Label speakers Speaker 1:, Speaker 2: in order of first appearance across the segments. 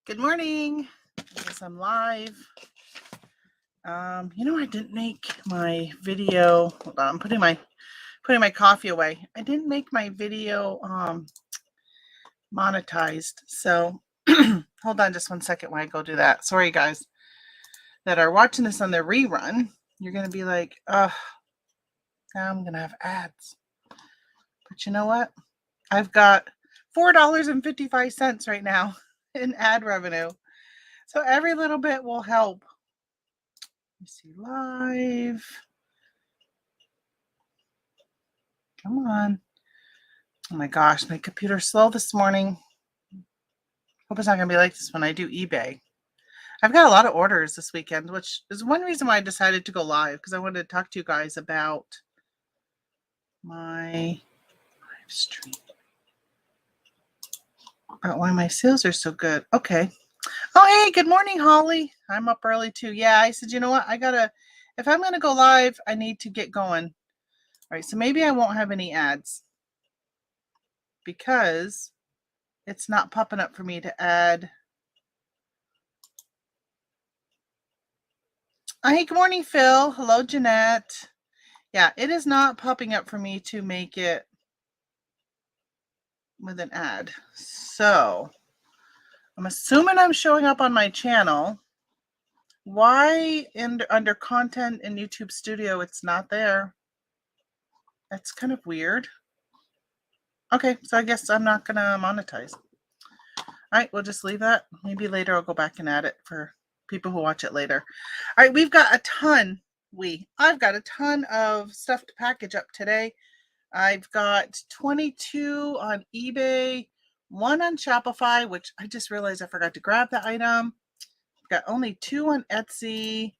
Speaker 1: Good morning. I guess I'm live. I didn't make my video. Hold on, I'm putting my coffee away. I didn't make my video monetized. So hold on just one second while I go do that. Sorry, guys that are watching this on the rerun. You're gonna be like, now I'm gonna have ads. But you know what? I've got $4.55 right now in ad revenue. So every little bit will help. Let me see, live. Come on. Oh my gosh, my computer's slow this morning. Hope it's not going to be like this when I do eBay. I've got a lot of orders this weekend, which is one reason why I decided to go live, because I wanted to talk to you guys about my live stream. About why my sales are so good. Okay. Oh, hey, good morning, Holly. I'm up early too. Yeah, I said, you know what? If I'm going to go live, I need to get going. All right, so maybe I won't have any ads because it's not popping up for me to add. Hey, good morning, Phil. Hello, Jeanette. Yeah, it is not popping up for me to make it with an ad. So I'm assuming I'm showing up on my channel. Why under content in YouTube Studio it's not there? That's kind of weird. Okay, so I guess I'm not going to monetize. All right, we'll just leave that. Maybe later I'll go back and add it for people who watch it later. All right, I've got a ton of stuff to package up today. I've got 22 on eBay, 1 on Shopify, which I just realized I forgot to grab the item. I've got only 2 on Etsy,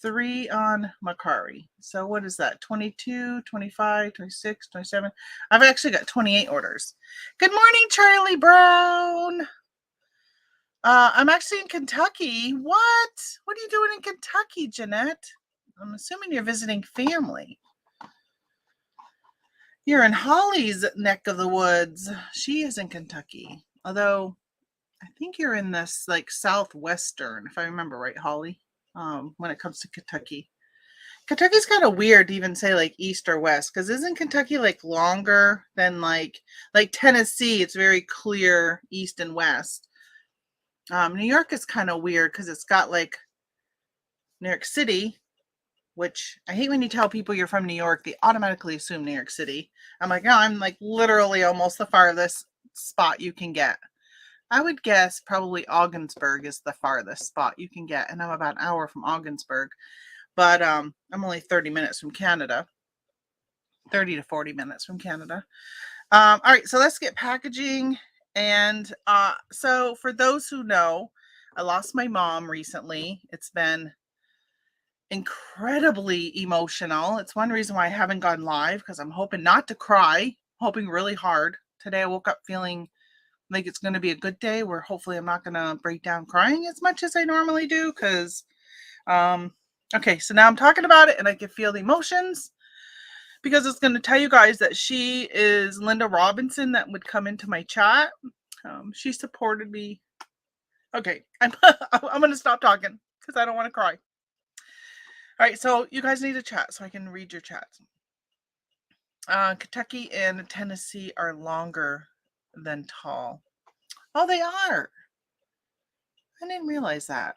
Speaker 1: 3 on Mercari. So what is that? 22, 25, 26, 27. I've actually got 28 orders. Good morning, Charlie Brown. I'm actually in Kentucky. What? What are you doing in Kentucky, Jeanette? I'm assuming you're visiting family. You're in Holly's neck of the woods. She is in Kentucky. Although, I think you're in this, like, southwestern, if I remember right, Holly, when it comes to Kentucky. Kentucky's kind of weird to even say, like, east or west, because isn't Kentucky, like, longer than, like Tennessee? It's very clear east and west. New York is kind of weird because it's got, like, New York City, which I hate when you tell people you're from New York, they automatically assume New York City. I'm like, no, I'm like literally almost the farthest spot you can get. I would guess probably Augsburg is the farthest spot you can get, and I'm about an hour from Augsburg, but I'm only 30 minutes from Canada, 30 to 40 minutes from Canada. All right, so let's get packaging. And so for those who know, I lost my mom recently. It's been incredibly emotional. It's one reason why I haven't gone live, because I'm hoping not to cry, hoping really hard. Today I woke up feeling like it's going to be a good day where hopefully I'm not going to break down crying as much as I normally do, because okay, so now I'm talking about it and I can feel the emotions, because it's going to tell you guys that she is Linda Robinson that would come into my chat. She supported me. Okay, I'm going to stop talking because I don't want to cry. All right, so you guys need to chat so I can read your chats. Kentucky and Tennessee are longer than tall. Oh, they are. I didn't realize that.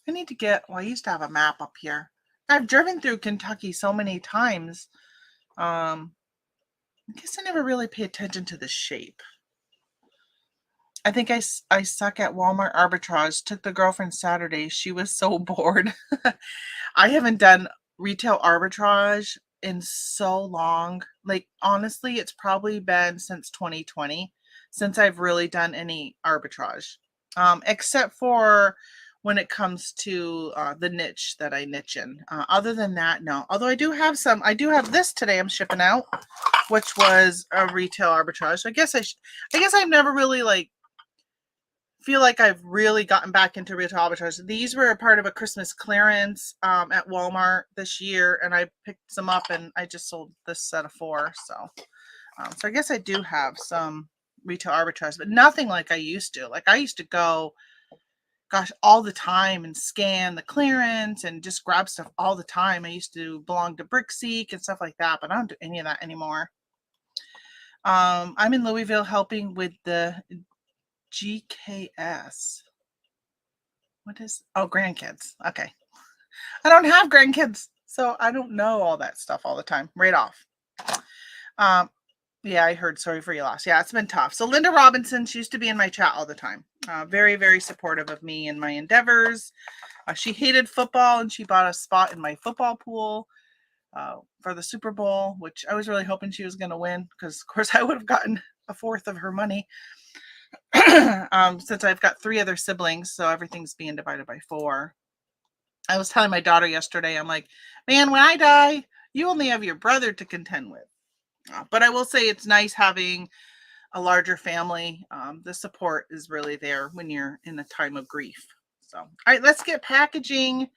Speaker 1: I need to get, well, I used to have a map up here. I've driven through Kentucky so many times. I guess I never really pay attention to the shape. I think I suck at Walmart arbitrage. Took the girlfriend Saturday. She was so bored. I haven't done retail arbitrage in so long. Like, honestly, it's probably been since 2020 since I've really done any arbitrage, except for when it comes to the niche that I niche in. Other than that, no. Although I do have this today I'm shipping out, which was a retail arbitrage. I guess I've never really feel like I've really gotten back into retail arbitrage. These were a part of a Christmas clearance at Walmart this year, and I picked some up and I just sold this set of 4. So I guess I do have some retail arbitrage, but nothing like I used to. Like I used to go, gosh, all the time and scan the clearance and just grab stuff all the time. I used to belong to Brickseek and stuff like that, but I don't do any of that anymore. I'm in Louisville helping with the GKS. What is, oh, grandkids. Okay. I don't have grandkids, so I don't know all that stuff all the time. Right off. Yeah, I heard sorry for your loss. Yeah, it's been tough. So Linda Robinson, she used to be in my chat all the time. Very, very supportive of me and my endeavors. She hated football and she bought a spot in my football pool for the Super Bowl, which I was really hoping she was going to win because, of course, I would have gotten a fourth of her money. Since I've got 3 other siblings, so everything's being divided by 4. I was telling my daughter yesterday, I'm like, man, when I die, you only have your brother to contend with. But I will say it's nice having a larger family. The support is really there when you're in a time of grief. So, all right, let's get packaging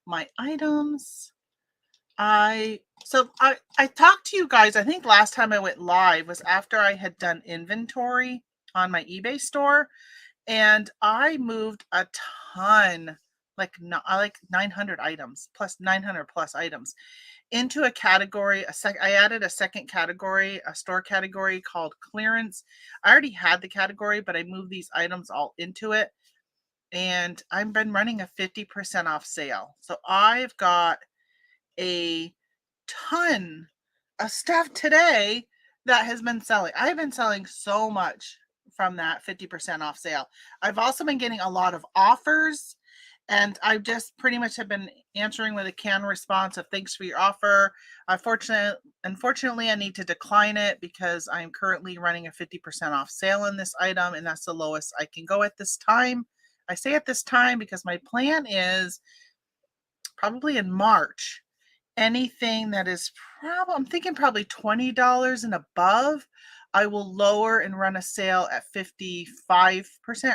Speaker 1: my items. I talked to you guys, I think last time I went live was after I had done inventory on my eBay store, and I moved a ton, like 900 items, plus 900 plus items into a category. I added a second category, a store category called clearance. I already had the category, but I moved these items all into it, and I've been running a 50% off sale. So I've got a ton of stuff today that has been selling. I've been selling so much from that 50% off sale. I've also been getting a lot of offers, and I just pretty much have been answering with a canned response of thanks for your offer. Unfortunately, I need to decline it because I'm currently running a 50% off sale in this item, and that's the lowest I can go at this time. I say at this time because my plan is probably in March. Anything that is I'm thinking probably $20 and above, I will lower and run a sale at 55%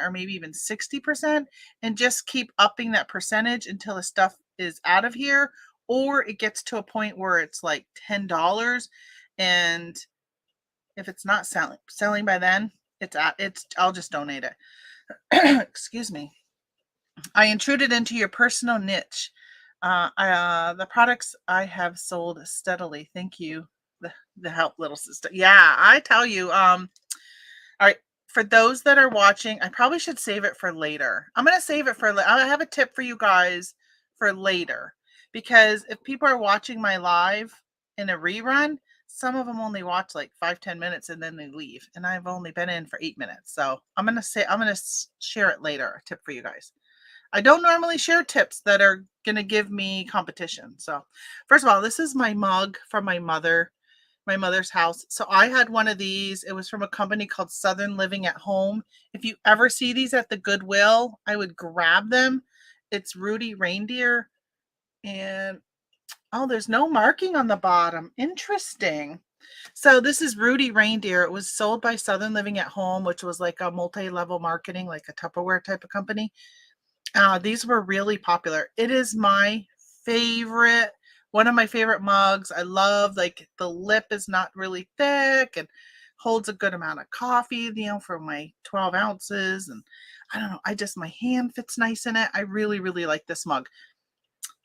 Speaker 1: or maybe even 60% and just keep upping that percentage until the stuff is out of here, or it gets to a point where it's like $10, and if it's not selling by then, I'll just donate it. Excuse me. I intruded into your personal niche. The products I have sold steadily. Thank you. The help, little sister. Yeah, I tell you. All right. For those that are watching, I probably should save it for later. I'm going to save it for I have a tip for you guys for later, because if people are watching my live in a rerun, some of them only watch like 5-10 minutes and then they leave, and I've only been in for 8 minutes. So I'm going to share it later, a tip for you guys. I don't normally share tips that are going to give me competition. So first of all, this is my mug from my mother's house. So I had one of these. It was from a company called Southern Living at Home. If you ever see these at the Goodwill, I would grab them. It's Rudy Reindeer. And oh, there's no marking on the bottom. Interesting. So this is Rudy Reindeer. It was sold by Southern Living at Home, which was like a multi-level marketing, like a Tupperware type of company. These were really popular. It is my favorite, one of my favorite mugs. I love, like, the lip is not really thick and holds a good amount of coffee, for my 12 ounces. And I don't know, my hand fits nice in it. I really, really like this mug.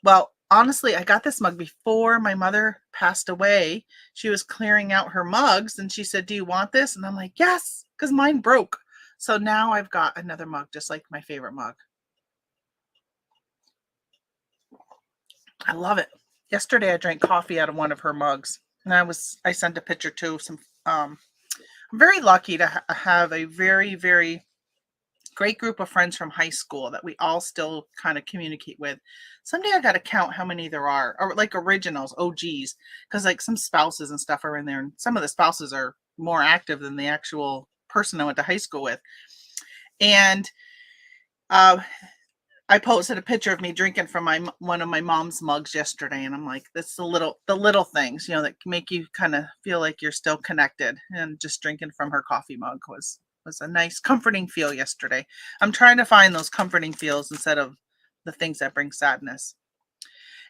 Speaker 1: Well, honestly, I got this mug before my mother passed away. She was clearing out her mugs and she said, "Do you want this?" And I'm like, "Yes," because mine broke. So now I've got another mug, just like my favorite mug. I love it. Yesterday I drank coffee out of one of her mugs, and I sent a picture to some. I'm very lucky to have a very, very great group of friends from high school that we all still kind of communicate with. Someday I got to count how many there are, or like originals, OGs, because like some spouses and stuff are in there, and some of the spouses are more active than the actual person I went to high school with. And I posted a picture of me drinking from one of my mom's mugs yesterday, and I'm like, that's the little things, that make you kind of feel like you're still connected. And just drinking from her coffee mug was a nice, comforting feel yesterday. I'm trying to find those comforting feels instead of the things that bring sadness.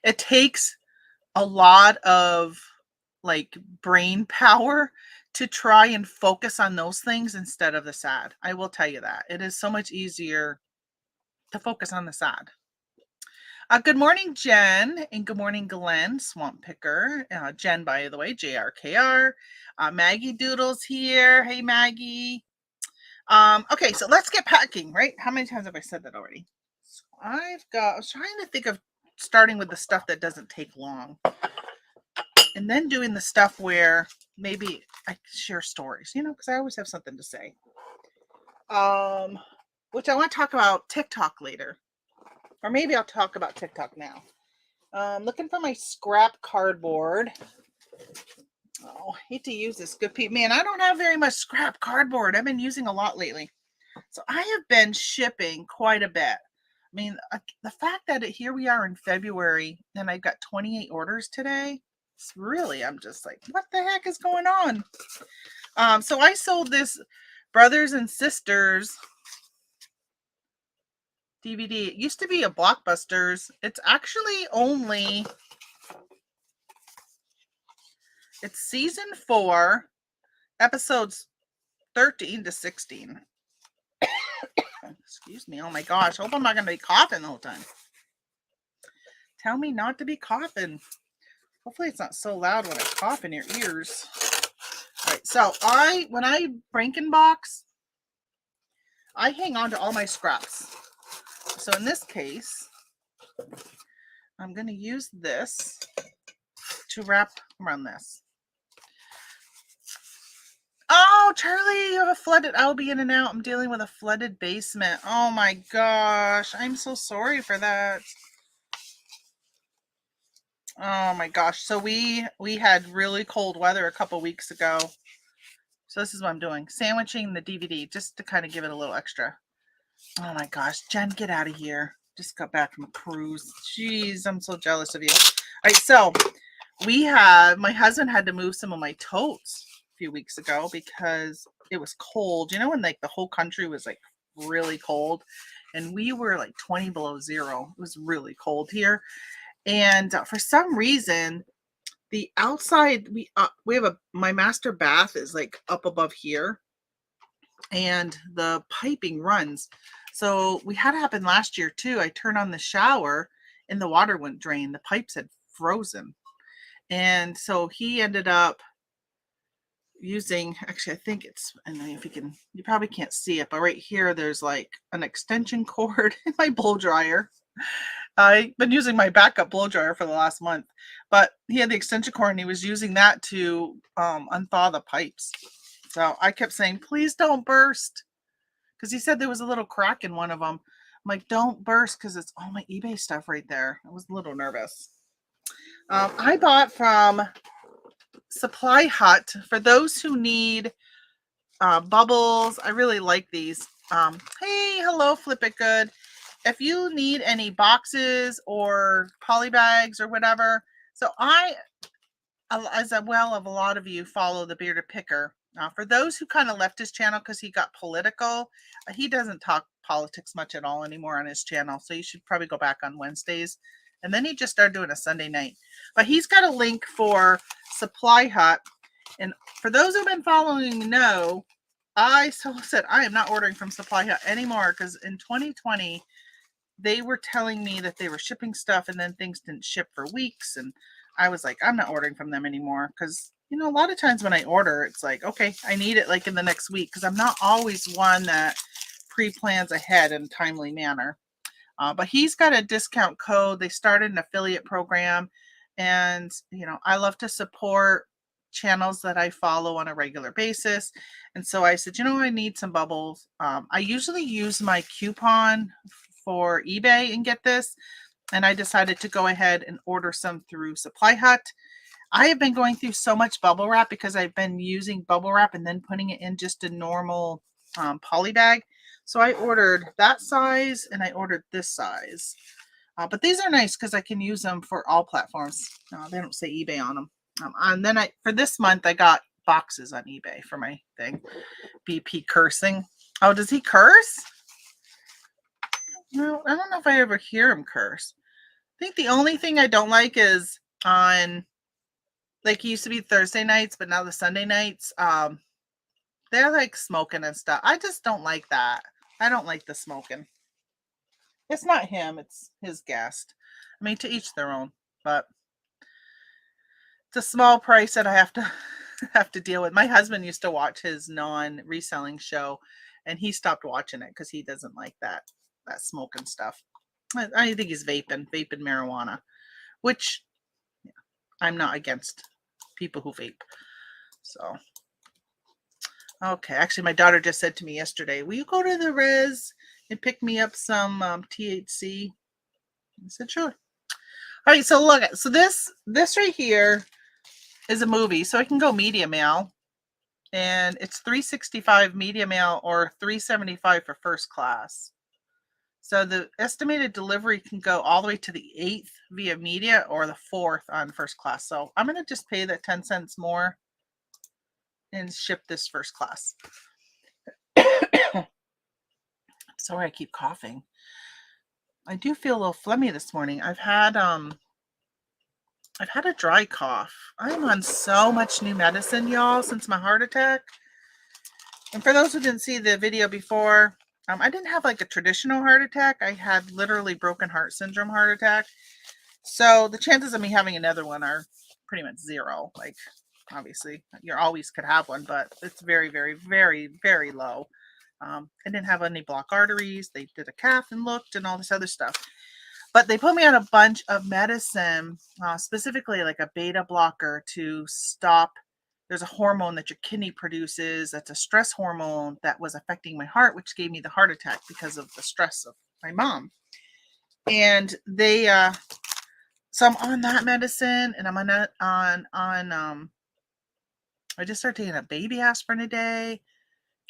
Speaker 1: It takes a lot of like brain power to try and focus on those things instead of the sad. I will tell you that. It is so much easier to focus on the sad. Good morning, Jen, and good morning, Glenn, Swamp Picker. Jen, by the way, JRKR. Maggie Doodle's here. Hey, Maggie. Okay, so let's get packing, right? How many times have I said that already? So I was trying to think of starting with the stuff that doesn't take long. And then doing the stuff where maybe I share stories, because I always have something to say. Which I want to talk about TikTok later. Or maybe I'll talk about TikTok now. Looking for my scrap cardboard. Oh, I hate to use this. Good people. Man, I don't have very much scrap cardboard. I've been using a lot lately. So I have been shipping quite a bit. I mean, the fact that here we are in February and I've got 28 orders today. It's really, I'm just like, what the heck is going on? So I sold this Brothers and Sisters DVD. It used to be a Blockbusters. It's actually only, it's season 4, episodes 13 to 16. Excuse me. Oh my gosh. Hope I'm not going to be coughing the whole time. Tell me not to be coughing. Hopefully it's not so loud when I cough in your ears. All right. So when I Frankenbox, I hang on to all my scraps. So in this case, I'm going to use this to wrap around this. Oh, Charlie, you have a flooded. I'll be in and out. I'm dealing with a flooded basement. Oh my gosh. I'm so sorry for that. Oh my gosh. So we had really cold weather a couple weeks ago. So this is what I'm doing. Sandwiching the DVD just to kind of give it a little extra. Oh my gosh. Jen, get out of here. Just got back from a cruise. Jeez, I'm so jealous of you. All right. So my husband had to move some of my totes a few weeks ago because it was cold. When like the whole country was like really cold and we were like 20 below zero. It was really cold here. And for some reason, the outside, we have my master bath is like up above here and the piping runs. So we had it happen last year too. I turned on the shower and the water wouldn't drain. The pipes had frozen. And so he ended up using, actually, I think it's, I don't know if you probably can't see it, but right here, there's like an extension cord in my blow dryer. I've been using my backup blow dryer for the last month, but he had the extension cord and he was using that to unthaw the pipes. So I kept saying, please don't burst. Because he said there was a little crack in one of them. I'm like, don't burst because it's all my eBay stuff right there. I was a little nervous. I bought from Supply Hut for those who need bubbles. I really like these. Hey, hello, Flip It Good. If you need any boxes or poly bags or whatever, so I, as well of a lot of you, follow the Bearded Picker. For those who kind of left his channel because he got political, he doesn't talk politics much at all anymore on his channel. So you should probably go back on Wednesdays. And then he just started doing a Sunday night. But he's got a link for Supply Hut. And for those who've been following know, I said I am not ordering from Supply Hut anymore because in 2020, they were telling me that they were shipping stuff and then things didn't ship for weeks. And I was like, I'm not ordering from them anymore because, a lot of times when I order, it's like, okay, I need it like in the next week because I'm not always one that pre-plans ahead in a timely manner. But he's got a discount code. They started an affiliate program. And, I love to support channels that I follow on a regular basis. And so I said, I need some bubbles. I usually use my coupon for eBay and get this. And I decided to go ahead and order some through Supply Hut. I have been going through so much bubble wrap because I've been using bubble wrap and then putting it in just a normal poly bag. So I ordered that size and I ordered this size. But these are nice because I can use them for all platforms. They don't say eBay on them. And then for this month, I got boxes on eBay for my thing. BP cursing. Oh, does he curse? No, I don't know if I ever hear him curse. I think the only thing I don't like is on Like it used to be Thursday nights, but now the Sunday nights, they're like smoking and stuff. I just don't like that. I don't like the smoking. It's not him, it's his guest. I mean, to each their own, but it's a small price that I have to have to deal with. My husband used to watch his non-reselling show, and he stopped watching it because he doesn't like that smoking stuff. I think he's vaping marijuana, which I'm not against people who vape. So, okay. Actually, my daughter just said to me yesterday, will you go to the res and pick me up some THC? I said, sure. All right, so look, so this right here is a movie, so I can go media mail, and it's $365 media mail or $375 for first class. So the estimated delivery can go all the way to the 8th via media or the 4th on first class. So I'm going to just pay that 10 cents more and ship this first class. Sorry, I keep coughing. I do feel a little phlegmy this morning. I've had a dry cough. I'm on so much new medicine, y'all, since my heart attack. And for those who didn't see the video before, I didn't have like a traditional heart attack. I had literally broken heart syndrome heart attack. So the chances of me having another one are pretty much zero. Like, obviously, you always could have one, but it's very, very, very, very low. I didn't have any blocked arteries. They did a cath and looked and all this other stuff. But they put me on a bunch of medicine, specifically like a beta blocker to stop. There's a hormone that your kidney produces that's a stress hormone that was affecting my heart, which gave me the heart attack because of the stress of my mom. And they, so I'm on that medicine, and I'm on I just started taking a baby aspirin a day,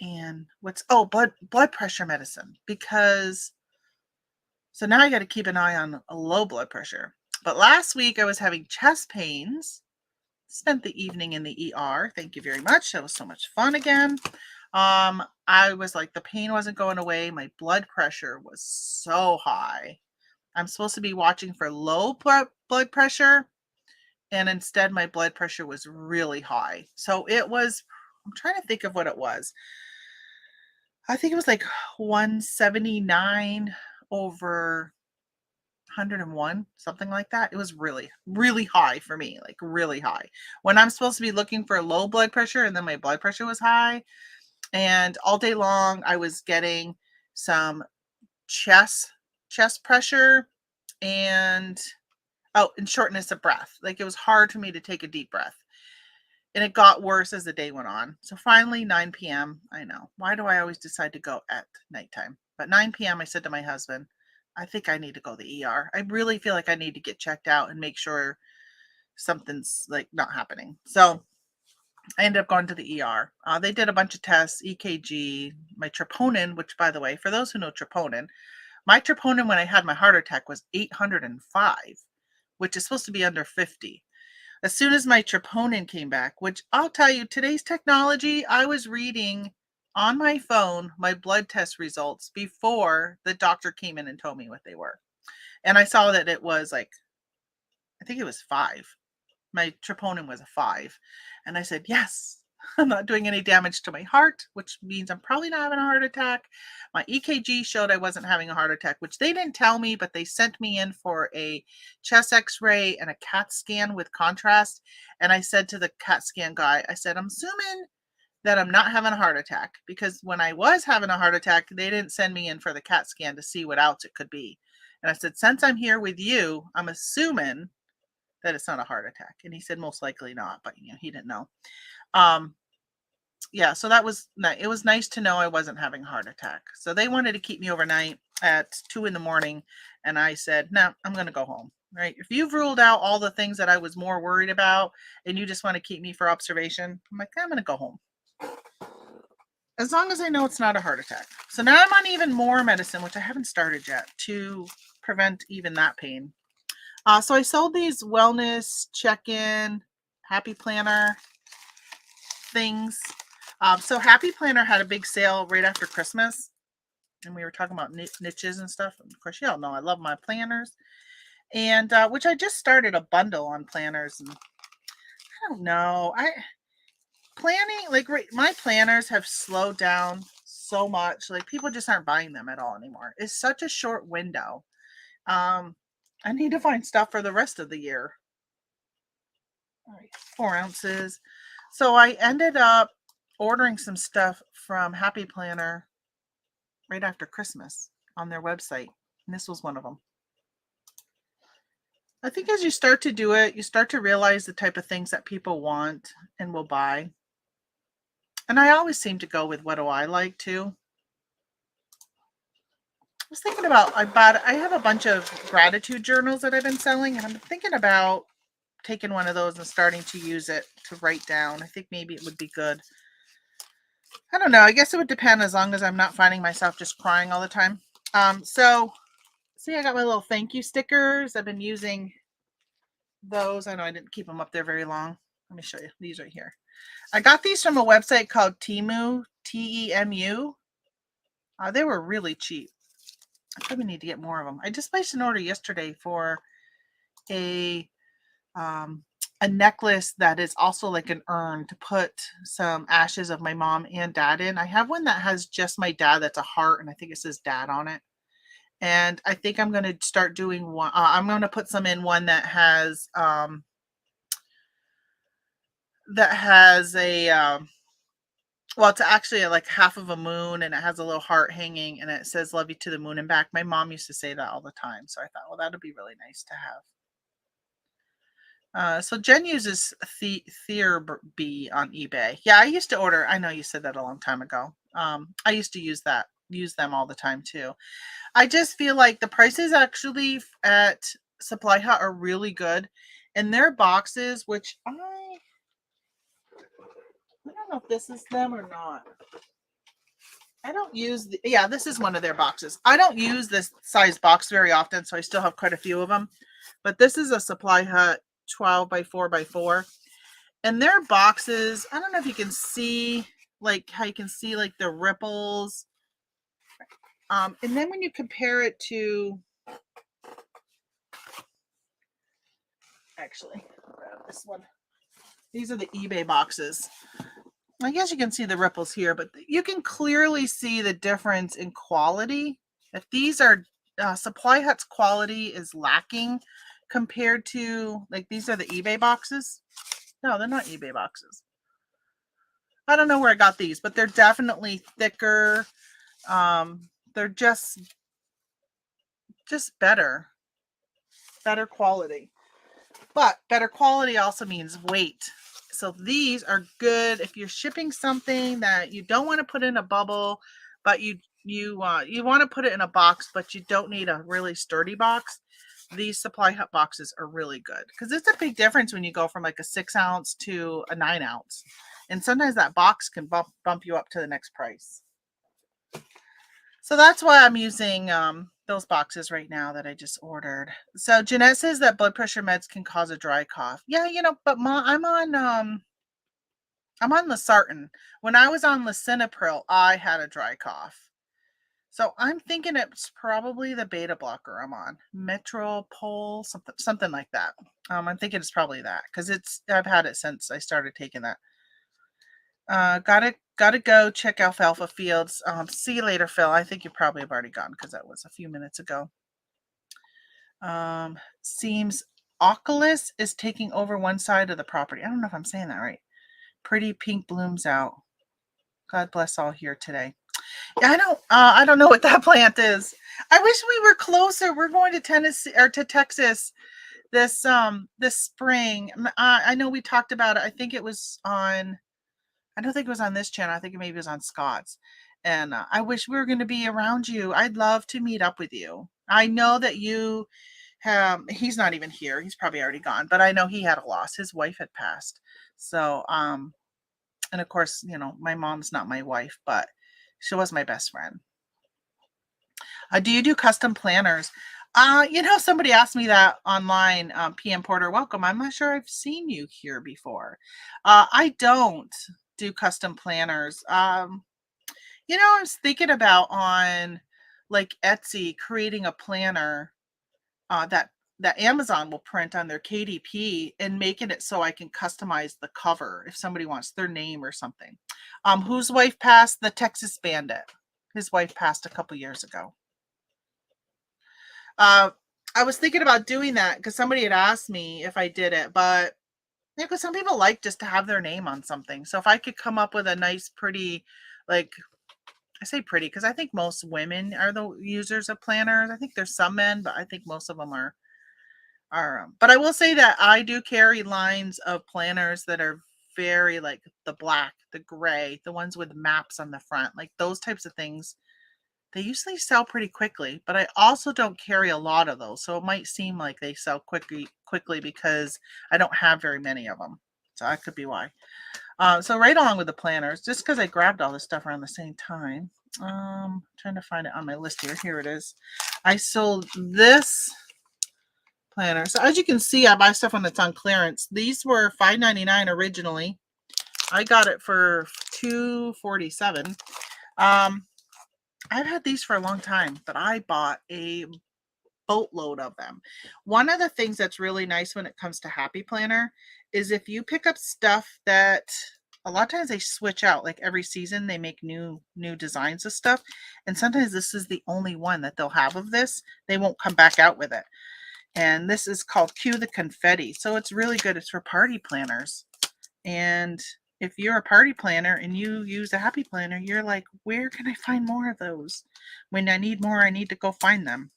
Speaker 1: and blood pressure medicine, because so now I got to keep an eye on a low blood pressure. But last week I was having chest pains. Spent the evening in the ER. Thank you very much. That was so much fun again. I was like, the pain wasn't going away. My blood pressure was so high. I'm supposed to be watching for low blood pressure, and instead my blood pressure was really high. So it was, I'm trying to think of what it was. I think it was like 179 over 101, something like that. It was really, really high for me, like really high. When I'm supposed to be looking for low blood pressure, and then my blood pressure was high. And all day long, I was getting some chest pressure and shortness of breath. Like it was hard for me to take a deep breath. And it got worse as the day went on. So finally, 9 p.m., I know. Why do I always decide to go at nighttime? But 9 p.m., I said to my husband, I think I need to go to the ER. I really feel like I need to get checked out and make sure something's like not happening. So I ended up going to the ER. They did a bunch of tests, EKG, my troponin, which, by the way, for those who know troponin, my troponin when I had my heart attack was 805, which is supposed to be under 50. As soon as my troponin came back, which I'll tell you, today's technology, I was reading on my phone my blood test results before the doctor came in and told me what they were. And I saw that it was like, I think it was 5. My troponin was a 5. And I said, yes, I'm not doing any damage to my heart, which means I'm probably not having a heart attack. My EKG showed I wasn't having a heart attack, which they didn't tell me, but they sent me in for a chest x-ray and a CAT scan with contrast. And I said to the CAT scan guy, I said, I'm assuming that I'm not having a heart attack, because when I was having a heart attack, they didn't send me in for the CAT scan to see what else it could be. And I said, since I'm here with you, I'm assuming that it's not a heart attack. And he said, most likely not, but he didn't know. Yeah, so that was nice. It was nice to know I wasn't having a heart attack. So they wanted to keep me overnight at 2 a.m. And I said, no, I'm going to go home. Right. If you've ruled out all the things that I was more worried about and you just want to keep me for observation, I'm like, I'm going to go home. As long as I know it's not a heart attack. So now I'm on even more medicine, which I haven't started yet, to prevent even that pain. So I sold these wellness check-in Happy Planner things. So Happy Planner had a big sale right after Christmas, and we were talking about niches and stuff. Of course, you all know I love my planners, and which I just started a bundle on planners, and I don't know. Planning, like, my planners have slowed down so much. Like, people just aren't buying them at all anymore. It's such a short window. Um, I need to find stuff for the rest of the year. All right, 4 ounces. So I ended up ordering some stuff from Happy Planner right after Christmas on their website. And this was one of them. I think as you start to do it, you start to realize the type of things that people want and will buy. And I always seem to go with what do I like too. I was thinking about, I have a bunch of gratitude journals that I've been selling, and I'm thinking about taking one of those and starting to use it to write down. I think maybe it would be good. I don't know. I guess it would depend as long as I'm not finding myself just crying all the time. So see, I got my little thank you stickers. I've been using those. I know I didn't keep them up there very long. Let me show you these right here. I got these from a website called Temu, Temu. They were really cheap. I probably need to get more of them. I just placed an order yesterday for a necklace that is also like an urn to put some ashes of my mom and dad in. I have one that has just my dad that's a heart, and I think it says dad on it. And I think I'm going to start doing one. I'm going to put some in one that has a well, it's actually like half of a moon, and it has a little heart hanging, and it says love you to the moon and back. My mom used to say that all the time. So I thought, well, that'd be really nice to have. So Jen uses Theurby on eBay. Yeah, I used to order. I know you said that a long time ago. I used to use them all the time too. I just feel like the prices actually at Supply Hut are really good, and their boxes, which I don't know if this is them or not. I don't use yeah, this is one of their boxes. I don't use this size box very often, so I still have quite a few of them. But this is a Supply Hut 12 by 4 by 4. And their boxes, I don't know if you can see like how you can see like the ripples. And then when you compare it to, actually, I'll grab this one. These are the eBay boxes. I guess you can see the ripples here, but you can clearly see the difference in quality. If these are Supply Hut's quality is lacking compared to, like, these are the eBay boxes. No, they're not eBay boxes. I don't know where I got these, but they're definitely thicker. They're just better quality. But better quality also means weight. So these are good if you're shipping something that you don't want to put in a bubble, but you want to put it in a box, but you don't need a really sturdy box. These Supply Hut boxes are really good because it's a big difference when you go from like a 6 ounce to a 9 ounce. And sometimes that box can bump you up to the next price. So that's why I'm using those boxes right now that I just ordered. So Jeanette says that blood pressure meds can cause a dry cough. Yeah, but I'm on Losartan. When I was on lisinopril, I had a dry cough. So I'm thinking it's probably the beta blocker I'm on, Metropol, something like that. I'm thinking it's probably that because I've had it since I started taking that. Gotta go check alfalfa fields. See you later, Phil. I think you probably have already gone because that was a few minutes ago. Seems Oculus is taking over one side of the property. I don't know if I'm saying that right. Pretty pink blooms out. God bless all here today. Yeah, I don't know what that plant is. I wish we were closer. We're going to Tennessee or to Texas this spring. I know we talked about it. I think it was on. I don't think it was on this channel. I think it maybe was on Scott's. And I wish we were going to be around you. I'd love to meet up with you. I know that you have. He's not even here. He's probably already gone. But I know he had a loss. His wife had passed. So and of course, my mom's not my wife, but she was my best friend. Do you do custom planners? Somebody asked me that online. PM Porter, welcome. I'm not sure I've seen you here before. I don't do custom planners. I was thinking about on like Etsy creating a planner that that Amazon will print on their KDP and making it so I can customize the cover if somebody wants their name or something. Whose wife passed? The Texas Bandit. His wife passed a couple years ago. I was thinking about doing that because somebody had asked me if I did it, but because some people like just to have their name on something. So if I could come up with a nice, pretty, like, I say pretty because I think most women are the users of planners. I think there's some men, but I think most of them are. But I will say that I do carry lines of planners that are very like the black, the gray, the ones with maps on the front, like those types of things. They usually sell pretty quickly, but I also don't carry a lot of those. So it might seem like they sell quickly because I don't have very many of them. So that could be why. So right along with the planners, just because I grabbed all this stuff around the same time. Trying to find it on my list here. Here it is. I sold this planner. So as you can see, I buy stuff when it's on clearance. These were $5.99 originally. I got it for $2.47. I've had these for a long time, but I bought a boatload of them. One of the things that's really nice when it comes to Happy Planner is if you pick up stuff that a lot of times they switch out, like every season they make new designs of stuff, and sometimes this is the only one that they'll have of this. They won't come back out with it. And this is called Cue the Confetti. So it's really good. It's for party planners. And if you're a party planner and you use a Happy Planner, you're like, where can I find more of those? When I need more, I need to go find them.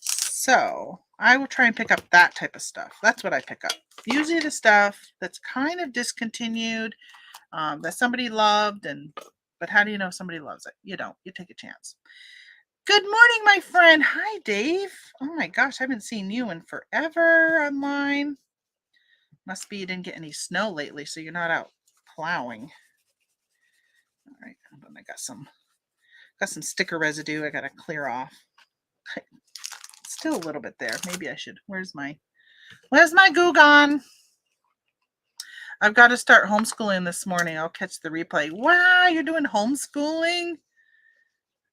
Speaker 1: So I will try and pick up that type of stuff. That's what I pick up. Usually the stuff that's kind of discontinued, that somebody loved, but how do you know somebody loves it? You don't. You take a chance. Good morning, my friend. Hi, Dave. Oh my gosh, I haven't seen you in forever online. Must be you didn't get any snow lately, so you're not out plowing. All right, I got some sticker residue I gotta clear off. Still a little bit there. Maybe I should. Where's my goo gone? I've got to start homeschooling this morning. I'll catch the replay. Wow, you're doing homeschooling?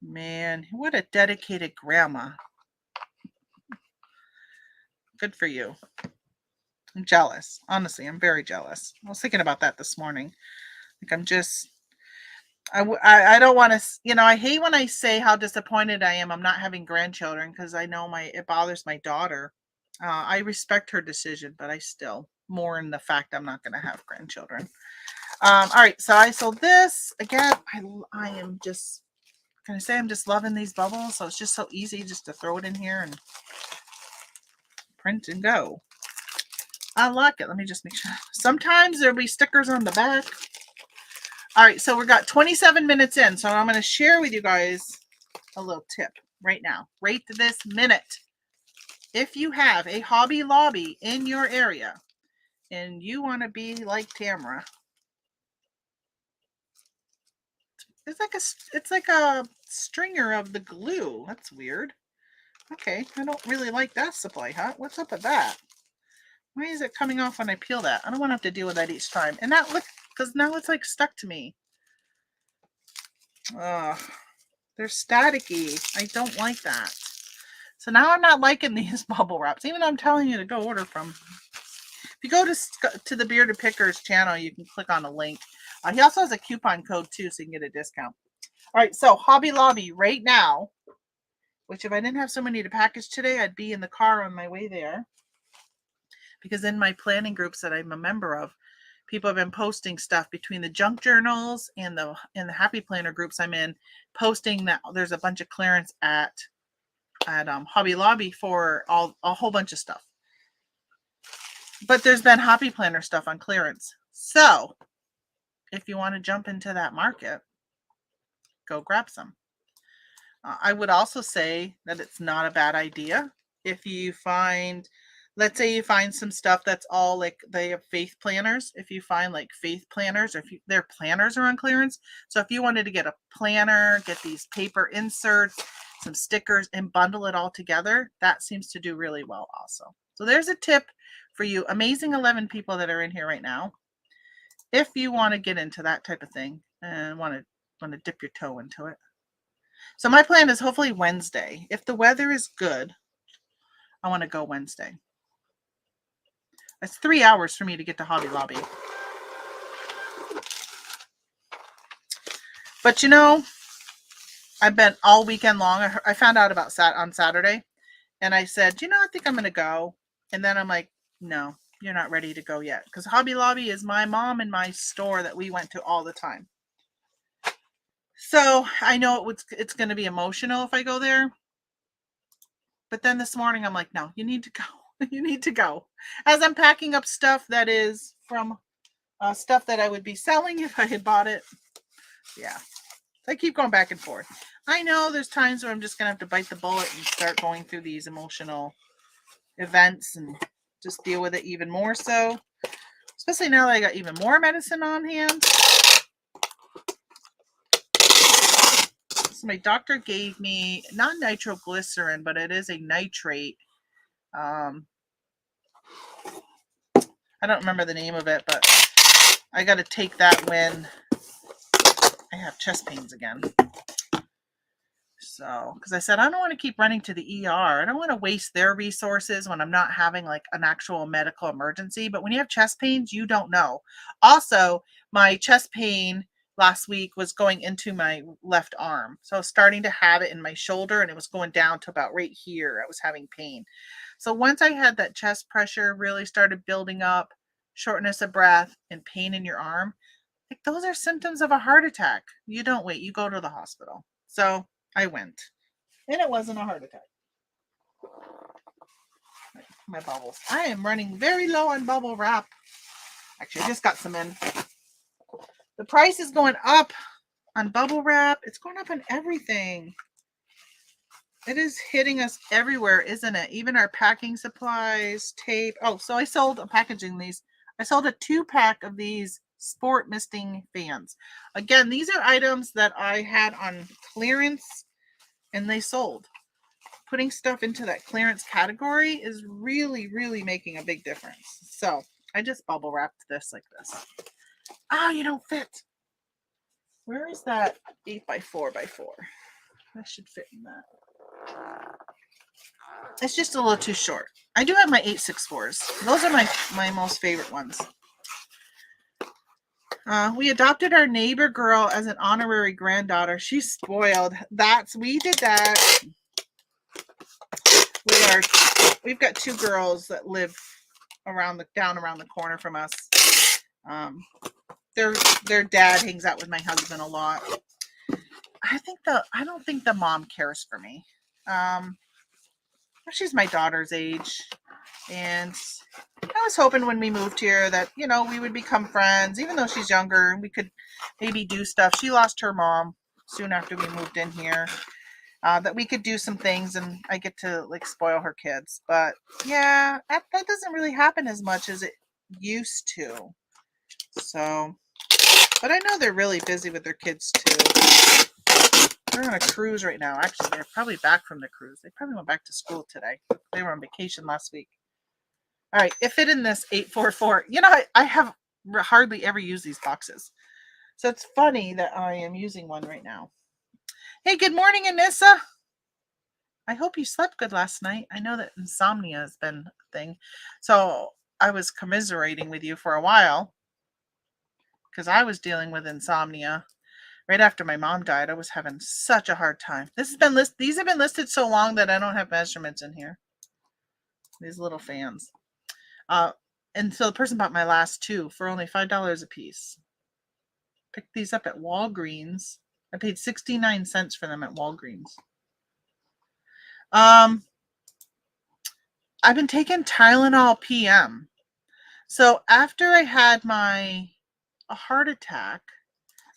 Speaker 1: Man, what a dedicated grandma. Good for you. I'm jealous. Honestly, I'm very jealous. I was thinking about that this morning. Like I don't want to, I hate when I say how disappointed I am I'm not having grandchildren because I know it bothers my daughter. I respect her decision, but I still mourn the fact I'm not going to have grandchildren. All right, so I sold this. Again, I am just, can I say I'm just loving these bubbles? So it's just so easy just to throw it in here and print and go. I like it. Let me just make sure. Sometimes there'll be stickers on the back. All right, so we got 27 minutes in. So I'm going to share with you guys a little tip right now, right this minute. If you have a Hobby Lobby in your area and you want to be like Tamara, it's like a stringer of the glue. That's weird. Okay, I don't really like that supply, huh? What's up with that? Why is it coming off when I peel that? I don't want to have to deal with that each time. And that, look, because now it's like stuck to me. Ugh, they're staticky. I don't like that. So now I'm not liking these bubble wraps, even though I'm telling you to go order from. If you go to the Bearded Pickers channel, you can click on a link. He also has a coupon code too, so you can get a discount. All right, so Hobby Lobby right now, which if I didn't have so many to package today, I'd be in the car on my way there. Because in my planning groups that I'm a member of, people have been posting stuff between the junk journals and the Happy Planner groups I'm in, posting that there's a bunch of clearance at Hobby Lobby for a whole bunch of stuff. But there's been Happy Planner stuff on clearance. So if you want to jump into that market, go grab some. I would also say that it's not a bad idea if you find, let's say you find some stuff that's all like, they have faith planners. If you find like faith planners, or if their planners are on clearance. So if you wanted to get a planner, get these paper inserts, some stickers, and bundle it all together, that seems to do really well also. So there's a tip for you amazing 11 people that are in here right now. If you want to get into that type of thing and want to dip your toe into it. So my plan is hopefully Wednesday. If the weather is good, I want to go Wednesday. It's 3 hours for me to get to Hobby Lobby. But you know, I've been all weekend long. I found out about on Saturday, and I said, you know, I think I'm going to go. And then I'm like, no, you're not ready to go yet. Because Hobby Lobby is my mom and my store that we went to all the time. So I know it's going to be emotional if I go there. But then this morning I'm like, no, you need to go. You need to go. As I'm packing up stuff that is from stuff that I would be selling if I had bought it. Yeah. I keep going back and forth. I know there's times where I'm just going to have to bite the bullet and start going through these emotional events and just deal with it even more so. Especially now that I got even more medicine on hand. So my doctor gave me, not nitroglycerin, but it is a nitrate. I don't remember the name of it, but I got to take that when I have chest pains again. So, because I said, I don't want to keep running to the ER. I don't want to waste their resources when I'm not having like an actual medical emergency. But when you have chest pains, you don't know. Also, my chest pain last week was going into my left arm. So I was starting to have it in my shoulder and it was going down to about right here. I was having pain. So once I had that chest pressure really started building up, shortness of breath and pain in your arm, like those are symptoms of a heart attack. You don't wait, you go to the hospital. So I went, and it wasn't a heart attack. My bubbles. I am running very low on bubble wrap. Actually, I just got some in. The price is going up on bubble wrap. It's going up on everything. It is hitting us everywhere, isn't it? Even our packing supplies, tape. Oh, so I sold, I'm packaging these. I sold a 2-pack of these sport misting fans. Again, these are items that I had on clearance and they sold. Putting stuff into that clearance category is really, really making a big difference. So I just bubble wrapped this like this. Oh, you don't fit. Where is that 8x4x4? That should fit in that. It's just a little too short. I do have my 8/64s. Those are my most favorite ones. We adopted our neighbor girl as an honorary granddaughter. She's spoiled. We did that with we've got 2 girls that live down around the corner from us. Their dad hangs out with my husband a lot. I don't think the mom cares for me. She's my daughter's age, and I was hoping when we moved here that, you know, we would become friends, even though she's younger, and we could maybe do stuff. She lost her mom soon after we moved in here, that we could do some things and I get to like spoil her kids. But yeah, that doesn't really happen as much as it used to. So, but I know they're really busy with their kids too. They're on a cruise right now. Actually, they're probably back from the cruise. They probably went back to school today. They were on vacation last week. All right, it fit in this 844. You know, I have hardly ever used these boxes. So it's funny that I am using one right now. Hey, good morning, Anissa. I hope you slept good last night. I know that insomnia has been a thing. So I was commiserating with you for a while because I was dealing with insomnia. Right after my mom died, I was having such a hard time. These have been listed so long that I don't have measurements in here. These little fans. And so the person bought my last 2 for only $5 a piece. Picked these up at Walgreens. I paid 69 cents for them at Walgreens. I've been taking Tylenol PM. So after I had a heart attack,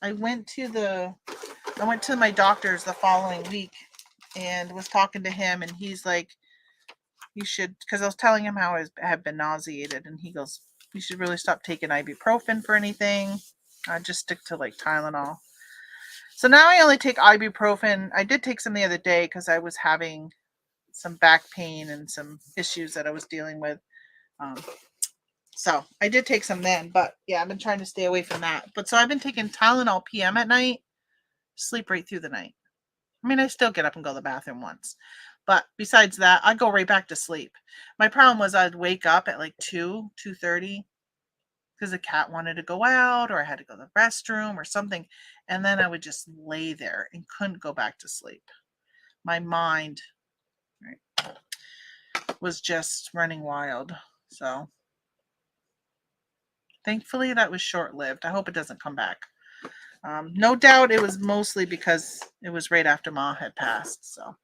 Speaker 1: I went to my doctor's the following week and was talking to him, and he's like, you should, because I was telling him how I have been nauseated, and he goes, you should really stop taking ibuprofen for anything. Just stick to like Tylenol. So now I only take ibuprofen. I did take some the other day because I was having some back pain and some issues that I was dealing with. So I did take some then, but yeah, I've been trying to stay away from that. But so I've been taking Tylenol PM at night, sleep right through the night. I mean, I still get up and go to the bathroom once, But besides that, I'd go right back to sleep. My problem was I'd wake up at like 2:30 because the cat wanted to go out or I had to go to the restroom or something. And then I would just lay there and couldn't go back to sleep. My mind, right, was just running wild. So thankfully that was short-lived. I hope it doesn't come back. No doubt it was mostly because it was right after Ma had passed. So,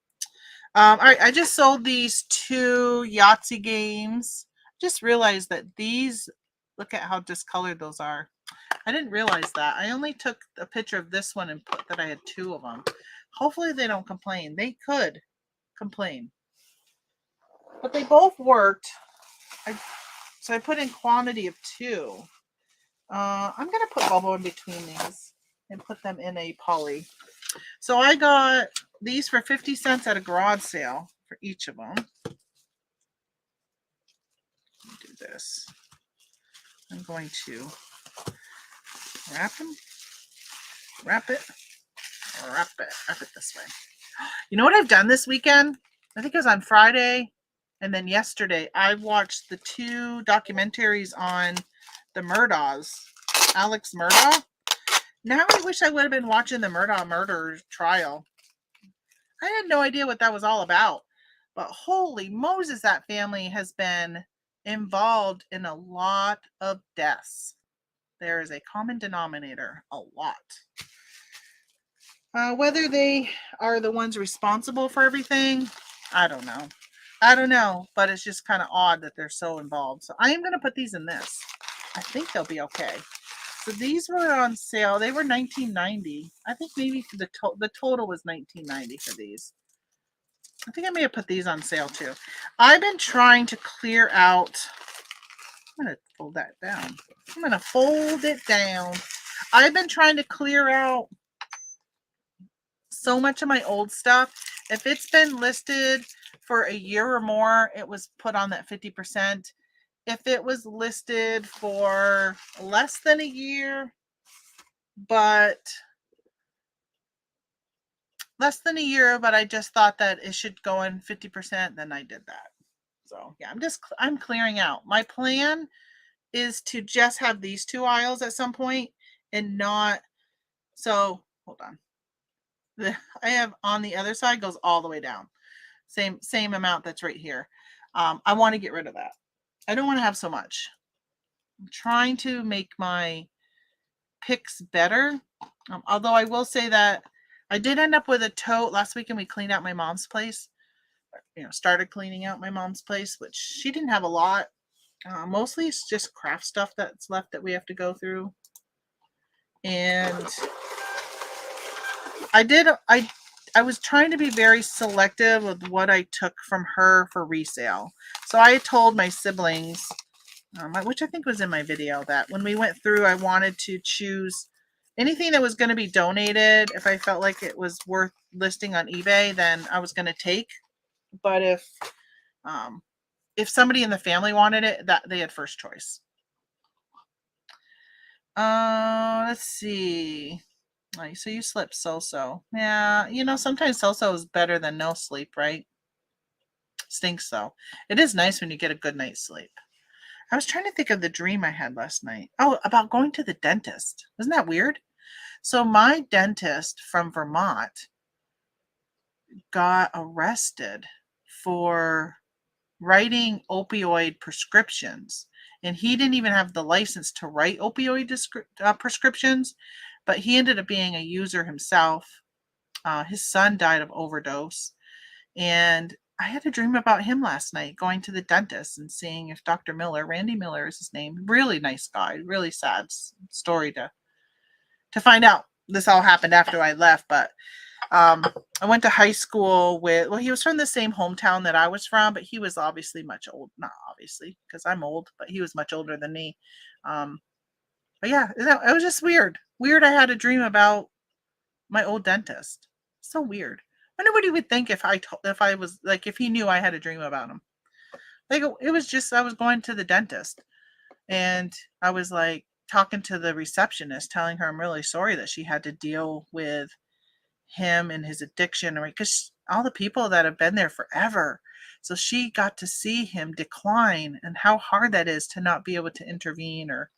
Speaker 1: all right, I just sold these 2 Yahtzee games. Just realized that these, look at how discolored those are. I didn't realize that. I only took a picture of this one and put that I had 2 of them. Hopefully they don't complain. They could complain. But they both worked. So I put in quantity of 2. I'm going to put bubble in between these and put them in a poly. So I got these for 50 cents at a garage sale for each of them. Do this. I'm going to wrap it this way. You know what I've done this weekend? I think it was on Friday and then yesterday. I watched the 2 documentaries on the Murdaghs, Alex Murdaugh. Now I wish I would have been watching the Murdaugh murder trial. I had no idea what that was all about. But holy Moses, that family has been involved in a lot of deaths. There is a common denominator, a lot. Whether they are the ones responsible for everything, I don't know. But it's just kind of odd that they're so involved. So I am going to put these in this. I think they'll be okay. So these were on sale. They were $19.90. I think maybe the total was $19.90 for these. I think I may have put these on sale too. I've been trying to clear out. I'm going to fold that down. I'm going to fold it down. I've been trying to clear out so much of my old stuff. If it's been listed for a year or more, it was put on that 50%. If it was listed for less than a year, but I just thought that it should go in 50%, then I did that. So yeah, I'm clearing out. My plan is to just have these 2 aisles at some point and not, so hold on. I have on the other side goes all the way down. Same amount that's right here. I want to get rid of that. I don't want to have so much. I'm trying to make my picks better. Although I will say that I did end up with a tote last weekend. We cleaned out my mom's place. Started cleaning out my mom's place, which she didn't have a lot. Mostly it's just craft stuff that's left that we have to go through. And I was trying to be very selective with what I took from her for resale. So I told my siblings, which I think was in my video, that when we went through, I wanted to choose anything that was going to be donated. If I felt like it was worth listing on eBay, then I was going to take. But if somebody in the family wanted it, that they had first choice. Let's see. So you slept so. Yeah, sometimes so is better than no sleep, right? Stinks though. It is nice when you get a good night's sleep. I was trying to think of the dream I had last night. Oh, about going to the dentist. Isn't that weird? So my dentist from Vermont got arrested for writing opioid prescriptions. And he didn't even have the license to write opioid prescriptions, but he ended up being a user himself. His son died of overdose. And I had a dream about him last night, going to the dentist and seeing if Dr. Miller, Randy Miller is his name, really nice guy, really sad story to find out. This all happened after I left, but I went to high school he was from the same hometown that I was from, but he was obviously not obviously, because I'm old, but he was much older than me. But yeah, it was just weird. I had a dream about my old dentist. So weird. I wonder what he would think if I was like, if he knew I had a dream about him. Like, it was just, I was going to the dentist and I was like talking to the receptionist, telling her I'm really sorry that she had to deal with him and his addiction, because all the people that have been there forever. So she got to see him decline and how hard that is to not be able to intervene or,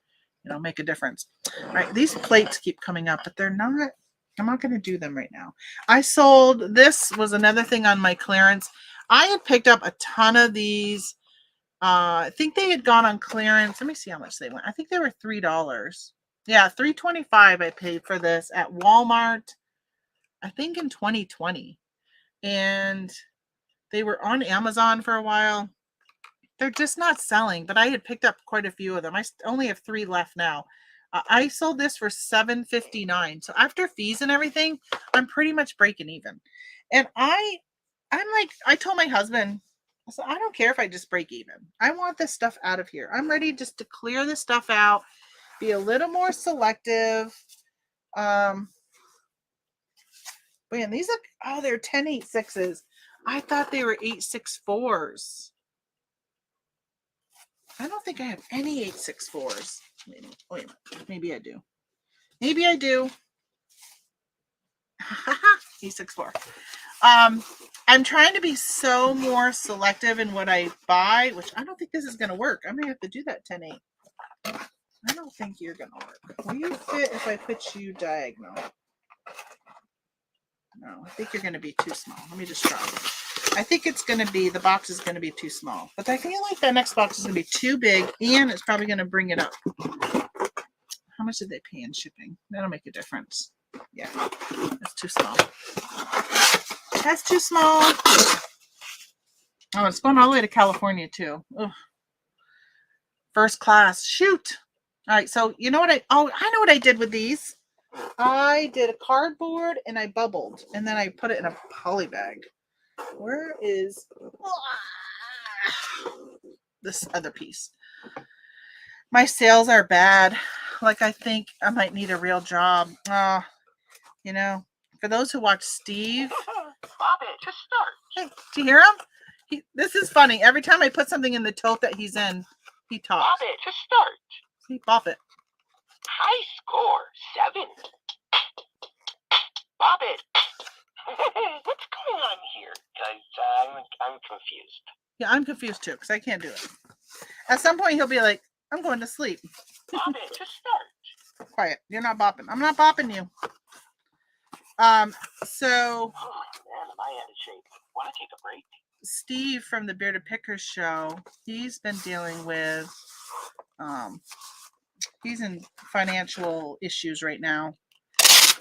Speaker 1: make a difference. All right, these plates keep coming up, but they're not, I'm not going to do them right now. I sold, this was another thing on my clearance. I had picked up a ton of these. I think they had gone on clearance. Let me see how much they went. I think they were $3. Yeah, $3.25 I paid for this at Walmart, I think in 2020. And they were on Amazon for a while. They're just not selling, but I had picked up quite a few of them. I only have 3 left now. I sold this for $7.59. So after fees and everything, I'm pretty much breaking even. And I'm like, I told my husband, I said, I don't care if I just break even. I want this stuff out of here. I'm ready just to clear this stuff out, be a little more selective. Man, these are, they're 10.86s. I thought they were 8.64s. I don't think I have any 8.64s. Maybe, wait a minute. Maybe I do. Maybe I do. 8.64. I'm trying to be so more selective in what I buy, which I don't think this is going to work. I may have to do that 10.8. I don't think you're going to work. Will you fit if I put you diagonal? No, I think you're going to be too small. Let me just try. I think it's going to be, the box is going to be too small. But I feel like that next box is going to be too big, and it's probably going to bring it up. How much did they pay in shipping? That'll make a difference. Yeah, that's too small. That's too small. Oh, it's going all the way to California, too. Ugh. First class. Shoot. All right, so you know what I know what I did with these. I did a cardboard and I bubbled, and then I put it in a poly bag. Where is this other piece? My sales are bad. Like, I think I might need a real job. For those who watch Steve.
Speaker 2: Bop it to start.
Speaker 1: Hey, do you hear him? This is funny. Every time I put something in the tote that he's in, he talks.
Speaker 2: Bop it to start.
Speaker 1: See, bop it.
Speaker 2: High score, 7. Bop it. What's going on here? Guys, I'm confused.
Speaker 1: Yeah, I'm confused too, because I can't do it. At some point, he'll be like, I'm going to sleep.
Speaker 2: Bop it to start.
Speaker 1: Quiet. You're not bopping. I'm not bopping you. So.
Speaker 2: Oh, man, am I out of shape? Want to take a break?
Speaker 1: Steve from the Bearded Pickers show, he's been dealing with, he's in financial issues right now.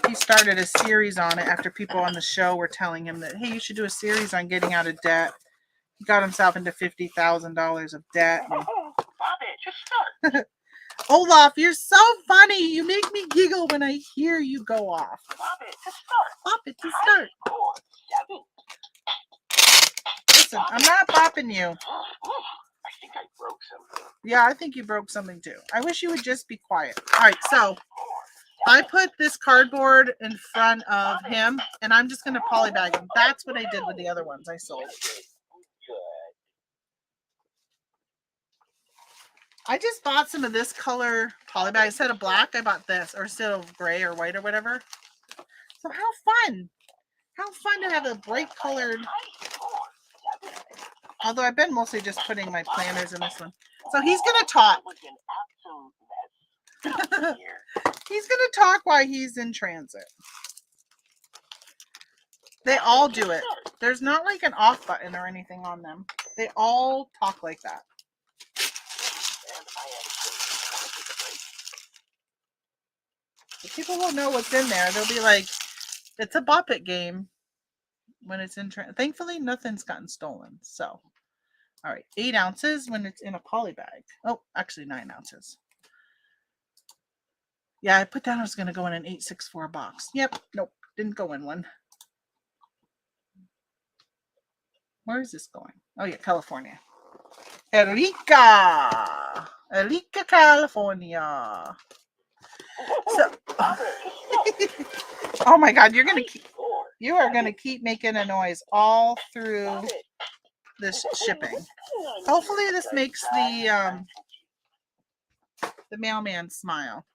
Speaker 1: He started a series on it after people on the show were telling him that, hey, you should do a series on getting out of debt. He got himself into $50,000 of debt.
Speaker 2: Bop it to start.
Speaker 1: Olaf, you're so funny. You make me giggle when I hear you go off.
Speaker 2: Bop it to start.
Speaker 1: Bop it to start.
Speaker 2: High score, 7.
Speaker 1: Listen, I'm not bopping you.
Speaker 2: I think I broke something.
Speaker 1: Yeah, I think you broke something too. I wish you would just be quiet. All right, so I put this cardboard in front of him, and I'm just going to polybag them. That's what I did with the other ones I sold. I just bought some of this color polybag. Instead of black, I bought this, or instead of gray or white or whatever. So how fun. How fun to have a bright colored. Although I've been mostly just putting my planners in this one. So he's going to talk. He's going to talk while he's in transit. They all do it. There's not like an off button or anything on them. They all talk like that. So people will know what's in there. They'll be like, it's a Bop It game when it's in transit. Thankfully, nothing's gotten stolen. So, all right, 8 ounces when it's in a poly bag. Oh, actually 9 ounces. Yeah, I put down I was going to go in an 8.64 box. Yep, nope, didn't go in one. Where is this going? Oh, yeah, California. Eureka, California. So, oh my God, you are gonna keep making a noise all through this shipping. Hopefully, this makes the mailman smile.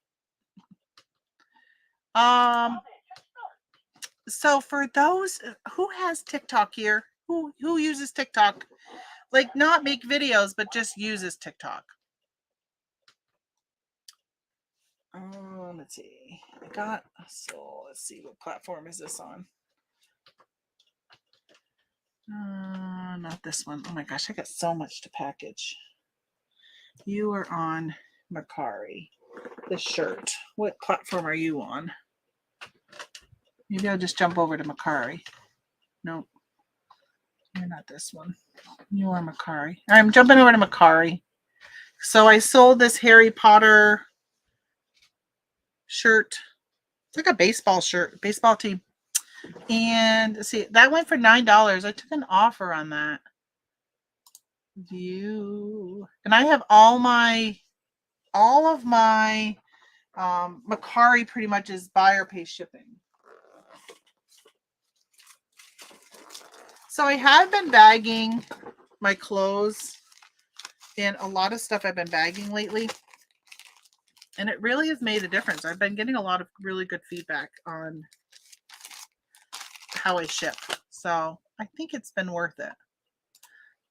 Speaker 1: So for those who has TikTok here, who uses TikTok, like not make videos, but just uses TikTok. Let's see. Let's see, what platform is this on? Not this one. Oh my gosh, I got so much to package. You are on Mercari. The shirt. What platform are you on? Maybe I'll just jump over to Mercari. Nope. You're not this one. You are Mercari. I'm jumping over to Mercari. So I sold this Harry Potter shirt. It's like a baseball shirt, baseball team. And see, that went for $9. I took an offer on that. View. And I have all of my Mercari pretty much is buyer pay shipping. So I have been bagging my clothes and a lot of stuff I've been bagging lately. And it really has made a difference. I've been getting a lot of really good feedback on how I ship. So I think it's been worth it.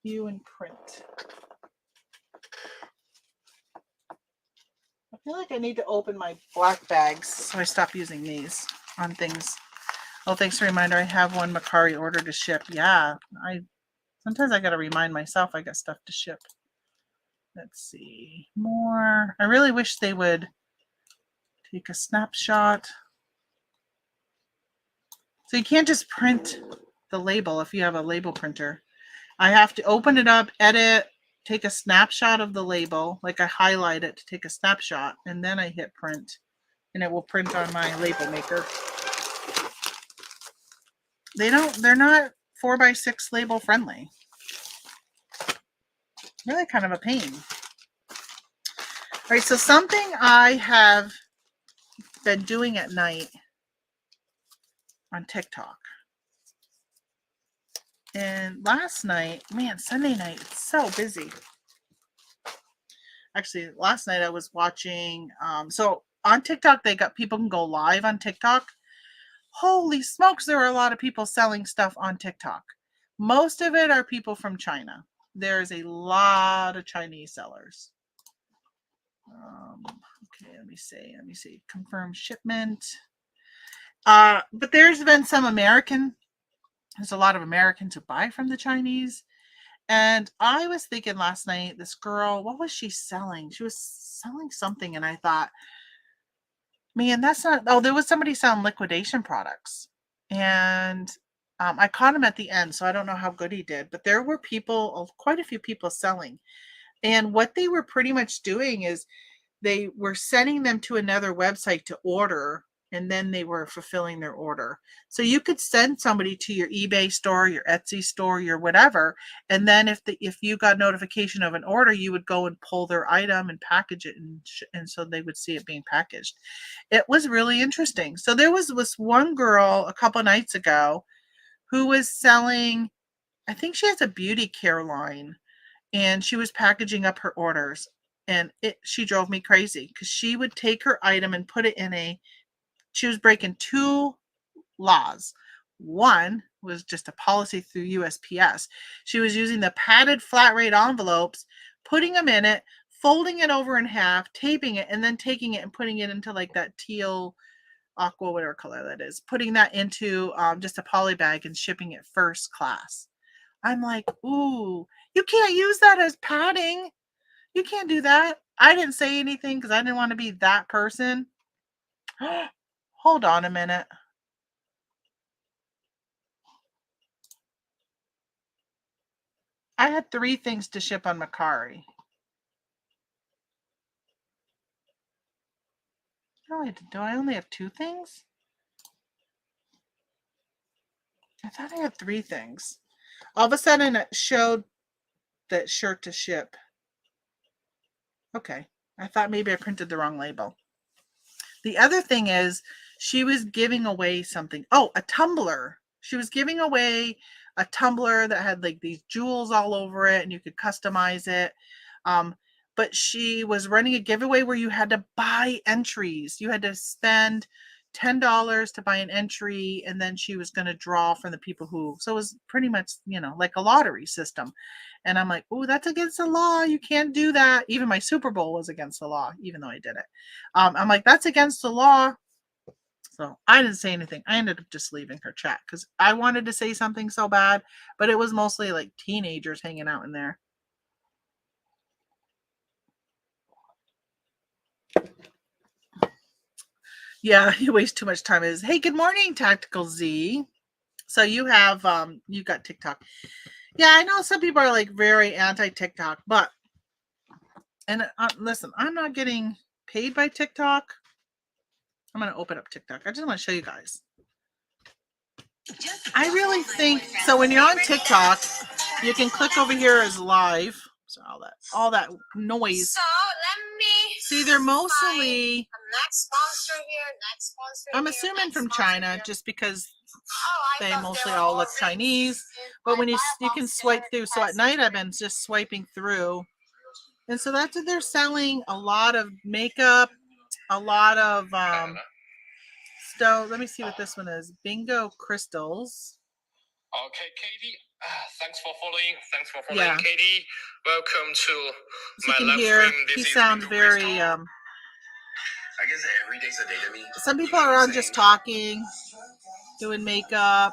Speaker 1: View and print. I feel like I need to open my black bags so I stop using these on things. Oh, thanks for the reminder. I have one Mercari order to ship. Yeah, sometimes I got to remind myself I got stuff to ship. Let's see. More. I really wish they would take a snapshot. So you can't just print the label if you have a label printer. I have to open it up, edit, take a snapshot of the label, like I highlight it to take a snapshot, and then I hit print, and it will print on my label maker. They're not 4x6 label friendly. Really kind of a pain. All right, so something I have been doing at night on TikTok. And last night, man, Sunday night, it's so busy. Actually, last night I was watching, so on TikTok, they got people can go live on TikTok. Holy smokes, there are a lot of people selling stuff on TikTok. Most of it are people from China. There's a lot of Chinese sellers. Okay, let me see. Confirm shipment. But there's been some there's a lot of Americans who buy from the Chinese. And I was thinking last night, this girl, what was she selling? She was selling something, and I thought, man, that's not. Oh, there was somebody selling liquidation products, and I caught him at the end, so I don't know how good he did. But there were quite a few people selling, and what they were pretty much doing is they were sending them to another website to order, and then they were fulfilling their order. So you could send somebody to your eBay store, your Etsy store, your whatever, and then if you got notification of an order, you would go and pull their item and package it, and so they would see it being packaged. It was really interesting. So there was this one girl a couple nights ago who was selling, I think she has a beauty care line, and she was packaging up her orders. And she drove me crazy because she would take her item and put it she was breaking two laws. One was just a policy through USPS. She was using the padded flat rate envelopes, putting them in it, folding it over in half, taping it, and then taking it and putting it into like that teal, aqua, whatever color that is, putting that into just a poly bag and shipping it first class. I'm like, ooh, you can't use that as padding. You can't do that. I didn't say anything because I didn't want to be that person. Hold on a minute. I had 3 things to ship on Mercari. Do I only have 2 things? I thought I had 3 things. All of a sudden it showed that shirt to ship. Okay. I thought maybe I printed the wrong label. The other thing is she was giving away something. Oh, a tumbler. She was giving away a tumbler that had like these jewels all over it and you could customize it. But she was running a giveaway where you had to buy entries. You had to spend $10 to buy an entry, and then she was going to draw from the people who, so it was pretty much, like a lottery system. And I'm like, oh, that's against the law. You can't do that. Even my Super Bowl was against the law, even though I did it. I'm like, that's against the law. So I didn't say anything. I ended up just leaving her chat because I wanted to say something so bad, but it was mostly like teenagers hanging out in there. Yeah, you waste too much time. Hey, good morning, Tactical Z. So you have you got TikTok. Yeah, I know some people are like very anti TikTok, but listen, I'm not getting paid by TikTok. I'm gonna open up TikTok. I just want to show you guys. I really think so. When you're on TikTok, you can click over here as live. So all that noise. So let me see. They're mostly. Next sponsor here. Next sponsor. I'm assuming from China, just because they mostly all look Chinese. But when you can swipe through. So at night I've been just swiping through, and so that's what they're selling. A lot of makeup, a lot of Let me see what this one is. Bingo crystals.
Speaker 3: Okay, Katie. Thanks for following. Yeah. Katie. Welcome to my live stream.
Speaker 1: He sounds very. I guess every day's a day to me. Some people are on just talking, doing makeup.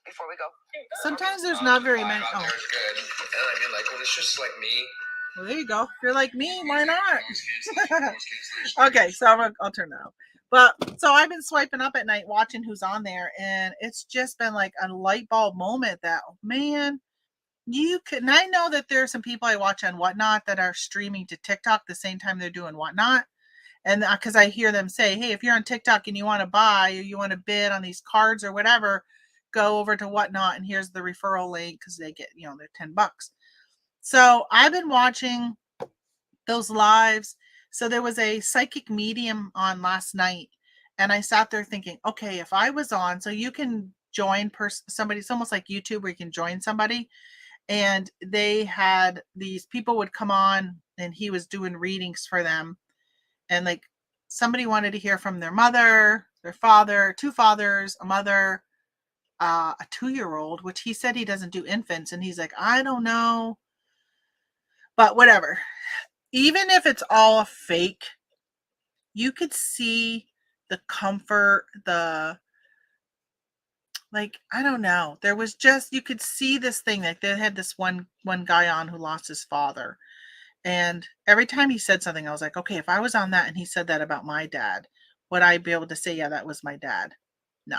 Speaker 2: Before we go.
Speaker 1: Sometimes there's not very many. Oh.
Speaker 3: There's good. And I mean, like when it's just like me.
Speaker 1: Well, there you go. If you're like me, why not? Okay, so I'll turn that off. But so I've been swiping up at night watching who's on there, and it's just been like a light bulb moment that, man, you could. And I know that there are some people I watch on Whatnot that are streaming to TikTok the same time they're doing Whatnot. And because I hear them say, hey, if you're on TikTok and you want to buy or you want to bid on these cards or whatever, go over to Whatnot and here's the referral link because they get, they're $10. So I've been watching those lives. So there was a psychic medium on last night, and I sat there thinking, okay, if I was on, so you can join somebody, it's almost like YouTube where you can join somebody, and they had these people would come on and he was doing readings for them, and like somebody wanted to hear from their mother, their father, two fathers, a mother, a 2-year-old, which he said he doesn't do infants, and he's like, I don't know, but whatever. Even if it's all fake, you could see the comfort, I don't know. There was just, you could see this thing. Like they had this one guy on who lost his father. And every time he said something, I was like, okay, if I was on that and he said that about my dad, would I be able to say, yeah, that was my dad? No.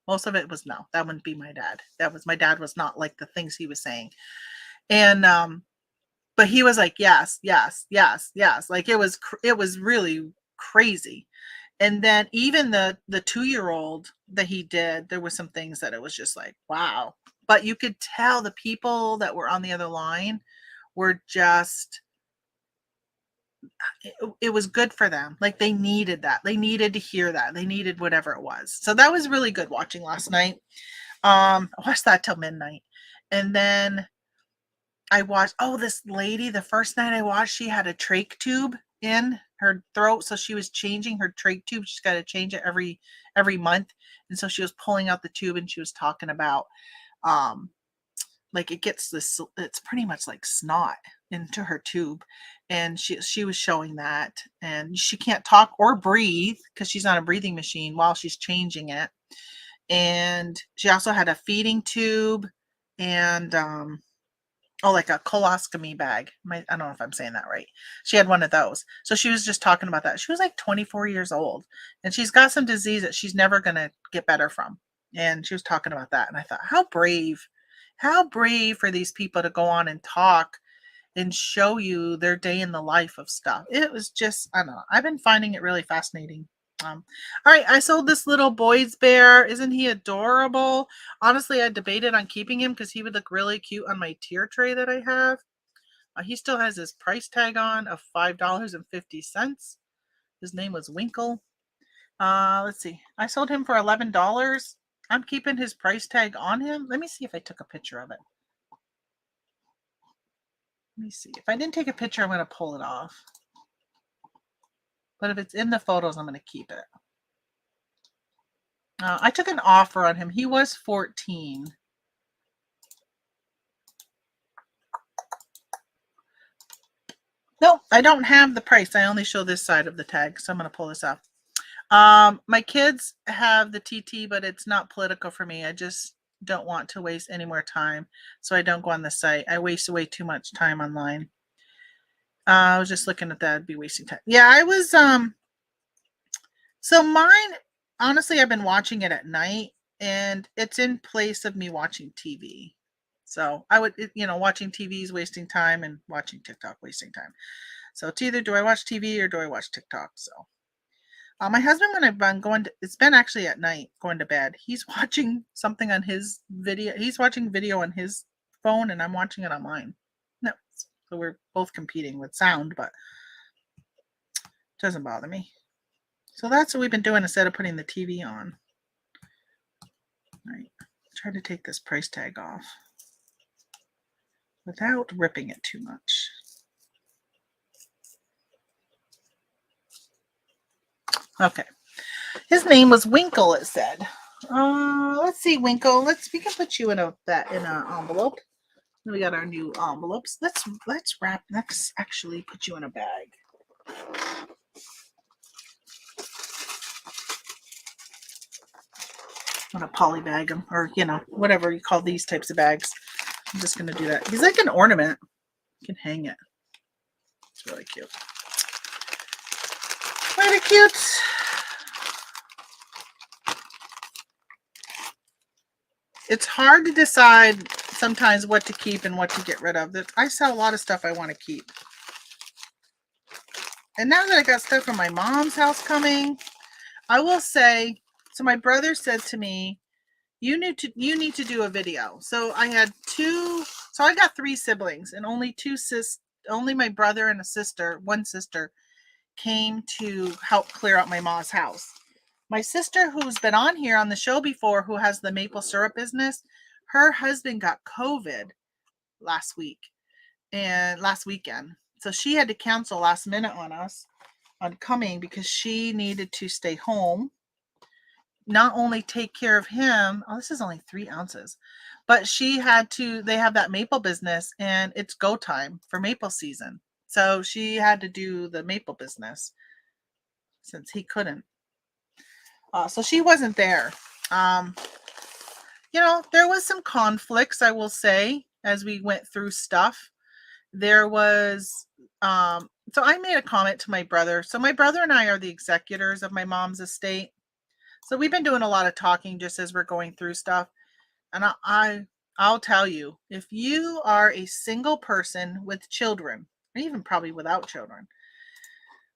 Speaker 1: Most of it was no, that wouldn't be my dad. My dad was not like the things he was saying. And, but he was like, yes, yes, yes, yes. Like it was really crazy. And then even the 2-year-old that he did, there was some things that it was just like, wow. But you could tell the people that were on the other line were just, it was good for them. Like they needed that. They needed to hear that. They needed whatever it was. So that was really good watching last night. I watched that till midnight. And then I watched, this lady, the first night I watched, she had a trach tube in her throat. So she was changing her trach tube. She's got to change it every month. And so she was pulling out the tube and she was talking about, like it gets this, it's pretty much like snot into her tube. And she was showing that, and she can't talk or breathe because she's on a breathing machine while she's changing it. And she also had a feeding tube and, like a colostomy bag. I don't know if I'm saying that right. She had one of those. So she was just talking about that. She was like 24 years old, and she's got some disease that she's never going to get better from. And she was talking about that. And I thought, how brave for these people to go on and talk and show you their day in the life of stuff. It was just, I don't know. I've been finding it really fascinating. All right, I sold this little boy's bear. Isn't he adorable? Honestly, I debated on keeping him because he would look really cute on my tier tray that I have. He still has his price tag on of $5.50. His name was Winkle. Let's see. I sold him for $11. I'm keeping his price tag on him. Let me see if I took a picture of it. Let me see. If I didn't take a picture, I'm going to pull it off. But if it's in the photos, I'm going to keep it. I took an offer on him. He was 14. Nope, I don't have the price. I only show this side of the tag, so I'm going to pull this off. My kids have the TT, but it's not political for me. I just don't want to waste any more time, so I don't go on the site. I waste way too much time online. I was just looking at that. It'd be wasting time. Yeah, I was, so mine, honestly, I've been watching it at night, and it's in place of me watching TV. So I would, watching TV is wasting time, and watching TikTok wasting time. So it's either do I watch TV or do I watch TikTok? So my husband, when I've been going to, it's been actually at night going to bed, he's watching something on his video. He's watching video on his phone, and I'm watching it on mine. No, so we're both competing with sound, but it doesn't bother me. So that's what we've been doing instead of putting the TV on. All right, try to take this price tag off without ripping it too much. Okay. His name was Winkle, it said. Let's see, Winkle. We can put you in an envelope. We got our new envelopes. Let's actually put you in a bag. I'm gonna poly bag him, or whatever you call these types of bags. I'm just gonna do that. He's like an ornament. You can hang it. It's really cute. Really cute. It's hard to decide sometimes what to keep and what to get rid of. I sell a lot of stuff I want to keep. And now that I got stuff from my mom's house coming, I will say, so my brother said to me, you need to do a video. So I had I got 3 siblings, and only my brother and one sister came to help clear out my mom's house. My sister, who's been on here on the show before, who has the maple syrup business, her husband got COVID last weekend. So she had to cancel last minute on us on coming because she needed to stay home, not only take care of him. Oh, this is only 3 ounces, but they have that maple business, and it's go time for maple season. So she had to do the maple business since he couldn't. So she wasn't there. There was some conflicts, I will say, as we went through stuff. There was, so I made a comment to my brother. So my brother and I are the executors of my mom's estate. So we've been doing a lot of talking just as we're going through stuff. And I'll tell you, if you are a single person with children, or even probably without children,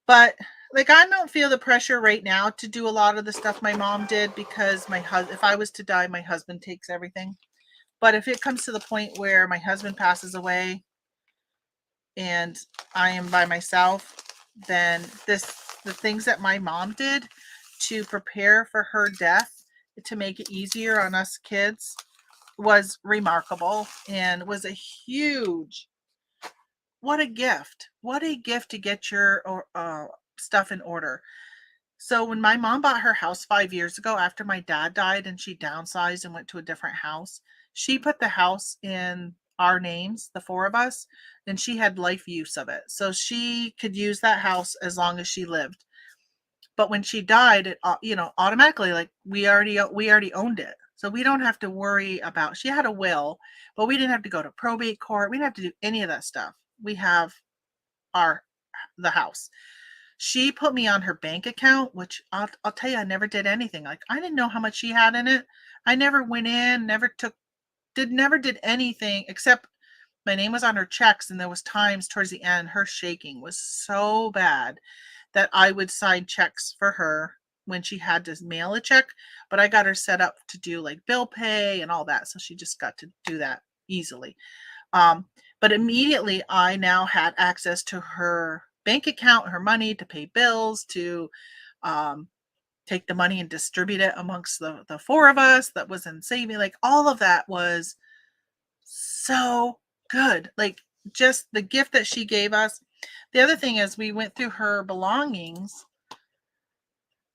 Speaker 1: but I don't feel the pressure right now to do a lot of the stuff my mom did, because if I was to die, my husband takes everything. But if it comes to the point where my husband passes away and I am by myself, then the things that my mom did to prepare for her death, to make it easier on us kids, was remarkable, and was a huge, what a gift to get your stuff in order. So when my mom bought her house 5 years ago after my dad died, and she downsized and went to a different house, she put the house in our names, the 4 of us, and she had life use of it. So she could use that house as long as she lived. But when she died, it automatically, we already owned it. So we don't have to worry about, she had a will, but we didn't have to go to probate court. We didn't have to do any of that stuff. We have the house. She put me on her bank account, which I'll tell you, I never did anything. I didn't know how much she had in it. I never went in, never did anything, except my name was on her checks. And there was times towards the end, her shaking was so bad that I would sign checks for her when she had to mail a check, but I got her set up to do bill pay and all that. So she just got to do that easily. But immediately I now had access to her bank account, her money, to pay bills, to take the money and distribute it amongst the 4 of us that was in saving. All of that was so good. Just the gift that she gave us. The other thing is, we went through her belongings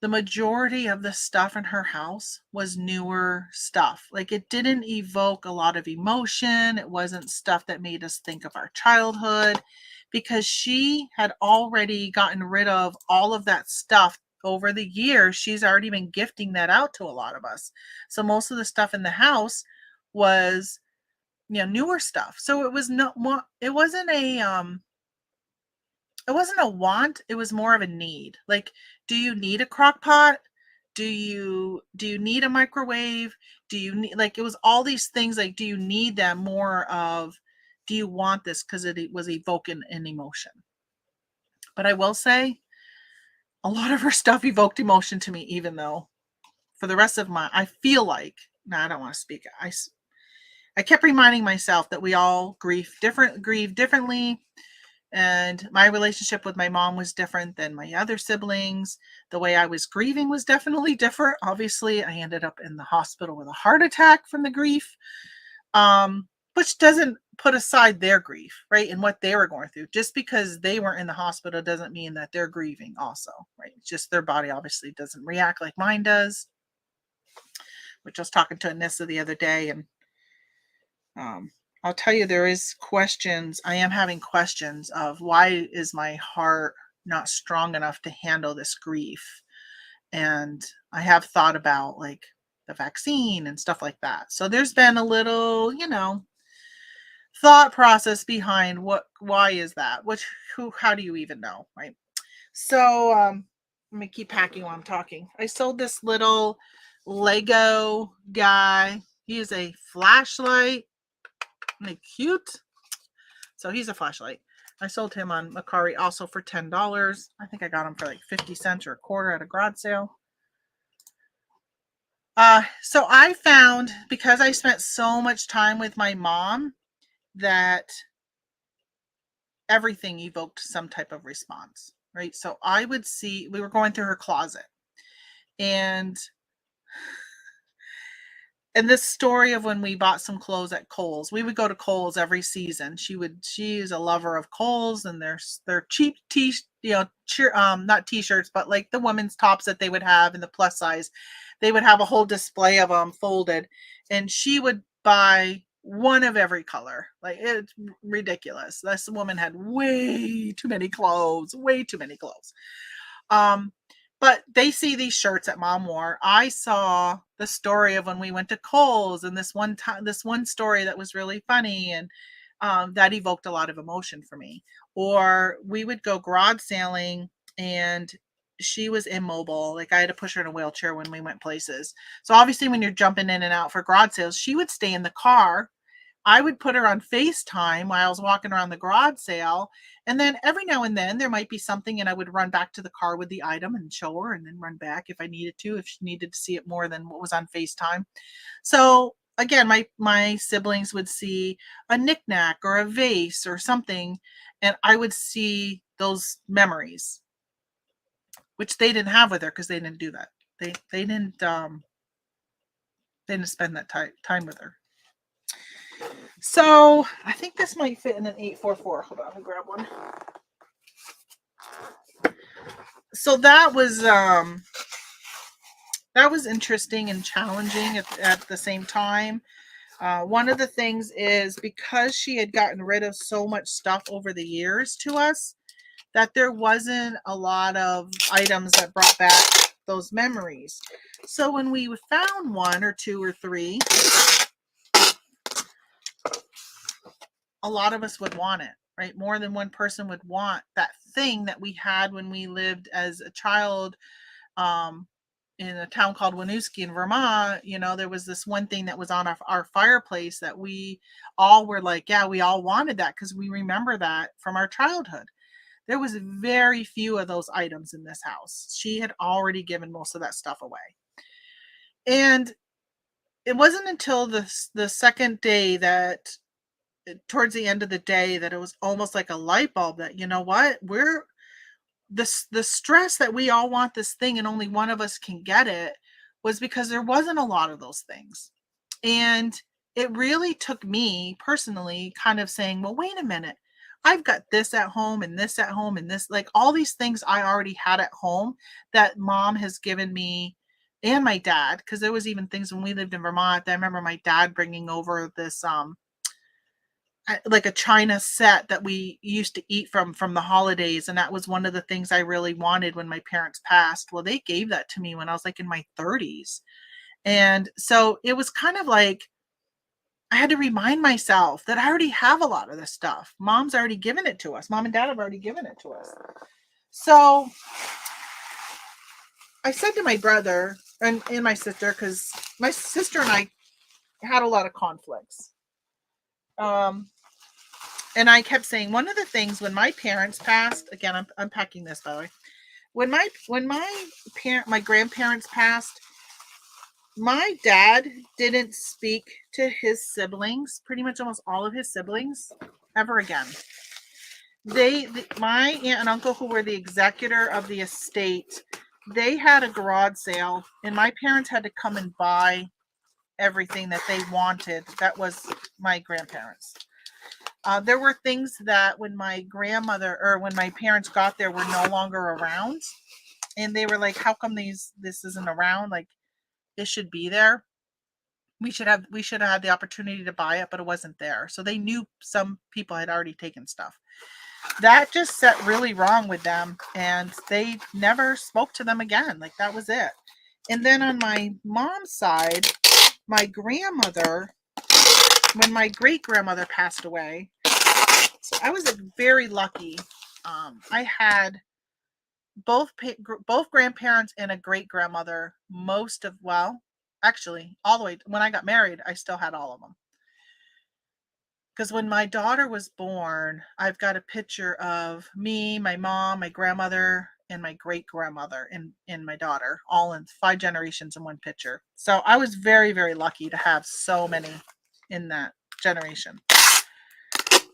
Speaker 1: the majority of the stuff in her house was newer stuff. Like, it didn't evoke a lot of emotion. It wasn't stuff that made us think of our childhood, because she had already gotten rid of all of that stuff over the years. She's already been gifting that out to a lot of us. So most of the stuff in the house was, newer stuff. So it was not, it wasn't a want, it was more of a need. Like, do you need a crock pot? Do you need a microwave? Do you need, like, it was all these things, like, do you need them, more of, do you want this, because it was evoking an emotion. But I will say, a lot of her stuff evoked emotion to me, even though for the rest of I feel like, no, I don't want to speak. I kept reminding myself that we all grieve differently. And my relationship with my mom was different than my other siblings. The way I was grieving was definitely different. Obviously, I ended up in the hospital with a heart attack from the grief, which doesn't put aside their grief, right? And what they were going through. Just because they weren't in the hospital doesn't mean that they're grieving also, right? It's just their body obviously doesn't react like mine does. Which I was talking to Anissa the other day, and I'll tell you, there is questions. I am having questions of, why is my heart not strong enough to handle this grief? And I have thought about, like, the vaccine and stuff like that. So there's been a little, thought process behind why is that? How do you even know, right? So let me keep packing while I'm talking. I sold this little Lego guy. He is a flashlight. Isn't he cute? So he's a flashlight. I sold him on Mercari also for $10. I think I got him for like 50 cents or a quarter at a garage sale. So I found, because I spent so much time with my mom, that everything evoked some type of response, right? So I would see, we were going through her closet, and this story of when we bought some clothes at Kohl's. We would go to Kohl's every season. She is a lover of Kohl's, and they're cheap not t-shirts, but like the women's tops that they would have in the plus size. They would have a whole display of them folded, and she would buy one of every color. Like, it's ridiculous. This woman had way too many clothes. But they see these shirts that mom wore. I saw the story of when we went to Kohl's, and this one story that was really funny, and that evoked a lot of emotion for me. Or we would go garage sailing, and she was immobile. Like, I had to push her in a wheelchair when we went places. So obviously, when you're jumping in and out for garage sales, she would stay in the car. I would put her on FaceTime while I was walking around the garage sale. And then every now and then there might be something, and I would run back to the car with the item and show her, and then run back if I needed to, if she needed to see it more than what was on FaceTime. So again, my siblings would see a knickknack or a vase or something, and I would see those memories, which they didn't have with her, because they didn't do that. They didn't spend that time with her. So I think this might fit in an 844. Hold on, let me grab one. So that was interesting and challenging at the same time. One of the things is, because she had gotten rid of so much stuff over the years to us, that there wasn't a lot of items that brought back those memories. So when we found one or two or three, a lot of us would want it, right? More than one person would want that thing that we had when we lived as a child in a town called Winooski in Vermont. There was this one thing that was on our fireplace that we all were like, yeah, we all wanted that, because we remember that from our childhood. There was very few of those items in this house. She had already given most of that stuff away. And it wasn't until the second day, that towards the end of the day, that it was almost like a light bulb that, you know what, we're the stress that we all want this thing and only one of us can get it, was because there wasn't a lot of those things. And it really took me personally kind of saying, well, wait a minute, I've got this at home and this at home and this, like all these things I already had at home that mom has given me and my dad. Cause there was even things when we lived in Vermont. I remember my dad bringing over this, like a china set that we used to eat from the holidays, and that was one of the things I really wanted when my parents passed. Well, they gave that to me when I was like in my 30s. And so it was kind of like I had to remind myself that I already have a lot of this stuff. Mom's already given it to us. Mom and dad have already given it to us. So I said to my brother and my sister, because my sister and I had a lot of conflicts. And I kept saying one of the things when my parents passed, again, I'm unpacking this by the way. When my grandparents passed, my dad didn't speak to his siblings, pretty much almost all of his siblings, ever again. My aunt and uncle, who were the executor of the estate, they had a garage sale, and my parents had to come and buy everything that they wanted. That was my grandparents. There were things that when my parents got there were no longer around, and they were like, "How come this isn't around? Like, it should be there. We should have had the opportunity to buy it, but it wasn't there." So they knew some people had already taken stuff. That just set really wrong with them, and they never spoke to them again. Like, that was it. And then on my mom's side, my grandmother, when my great grandmother passed away, so I was very lucky. I had both grandparents and a great grandmother actually all the way when I got married, I still had all of them. Because when my daughter was born, I've got a picture of me, my mom, my grandmother, and my great grandmother and my daughter, all in 5 generations in one picture. So I was very, very lucky to have so many in that generation.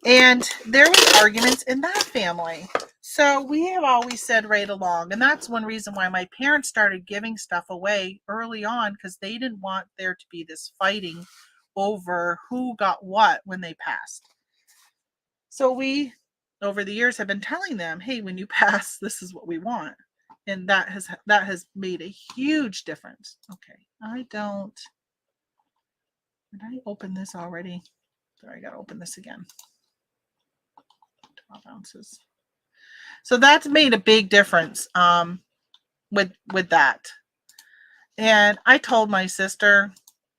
Speaker 1: And there was arguments in that family. So we have always said right along. And that's one reason why my parents started giving stuff away early on, because they didn't want there to be this fighting over who got what when they passed. So we, over the years, have been telling them, hey, when you pass, this is what we want. And that has made a huge difference. Okay, did I open this already? Sorry, I got to open this again. 12 ounces. So that's made a big difference with that. And I told my sister,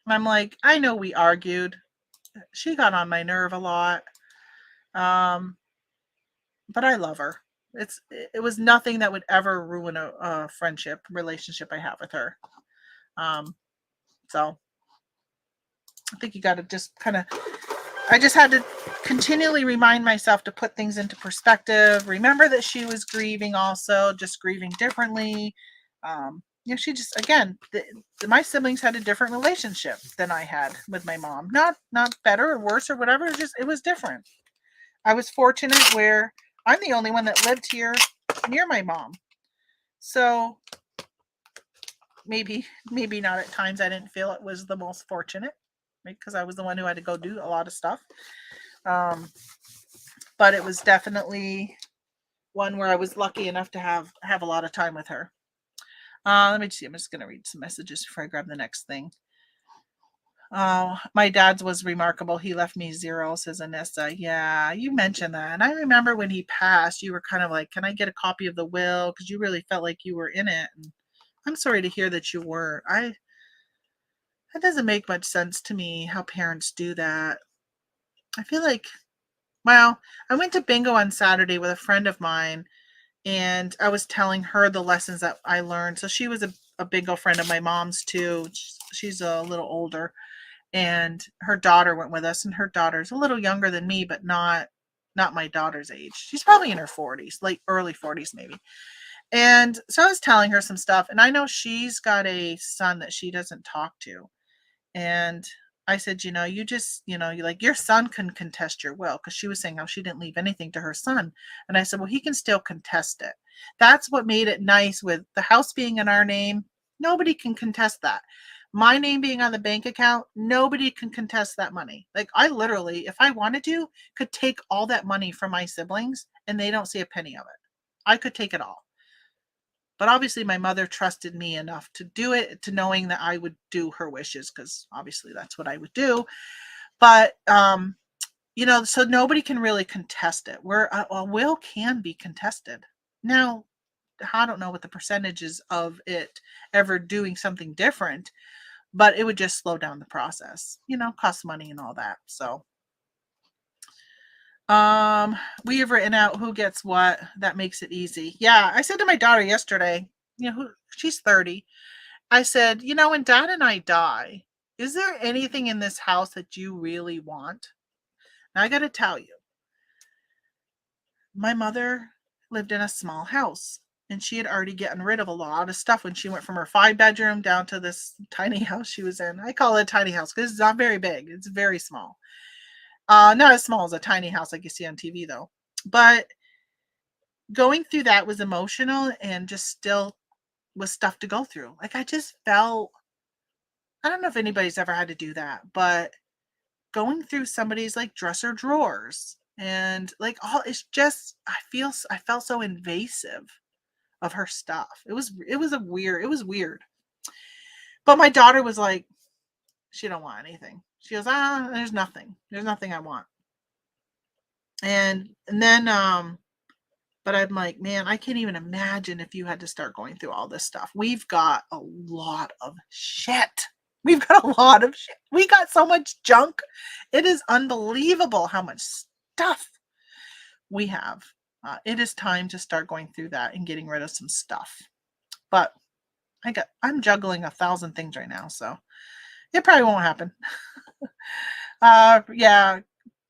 Speaker 1: I'm like, I know we argued. She got on my nerve a lot. But I love her. It was nothing that would ever ruin a relationship I have with her. So I think you got to just I just had to continually remind myself to put things into perspective. Remember that she was grieving also, just grieving differently. She just, again, my siblings had a different relationship than I had with my mom. Not better or worse or whatever. It was different. I was fortunate where I'm the only one that lived here near my mom. So maybe not at times I didn't feel it was the most fortunate, right? Because I was the one who had to go do a lot of stuff. But it was definitely one where I was lucky enough to have a lot of time with her. Let me see. I'm just going to read some messages before I grab the next thing. My dad's was remarkable. He left me 0, says Anessa. Yeah, you mentioned that. And I remember when he passed, you were kind of like, can I get a copy of the will? Because you really felt like you were in it. And I'm sorry to hear that you were. That doesn't make much sense to me how parents do that. I feel like, well, I went to bingo on Saturday with a friend of mine, and I was telling her the lessons that I learned. So she was a bingo friend of my mom's too. She's a little older. And her daughter went with us, and her daughter's a little younger than me, but not my daughter's age. She's probably in her 40s, like early 40s maybe. And so I was telling her some stuff, and I know she's got a son that she doesn't talk to. And I said, you just, like your son can contest your will, because she was saying how she didn't leave anything to her son. And I said, well, he can still contest it. That's what made it nice with the house being in our name. Nobody can contest that. my name being on the bank account, nobody can contest that money. Like I literally, if I wanted to, could take all that money from my siblings and they don't see a penny of it. I could take it all. But obviously my mother trusted me enough to do it, to knowing that I would do her wishes, because obviously that's what I would do. But so nobody can really contest it. Where a will can be contested. Now, I don't know what the percentages of it ever doing something different, but it would just slow down the process, cost money and all that. So, we have written out who gets what. That makes it easy. Yeah, I said to my daughter yesterday, she's 30. I said, when Dad and I die, is there anything in this house that you really want? Now, I got to tell you, my mother lived in a small house and she had already gotten rid of a lot of stuff when she went from her 5-bedroom down to this tiny house she was in. I call it a tiny house because it's not very big. It's very small. Not as small as a tiny house like you see on TV though. But going through that was emotional and just still was stuff to go through. Like I just felt, I don't know if anybody's ever had to do that, but going through somebody's like dresser drawers and like all, it's just, I felt so invasive of her stuff. It was weird. But my daughter was like, she don't want anything. She goes, there's nothing I want. And then but I'm like, man, I can't even imagine if you had to start going through all this stuff. We've got a lot of shit. We got so much junk. It is unbelievable how much stuff we have. It is time to start going through that and getting rid of some stuff. But I'm juggling 1,000 things right now, so it probably won't happen. Yeah.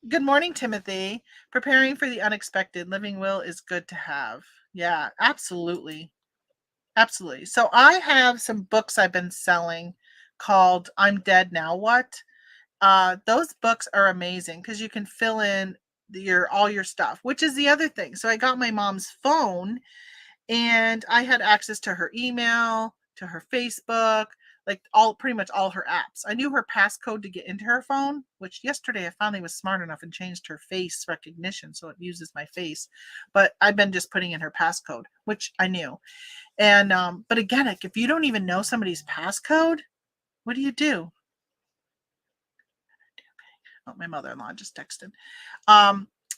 Speaker 1: Good morning, Timothy. Preparing for the unexpected. Living will is good to have. Yeah, absolutely. Absolutely. So I have some books I've been selling called I'm Dead Now What? Those books are amazing because you can fill in all your stuff, which is the other thing. So I got my mom's phone and I had access to her email, to her Facebook, like pretty much all her apps. I knew her passcode to get into her phone, which yesterday I finally was smart enough and changed her face recognition so it uses my face. But I've been just putting in her passcode, which I knew. And but again, like, if you don't even know somebody's passcode, what do you do? Oh, my mother-in-law just texted.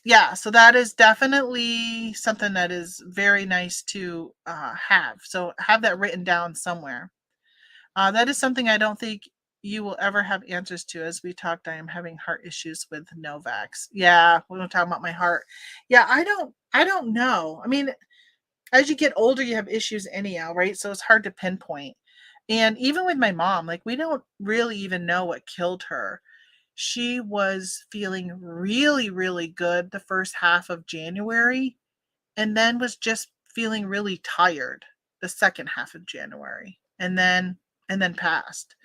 Speaker 1: Yeah, so that is definitely something that is very nice to have. So have that written down somewhere. That is something I don't think you will ever have answers to. As we talked, I am having heart issues with Novax. Yeah, we're gonna talk about my heart. Yeah, I don't know. I mean, as you get older, you have issues anyhow, right? So it's hard to pinpoint. And even with my mom, like we don't really even know what killed her. She was feeling really, really good the first half of January and then was just feeling really tired the second half of January and then passed.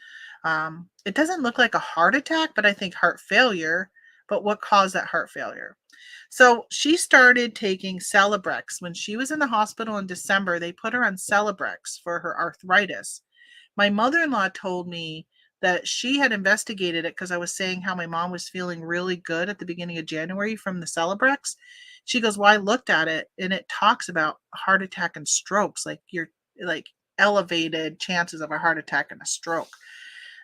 Speaker 1: It doesn't look like a heart attack, but I think heart failure. But what caused that heart failure? So she started taking Celebrex. When she was in the hospital in December, they put her on Celebrex for her arthritis. My mother-in-law told me that she had investigated it because I was saying how my mom was feeling really good at the beginning of January from the Celebrex. She goes, well, I looked at it and it talks about heart attack and strokes, like you're like elevated chances of a heart attack and a stroke.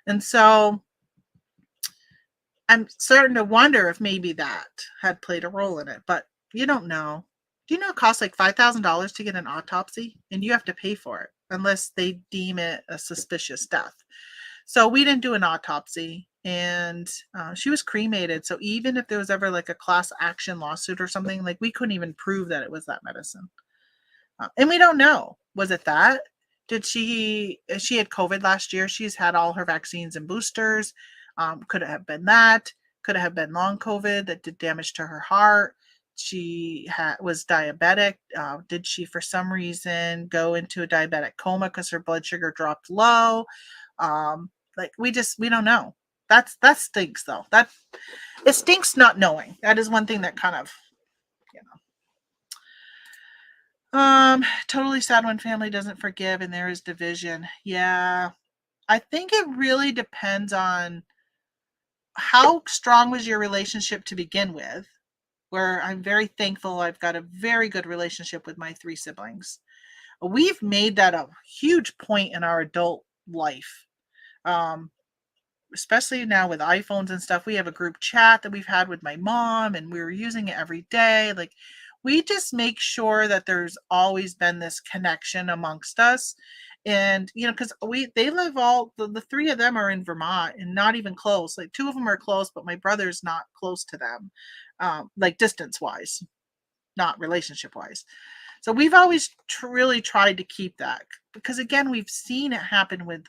Speaker 1: And so I'm starting to wonder if maybe that had played a role in it, but you don't know. Do you know it costs like $5,000 to get an autopsy and you have to pay for it unless they deem it a suspicious death? So we didn't do an autopsy and she was cremated. So even if there was ever like a class action lawsuit or something, like we couldn't even prove that it was that medicine. And we don't know. Was it that? She had COVID last year. She's had all her vaccines and boosters. Could it have been that? Could it have been long COVID that did damage to her heart? She was diabetic. Did she, for some reason, go into a diabetic coma because her blood sugar dropped low? Like we don't know. That stinks though. It stinks not knowing. That is one thing that kind of, you know. Totally sad when family doesn't forgive and there is division. Yeah. I think it really depends on how strong was your relationship to begin with, where I'm very thankful I've got a very good relationship with my 3 siblings. We've made that a huge point in our adult life. Um, Especially now with iPhones and stuff, we have a group chat that we've had with my mom and we're using it every day. Like we just make sure that there's always been this connection amongst us. And because they live the 3 of them are in Vermont and not even close. Like 2 of them are close, but my brother's not close to them, like distance wise, not relationship wise. So we've always really tried to keep that because again, we've seen it happen with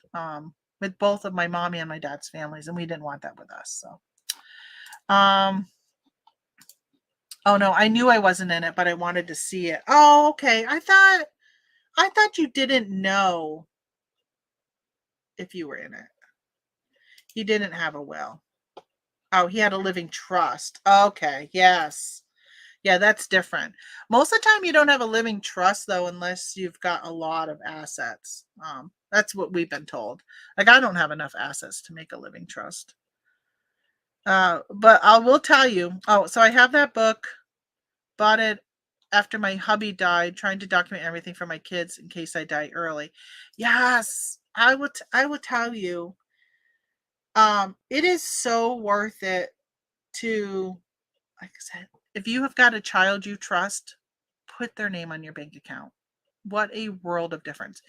Speaker 1: both of my mommy and my dad's families, and we didn't want that with us. So, oh no, I knew I wasn't in it, but I wanted to see it. Oh, okay. I thought you didn't know if you were in it. He didn't have a will. Oh, he had a living trust. Okay, yes. Yeah, that's different. Most of the time, you don't have a living trust, though, unless you've got a lot of assets. That's what we've been told. Like, I don't have enough assets to make a living trust. But I will tell you. Oh, so I have that book. Bought it after my hubby died, trying to document everything for my kids in case I die early. Yes, I will tell you. It is so worth it to, like I said, if you have got a child you trust, put their name on your bank account. What a world of difference.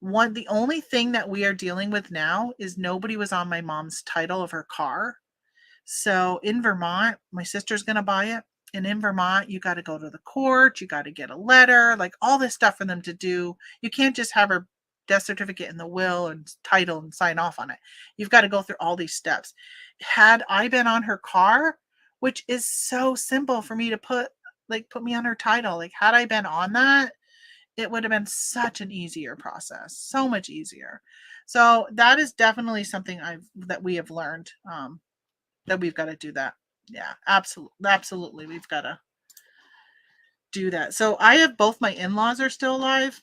Speaker 1: The only thing that we are dealing with now is nobody was on my mom's title of her car. So in Vermont, my sister's going to buy it. And in Vermont, you got to go to the court, you got to get a letter, like all this stuff for them to do. You can't just have her death certificate in the will and title and sign off on it. You've got to go through all these steps. Had I been on her car, which is so simple for me to put me on her title, like had I been on that, it would have been such an easier process, so much easier. So that is definitely something that we have learned, that we've got to do that. Yeah, absolutely, we've got to do that. So I have both my in-laws are still alive,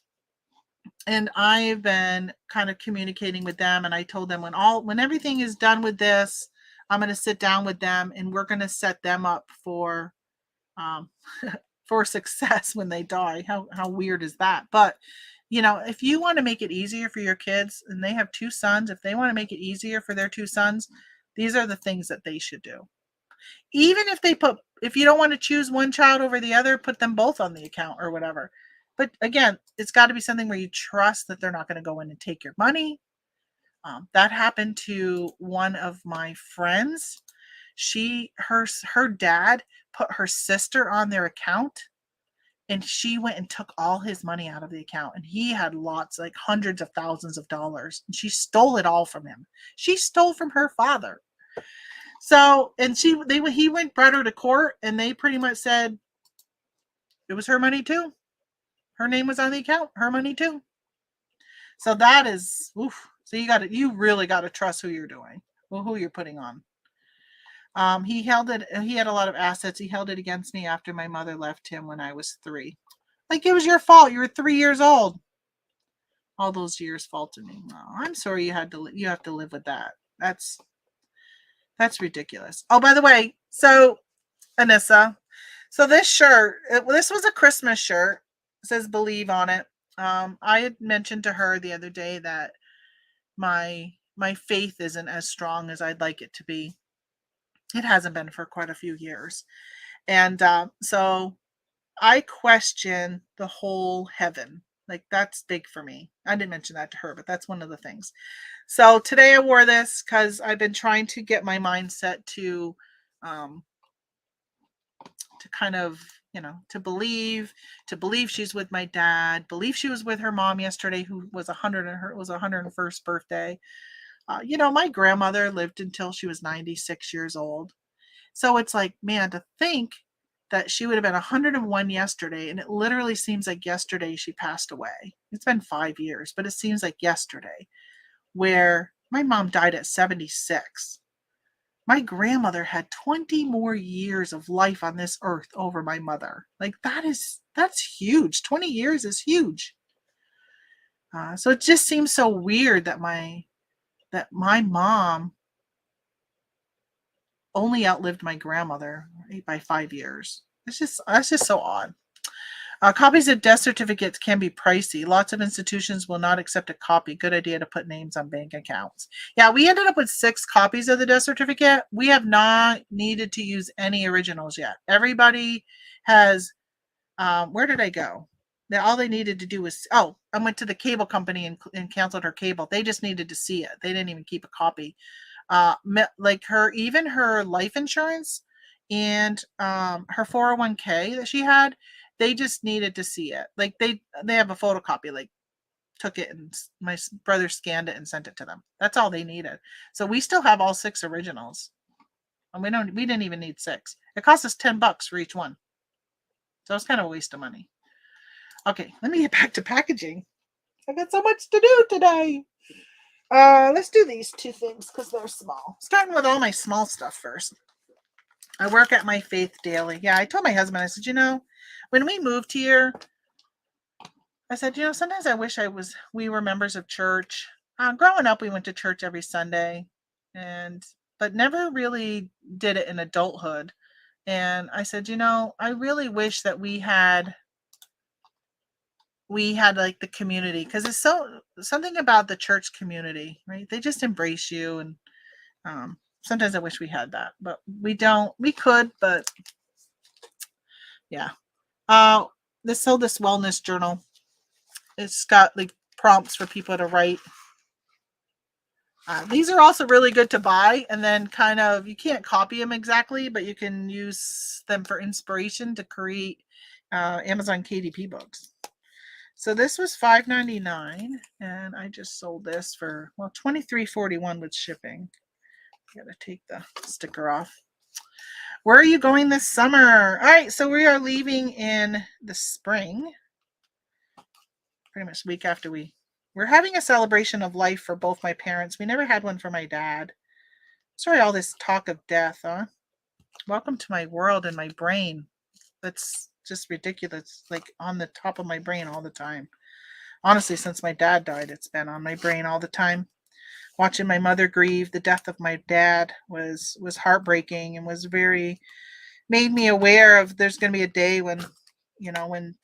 Speaker 1: and I've been kind of communicating with them, and I told them when everything is done with this, I'm going to sit down with them and we're going to set them up for um, for success when they die. How weird is that? But if you want to make it easier for your kids, and they have 2 sons, if they want to make it easier for their 2 sons, these are the things that they should do. Even if you don't want to choose one child over the other, put them both on the account or whatever. But again, it's got to be something where you trust that they're not going to go in and take your money. That happened to one of my friends. Her dad put her sister on their account, and she went and took all his money out of the account, and he had lots, like hundreds of thousands of dollars, and she stole it all from him. She stole from her father. So, and he brought her to court, and they pretty much said it was her money too. Her name was on the account, her money too. So that is, oof. So you really got to trust who you're doing, who you're putting on. He held it. He had a lot of assets. He held it against me after my mother left him when I was 3. Like, it was your fault. You were 3 years old. All those years faulted me. No, I'm sorry you have to live with that. That's ridiculous. Oh, by the way, so Anissa, so this shirt, this was a Christmas shirt. It says "Believe" on it. I had mentioned to her the other day that my faith isn't as strong as I'd like it to be. It hasn't been for quite a few years. And so I question the whole heaven. Like, that's big for me. I didn't mention that to her, but that's one of the things. So today I wore this because I've been trying to get my mindset to kind of, to believe she's with my dad, believe she was with her mom yesterday, who was 100, and it was 101st birthday. My grandmother lived until she was 96 years old. So it's like, man, to think that she would have been 101 yesterday, and it literally seems like yesterday she passed away. It's been 5 years, but it seems like yesterday, where my mom died at 76. My grandmother had 20 more years of life on this earth over my mother. Like, that's huge. 20 years is huge. So it just seems so weird that my that my mom only outlived my grandmother, right, by 5 years. That's just so odd. Copies of death certificates can be pricey. Lots of institutions will not accept a copy. Good idea to put names on bank accounts. Yeah, we ended up with 6 copies of the death certificate. We have not needed to use any originals yet. Everybody has, where did I go? All they needed to do was, I went to the cable company and canceled her cable. They just needed to see it. They didn't even keep a copy. Like even her life insurance and her 401k that she had, they just needed to see it. Like they have a photocopy, like took it and my brother scanned it and sent it to them. That's all they needed. So we still have all 6 originals. And we didn't even need 6. It cost us $10 for each one. So it's kind of a waste of money. Okay, let me get back to packaging. I got so much to do today. Let's do these 2 things because they're small. Starting with all my small stuff first. I work at my faith daily. Yeah, I told my husband, I said, when we moved here, I said, sometimes I wish we were members of church. Growing up, we went to church every Sunday, but never really did it in adulthood. And I said, I really wish that we had like the community, because it's something about the church community, right? They just embrace you. And sometimes I wish we had that, but we don't. We could, but yeah. This wellness journal. It's got like prompts for people to write. These are also really good to buy, and then kind of, you can't copy them exactly, but you can use them for inspiration to create Amazon KDP books. So this was $5.99, and I just sold this for, $23.41 with shipping. Gotta take the sticker off. Where are you going this summer? All right, so we are leaving in the spring. Pretty much the week after we're having a celebration of life for both my parents. We never had one for my dad. Sorry, all this talk of death, huh? Welcome to my world and my brain. That's just ridiculous. Like on the top of my brain all the time. Honestly, since my dad died, it's been on my brain all the time. Watching my mother grieve the death of my dad was heartbreaking, and made me aware of there's going to be a day when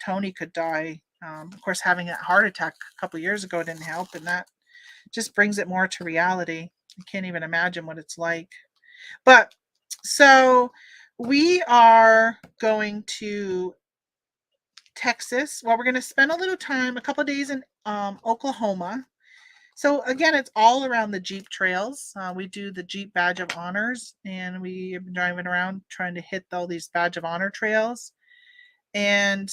Speaker 1: Tony could die. Of course, having that heart attack a couple years ago didn't help, and that just brings it more to reality. I can't even imagine what it's like. But so we are going to Texas. Well, we're going to spend a little time, a couple of days in Oklahoma. So again, it's all around the Jeep trails. We do the Jeep Badge of Honors, and we have been driving around trying to hit all these Badge of Honor trails. And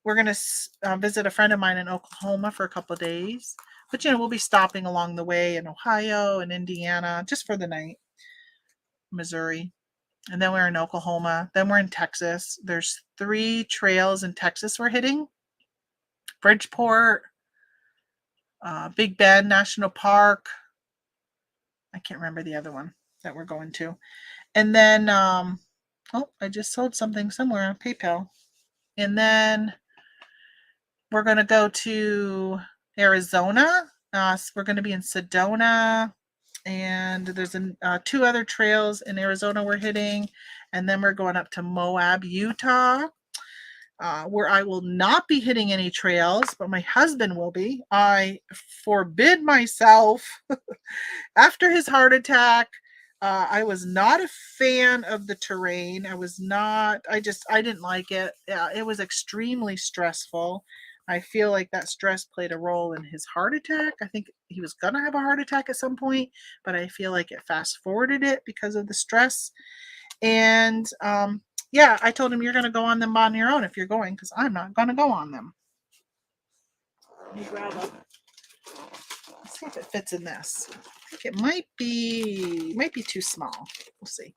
Speaker 1: we're going to visit a friend of mine in Oklahoma for a couple of days. But, we'll be stopping along the way in Ohio and Indiana just for the night, Missouri. And then we're in Oklahoma. Then we're in Texas. There's 3 trails in Texas we're hitting. Bridgeport, Big Bend National Park. I can't remember the other one that we're going to. And then, I just sold something somewhere on PayPal. And then we're going to go to Arizona. So we're going to be in Sedona. And there's 2 other trails in Arizona we're hitting. And then we're going up to Moab, Utah, where I will not be hitting any trails, but my husband will be. I forbid myself after his heart attack. I was not a fan of the terrain. I didn't like it. It was extremely stressful. I feel like that stress played a role in his heart attack. I think he was going to have a heart attack at some point, but I feel like it fast forwarded it because of the stress. And I told him, you're going to go on them on your own if you're going, because I'm not going to go on them. Let me grab a, let's see if it fits in this. I think it might be too small. We'll see.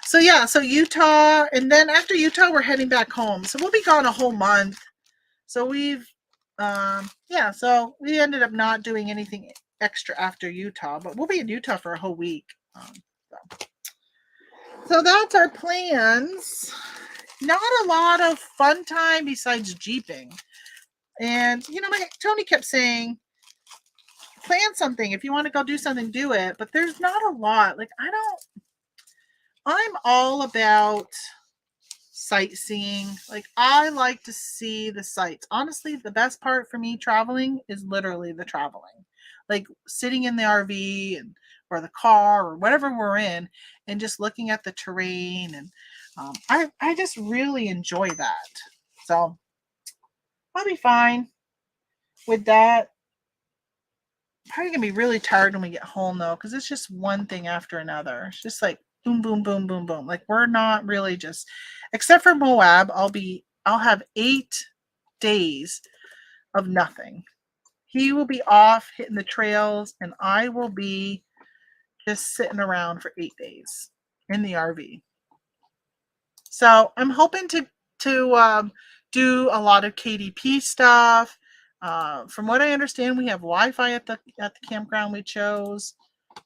Speaker 1: So so Utah, and then after Utah, we're heading back home. So we'll be gone a whole month. So we've, so we ended up not doing anything extra after Utah, but we'll be in Utah for a whole week. So that's our plans. Not a lot of fun time besides Jeeping. And, Tony kept saying, plan something. If you want to go do something, do it. But there's not a lot. Like, I'm all about sightseeing. Like, I like to see the sights. Honestly, the best part for me traveling is literally the traveling. Like sitting in the RV and or the car or whatever we're in and just looking at the terrain. And I just really enjoy that. So I'll be fine with that. Probably gonna be really tired when we get home though, because it's just one thing after another. It's just like boom, boom, boom, boom, boom. Like we're not really just, except for Moab, I'll have 8 days of nothing. He will be off hitting the trails, and I will be just sitting around for 8 days in the RV. So I'm hoping to do a lot of KDP stuff. From what I understand, we have Wi-Fi at the campground we chose,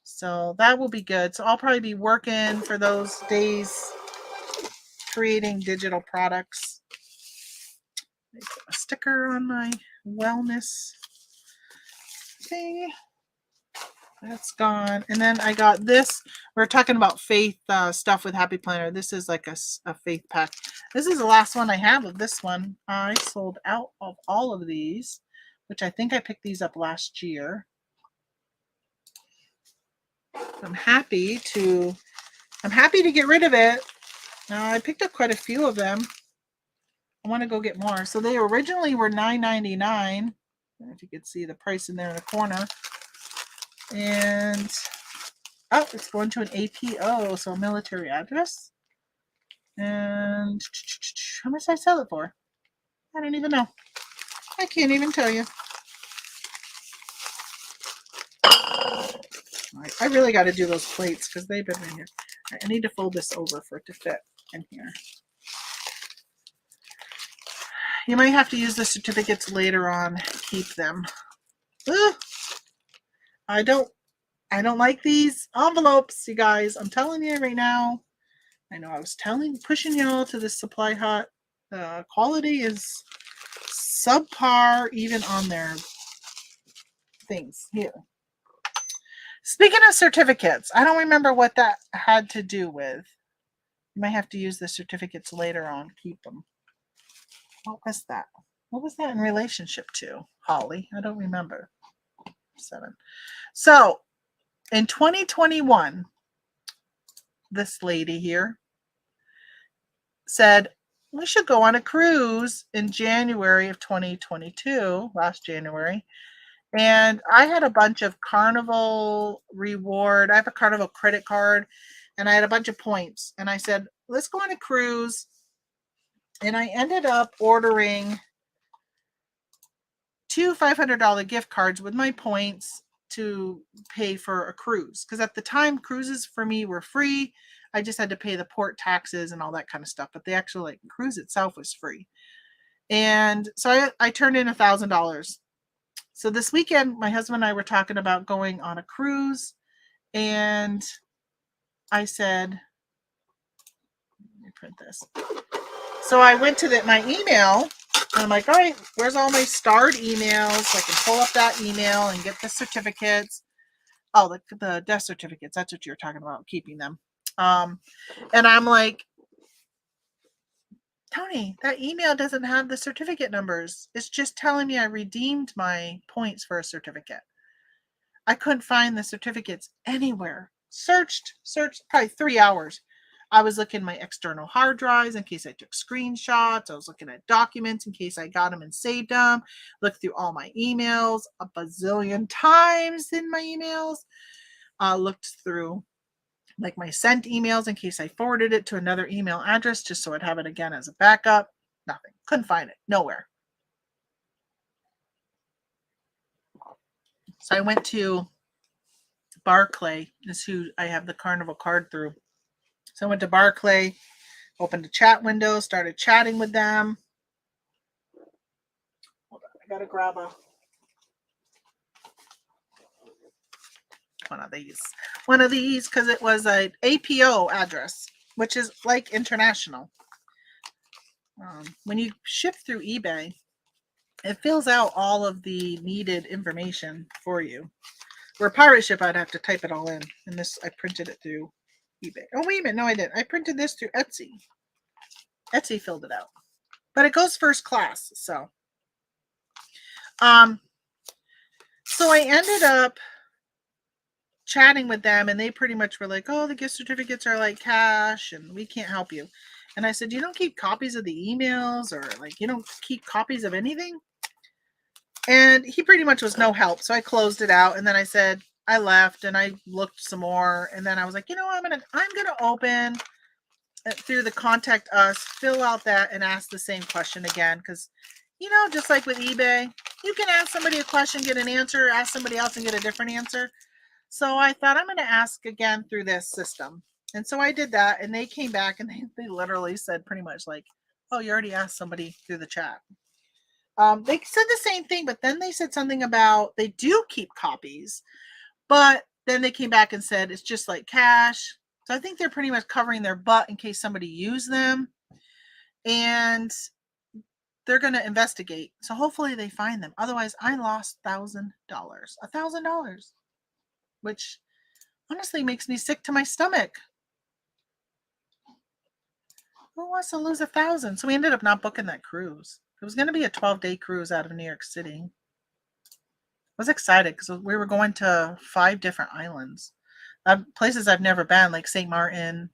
Speaker 1: so that will be good. So I'll probably be working for those days, creating digital products. Put a sticker on my wellness thing. That's gone. And then I got this. We're talking about faith stuff with Happy Planner. This is like a faith pack. This is the last one I have of this one. I sold out of all of these, which I think I picked these up last year. I'm happy to get rid of it. I picked up quite a few of them. I want to go get more. So they originally were $9.99. I don't know if you could see the price in there in the corner. And oh, it's going to an APO, so a military address. And how much did I sell it for? I don't even know. I can't even tell you. I really got to do those plates because they've been in here. I need to fold this over for it to fit in here. You might have to use the certificates later on. Keep them. Ugh. I don't like these envelopes, you guys. I'm telling you right now. I know I was pushing y'all to the Supply Hut. Quality is subpar even on their things here. Speaking of certificates, I don't remember what that had to do with. You might have to use the certificates later on. Keep them. What was that? What was that in relationship to, Holly? I don't remember. 7. So, in 2021, this lady here said, we should go on a cruise in January of 2022, last January. And I had a bunch of Carnival reward. I have a Carnival credit card, and I had a bunch of points. And I said, let's go on a cruise. And I ended up ordering 2 $500 gift cards with my points to pay for a cruise. Because at the time, cruises for me were free. I just had to pay the port taxes and all that kind of stuff. But the actual cruise itself was free. And so I turned in $1,000. So this weekend, my husband and I were talking about going on a cruise. And I said, let me print this. So I went to my email. And I'm like, all right, where's all my starred emails? So I can pull up that email and get the certificates. Oh, the death certificates. That's what you're talking about, keeping them. And I'm like, Tony, that email doesn't have the certificate numbers. It's just telling me I redeemed my points for a certificate. I couldn't find the certificates anywhere. Searched probably 3 hours. I was looking at my external hard drives in case I took screenshots. I was looking at documents in case I got them and saved them. Looked through all my emails a bazillion times in my emails. Looked through my sent emails in case I forwarded it to another email address just so I'd have it again as a backup. Nothing. Couldn't find it. Nowhere. So I went to Barclay. Is who I have the Carnival card through. So I went to Barclay, opened a chat window, started chatting with them. Hold on, I gotta grab one of these because it was an APO address, which is like international. When you ship through eBay, it fills out all of the needed information for you. Where Pirate Ship, I'd have to type it all in. And this, I printed it through eBay. Oh, wait a minute. No, I didn't. I printed this through Etsy. Etsy filled it out. But it goes first class, so. So I ended up chatting with them, and they pretty much were like, oh, the gift certificates are like cash, and we can't help you. And I said, you don't keep copies of the emails, or like, you don't keep copies of anything? And he pretty much was no help. So I closed it out, and then I said, I left, and I looked some more, and then I was like, you know, I'm gonna open through the contact us, fill out that, and ask the same question again, because, you know, just like with eBay, you can ask somebody a question, get an answer, ask somebody else and get a different answer. So I thought, I'm going to ask again through this system. And so I did that, and they came back, and they literally said pretty much like, oh, you already asked somebody through the chat. They said the same thing, but then they said something about they do keep copies, but then they came back and said it's just like cash. So I think they're pretty much covering their butt in case somebody used them, and they're going to investigate. So hopefully they find them. Otherwise, I lost $1,000, which honestly makes me sick to my stomach. Who wants to lose $1,000? So we ended up not booking that cruise. It was going to be a 12-day cruise out of New York City. I was excited because we were going to 5 different islands, places I've never been, like St. Martin,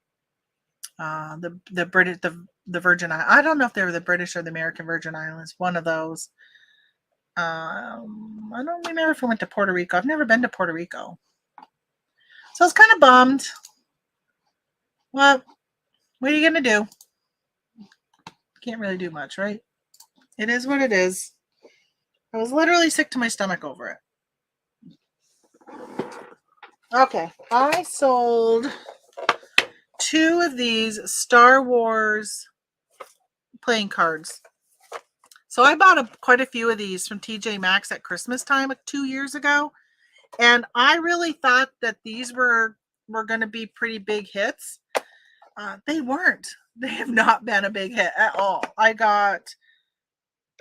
Speaker 1: the British, the Virgin Islands. I don't know if they were the British or the American Virgin Islands. One of those. I don't remember if we went to Puerto Rico. I've never been to Puerto Rico, so I was kind of bummed. Well, what are you gonna do? Can't really do much, right? It is what it is. I was literally sick to my stomach over it. Okay, I sold 2 of these Star Wars playing cards. So I bought quite a few of these from TJ Maxx at Christmas time, like 2 years ago. And I really thought that these were going to be pretty big hits. They weren't. They have not been a big hit at all. I got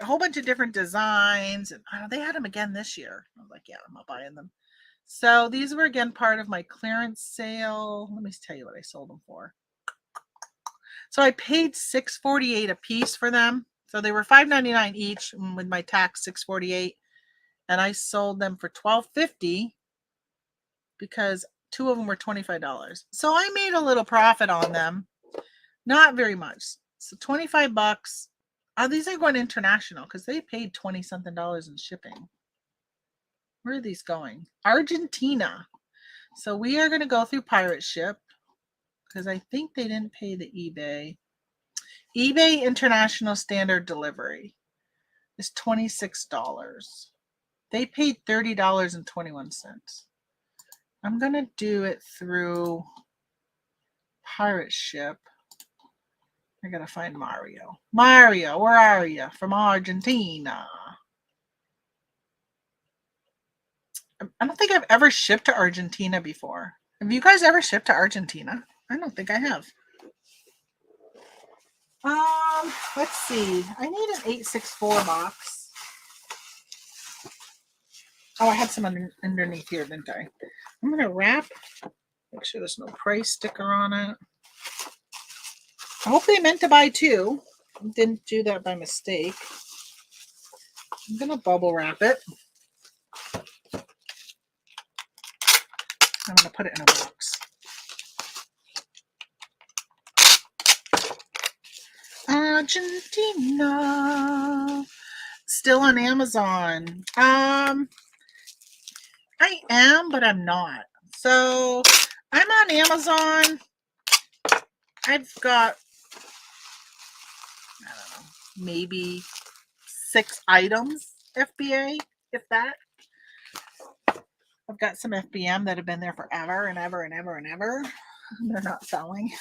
Speaker 1: a whole bunch of different designs, and they had them again this year. I was like, yeah, I'm not buying them. So these were again part of my clearance sale. Let me tell you what I sold them for. So I paid $6.48 a piece for them. So they were $5.99 each, and with my tax, $6.48, and I sold them for $12.50 because 2 of them were $25. So I made a little profit on them, not very much. So $25. These are going international because they paid $20-something in shipping. Where are these going? Argentina. So we are going to go through Pirate Ship because I think they didn't pay the eBay. eBay International Standard Delivery is $26. They paid $30.21. I'm going to do it through Pirate Ship. I got to find Mario. Mario, where are you? From Argentina. I don't think I've ever shipped to Argentina before. Have you guys ever shipped to Argentina? I don't think I have. Let's see. I need an 864 box. Oh, I had some underneath here, didn't I? I'm going to wrap. Make sure there's no price sticker on it. I hope they meant to buy 2. Didn't do that by mistake. I'm going to bubble wrap it. I'm going to put it in a box. Argentina. Still on Amazon. I am, but I'm not. So I'm on Amazon. I've got, I don't know, maybe 6 items FBA, if that. I've got some FBM that have been there forever and ever and ever and ever. They're not selling.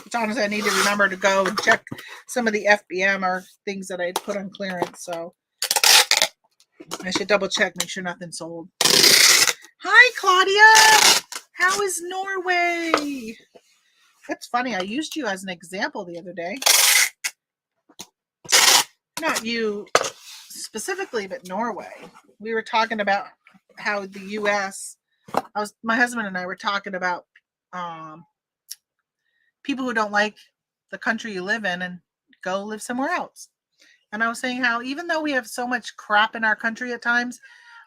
Speaker 1: Which honestly, I need to remember to go and check some of the FBM or things that I put on clearance. So I should double check, make sure nothing's sold. Hi, Claudia. How is Norway? That's funny. I used you as an example the other day. not you specifically, but Norway. We were talking about how the U.S. My husband and I were talking about people who don't like the country you live in and go live somewhere else. And I was saying how even though we have so much crap in our country at times,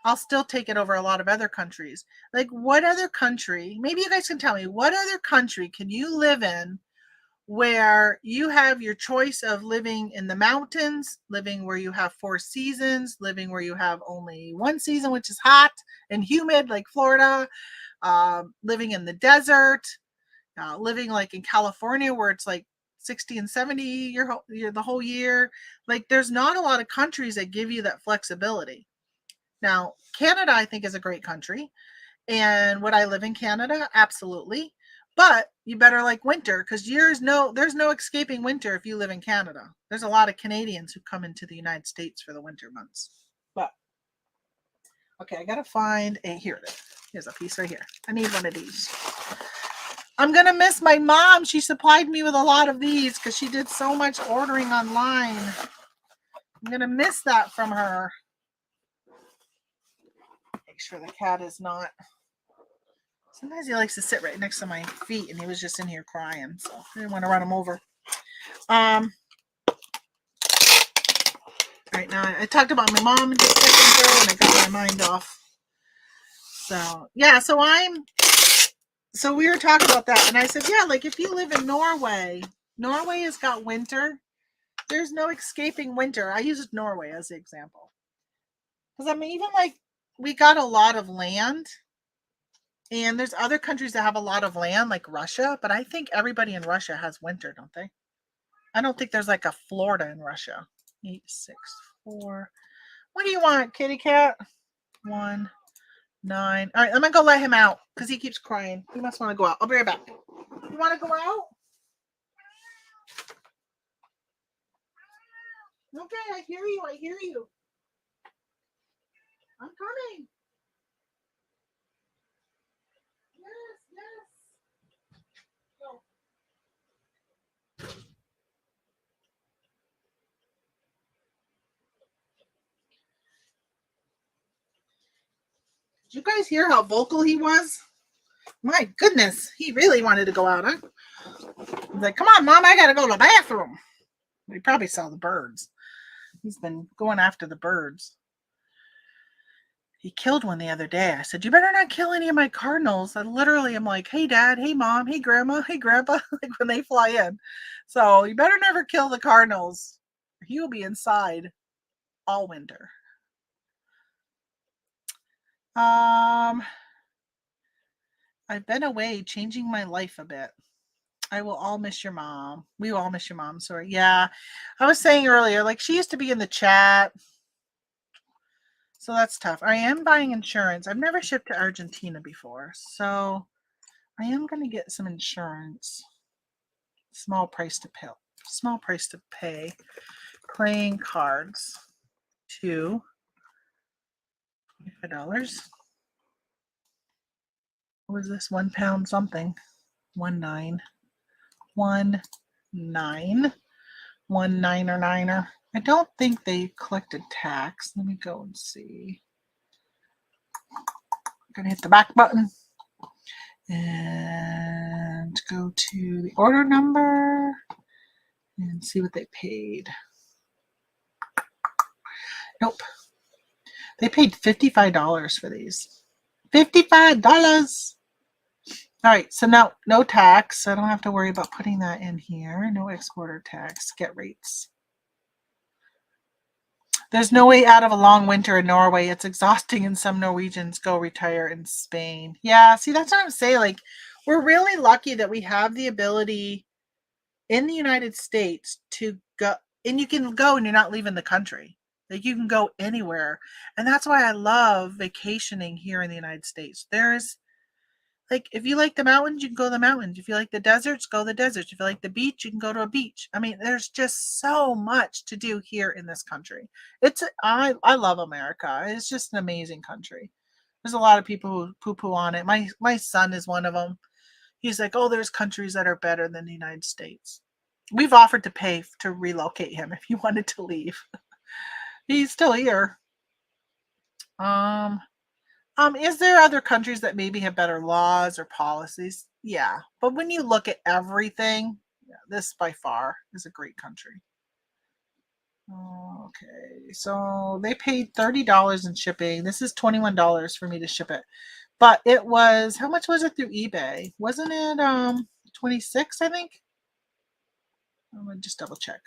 Speaker 1: I'll still take it over a lot of other countries. Like, what other country, maybe you guys can tell me, what other country can you live in where you have your choice of living in the mountains, living where you have 4 seasons, living where you have only 1 season, which is hot and humid, like Florida, living in the desert, living like in California where it's like 60 and 70 the whole year. Like, there's not a lot of countries that give you that flexibility. Now, Canada, I think, is a great country. And would I live in Canada? Absolutely. But you better like winter, because there's no escaping winter if you live in Canada. There's a lot of Canadians who come into the United States for the winter months. But okay, I gotta find here it is. Here's a piece right here. I need one of these. I'm gonna miss my mom. She supplied me with a lot of these because she did so much ordering online. I'm gonna miss that from her. Make sure the cat is not. Sometimes he likes to sit right next to my feet, and he was just in here crying, so I didn't want to run him over. All right, now I talked about my mom just a second ago, and I got my mind off. So yeah, so we were talking about that, and I said, yeah, like if you live in Norway has got winter. There's no escaping winter. I use Norway as the example. Because I mean, even like we got a lot of land, and there's other countries that have a lot of land, like Russia, but I think everybody in Russia has winter, don't they? I don't think there's like a Florida in Russia. 8, 6, 4. What do you want, kitty cat? 1, 9. All right, I'm gonna go let him out because he keeps crying. He must want to go out. I'll be right back. You want to go out? Okay, I hear you. I hear you. I'm coming. Yes. Go. Did you guys hear how vocal he was? My goodness, he really wanted to go out, huh? He's like, come on, Mom, I gotta go to the bathroom. He probably saw the birds. He's been going after the birds. He killed one the other day. I said, you better not kill any of my cardinals. I literally am like, hey, Dad, hey, Mom, hey, Grandma, hey, Grandpa, like when they fly in. So you better never kill the cardinals. He will be inside all winter. I've been away, changing my life a bit. I will all miss your mom. We will all miss your mom. Sorry. Yeah. I was saying earlier, like she used to be in the chat. So that's tough. I am buying insurance. I've never shipped to Argentina before. So I am going to get some insurance. Small price to pay. Small price to pay. Playing cards. $25. What was this? £1 something. 19. 19. 19 or 9er. I don't think they collected tax. Let me go and see. I'm going to hit the back button and go to the order number and see what they paid. Nope. They paid $55 for these. $55. All right, so now no tax. I don't have to worry about putting that in here. No exporter tax. Get rates. There's no way out of a long winter in Norway. It's exhausting, and some Norwegians go retire in Spain. Yeah, see, that's what I'm saying. Like, we're really lucky that we have the ability in the United States to go, and you can go and you're not leaving the country. Like, you can go anywhere. And that's why I love vacationing here in the United States. There's, like, if you like the mountains, you can go to the mountains. If you like the deserts, go to the deserts. If you like the beach, you can go to a beach. I mean, there's just so much to do here in this country. I love America. It's just an amazing country. There's a lot of people who poo-poo on it. My son is one of them. He's like, oh, there's countries that are better than the United States. We've offered to pay to relocate him if he wanted to leave. He's still here. Is there other countries that maybe have better laws or policies? Yeah. But when you look at everything, yeah, this by far is a great country. Okay, so they paid $30 in shipping. This is $21 for me to ship it. But it was, how much was it through eBay? Wasn't it 26, I think? I'm gonna just double check.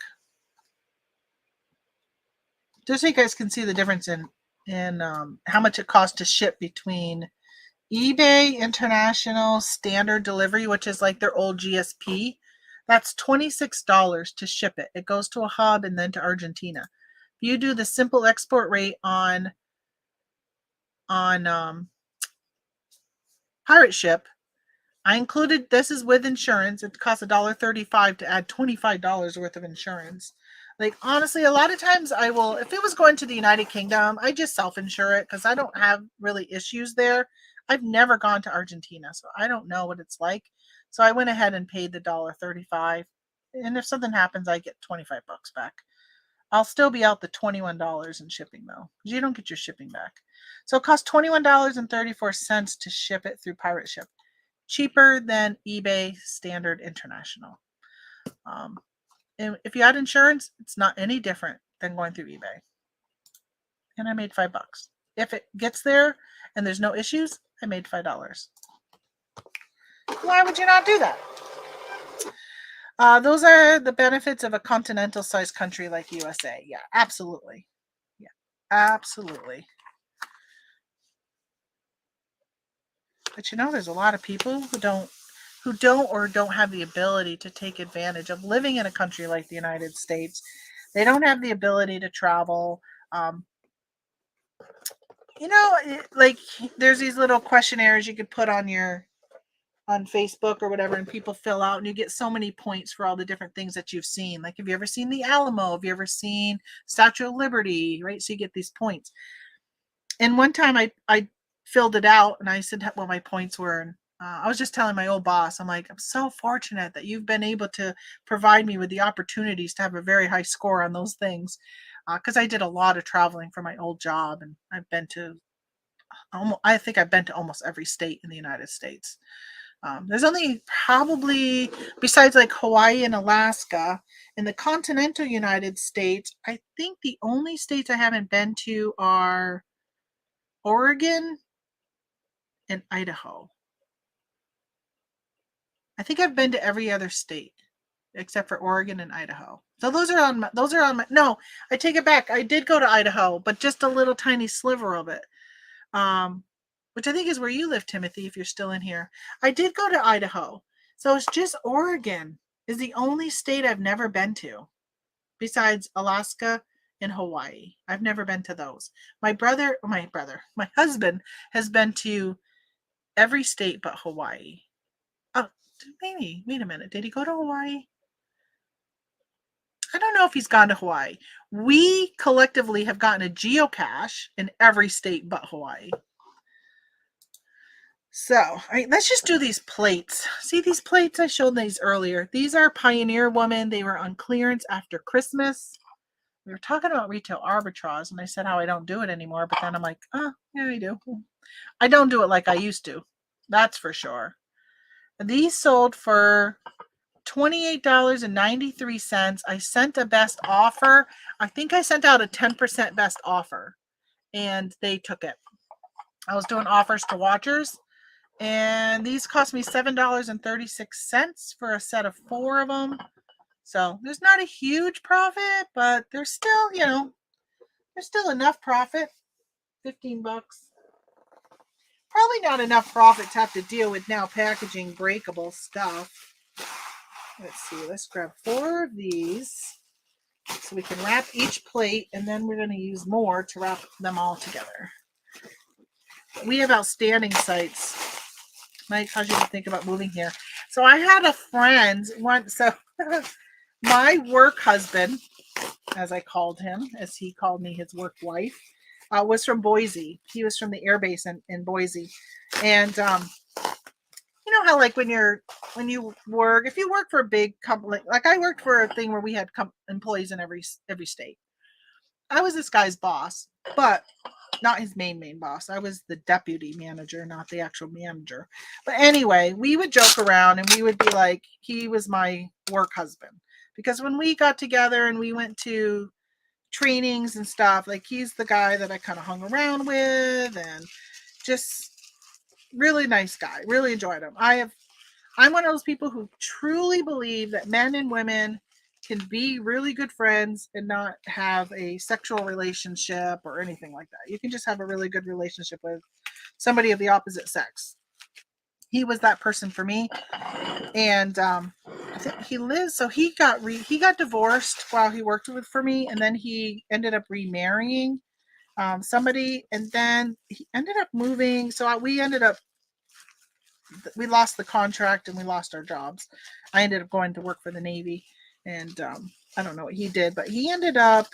Speaker 1: Just so you guys can see the difference in how much it costs to ship between eBay International Standard Delivery, which is like their old GSP. That's $26 to ship it. It goes to a hub and then to Argentina. If you do the simple export rate on Pirate Ship, I included, this is with insurance. It costs $1.35 to add $25 worth of insurance. Like, honestly, a lot of times I will, if it was going to the United Kingdom, I just self-insure it because I don't have really issues there. I've never gone to Argentina, so I don't know what it's like. So I went ahead and paid the $1.35. And if something happens, I get 25 bucks back. I'll still be out the $21 in shipping though, because you don't get your shipping back. So it costs $21.34 to ship it through Pirate Ship. Cheaper than eBay Standard International. And if you add insurance, it's not any different than going through eBay. And I made $5. If it gets there and there's no issues, I made $5. Why would you not do that? Those are the benefits of a continental-sized country like USA. Yeah, absolutely. Yeah, absolutely. But you know, there's a lot of people who don't have the ability to take advantage of living in a country like the United States. They don't have the ability to travel. You know, like there's these little questionnaires you could put on Facebook or whatever, and people fill out, and you get so many points for all the different things that you've seen. Like, have you ever seen the Alamo? Have you ever seen Statue of Liberty? Right, so you get these points. And one time I filled it out, and I said what my points were, and I was just telling my old boss, I'm like, I'm so fortunate that you've been able to provide me with the opportunities to have a very high score on those things, because I did a lot of traveling for my old job, and I think I've been to almost every state in the United States. There's only probably, besides like Hawaii and Alaska, in the continental United States, I think the only states I haven't been to are Oregon and Idaho. I think I've been to every other state except for Oregon and Idaho. So those are on my, no, I take it back. I did go to Idaho, but just a little tiny sliver of it. Which I think is where you live, Timothy, if you're still in here. I did go to Idaho. So it's just Oregon is the only state I've never been to besides Alaska and Hawaii. I've never been to those. My husband has been to every state but Hawaii. Oh, maybe. Wait a minute. Did he go to Hawaii? I don't know if he's gone to Hawaii. We collectively have gotten a geocache in every state but Hawaii. So, all right, let's just do these plates. See these plates? I showed these earlier. These are Pioneer Woman. They were on clearance after Christmas. We were talking about retail arbitrage, and I said how I don't do it anymore, but then I'm like, oh, yeah, I do. I don't do it like I used to. That's for sure. These sold for $28.93. I sent a best offer. I think I sent out a 10% best offer, and they took it. I was doing offers to watchers. And these cost me $7.36 for a set of 4 of them. So there's not a huge profit, but there's still, there's still enough profit. 15 bucks. Probably not enough profit to have to deal with now packaging breakable stuff. Let's see. Let's grab 4 of these so we can wrap each plate, and then we're going to use more to wrap them all together. We have outstanding sites. Might cause you to think about moving here. So I had a friend once. So my work husband, as I called him, as he called me his work wife, was from Boise. He was from the air base in Boise. And you know how like when you work, if you work for a big company, like I worked for a thing where we had employees in every state. I was this guy's boss, but not his main boss. I was the deputy manager, not the actual manager. But anyway, we would joke around and we would be like, he was my work husband. Because when we got together and we went to trainings and stuff, like he's the guy that I kind of hung around with, and just really nice guy. Really enjoyed him. I'm one of those people who truly believe that men and women can be really good friends and not have a sexual relationship or anything like that. You can just have a really good relationship with somebody of the opposite sex. He was that person for me, and I think he lives. So he got divorced while he worked for me, and then he ended up remarrying somebody, and then he ended up moving. So we lost the contract and we lost our jobs. I ended up going to work for the Navy, and I don't know what he did, but he ended up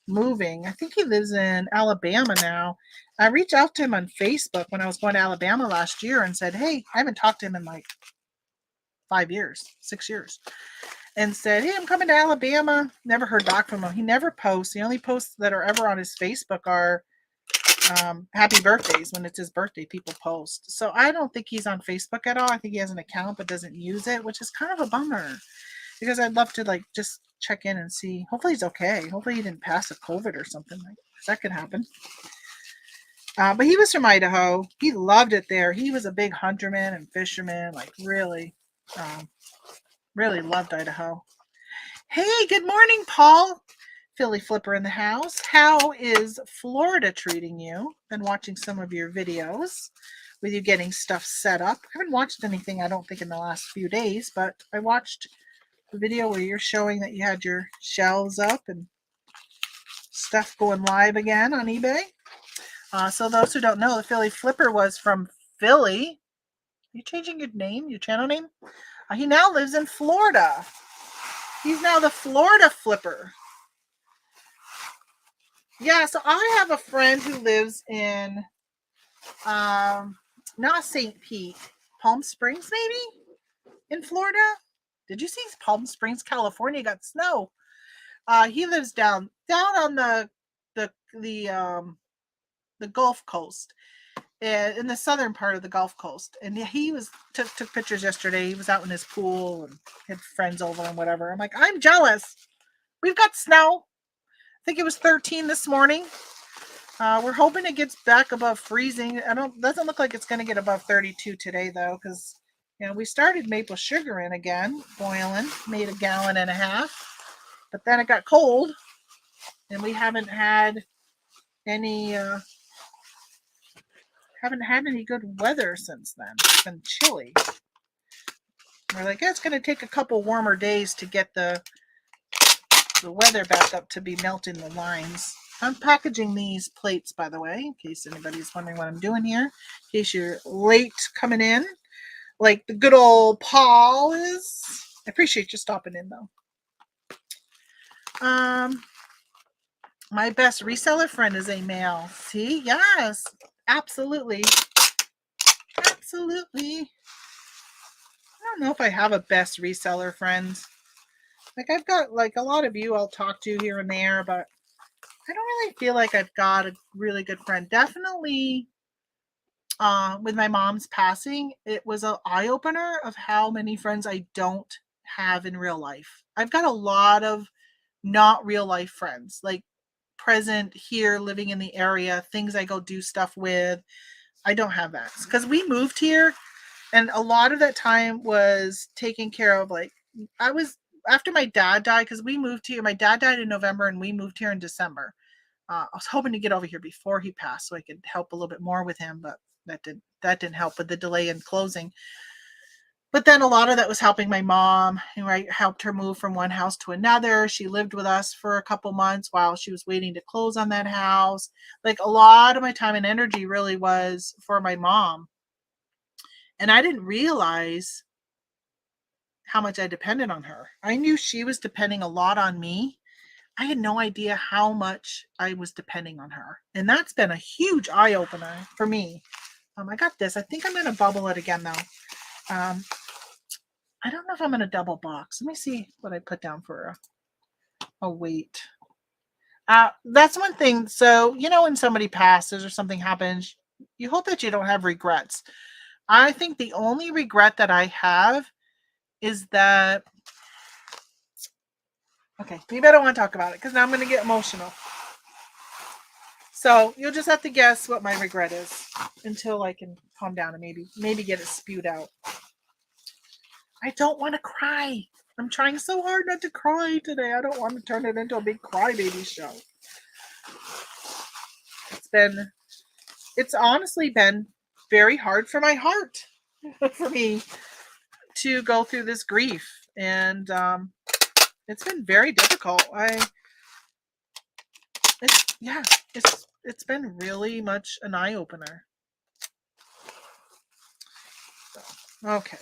Speaker 1: moving. I think he lives in Alabama now. I reached out to him on Facebook when I was going to Alabama last year and said, hey, I haven't talked to him in like 5 years, 6 years, and said, hey, I'm coming to Alabama. Never heard back from him. He never posts. The only posts that are ever on his Facebook are happy birthdays. When it's his birthday, people post. So I don't think he's on Facebook at all. I think he has an account but doesn't use it, which is kind of a bummer, because I'd love to like just check in and see. Hopefully he's okay. Hopefully he didn't pass a COVID or something. Like that could happen. But he was from Idaho. He loved it there. He was a big hunterman and fisherman. Like really, really loved Idaho. Hey, good morning, Paul. Philly Flipper in the house. How is Florida treating you? Been watching some of your videos with you getting stuff set up. I haven't watched anything, I don't think, in the last few days, but I watched the video where you're showing that you had your shelves up and stuff going live again on eBay. So those who don't know, the Philly Flipper was from Philly. Are you changing your name, your channel name? He now lives in Florida. He's now the Florida Flipper. Yeah, so I have a friend who lives in not St. Pete, Palm Springs, maybe in Florida. Did you see Palm Springs, California got snow? He lives down on the Gulf Coast, in the southern part of the Gulf Coast, and he took pictures yesterday. He was out in his pool and had friends over and whatever. I'm like, I'm jealous. We've got snow. I think it was 13 this morning. We're hoping it gets back above freezing. Doesn't look like it's going to get above 32 today though, because we started maple sugar in again, boiling, made 1.5 gallons, but then it got cold, and we haven't had any good weather since then. It's been chilly. We're like, it's going to take a couple warmer days to get the weather back up to be melting the lines. I'm packaging these plates, by the way, in case anybody's wondering what I'm doing here. In case you're late coming in, like the good old Paul is. I appreciate you stopping in, though. My best reseller friend is a male. See? Yes. Absolutely. Absolutely. I don't know if I have a best reseller friend. Like, I've got, like, a lot of you I'll talk to here and there, but I don't really feel like I've got a really good friend. Definitely, with my mom's passing, it was an eye-opener of how many friends I don't have in real life. I've got a lot of not real-life friends, like present here, living in the area, things I go do stuff with. I don't have that. Because we moved here, and a lot of that time was taking care of, like, after my dad died, because we moved here. My dad died in November, and we moved here in December. I was hoping to get over here before he passed so I could help a little bit more with him, but that didn't help with the delay in closing. But then a lot of that was helping my mom, and I helped her move from one house to another. She lived with us for a couple months while she was waiting to close on that house. Like, a lot of my time and energy really was for my mom. And I didn't realize how much I depended on her. I knew she was depending a lot on me. I had no idea how much I was depending on her. And that's been a huge eye-opener for me. I got this. I think I'm going to bubble it again, though. I don't know if I'm going to double box. Let me see what I put down for a weight. That's one thing. So, when somebody passes or something happens, you hope that you don't have regrets. I think the only regret that I have is that, okay, maybe I don't want to talk about it because now I'm going to get emotional. So you'll just have to guess what my regret is until I can calm down and maybe get it spewed out. I don't want to cry. I'm trying so hard not to cry today. I don't want to turn it into a big crybaby show. It's honestly been very hard for my heart for me to go through this grief. And it's been very difficult. It's been really much an eye opener. So, okay.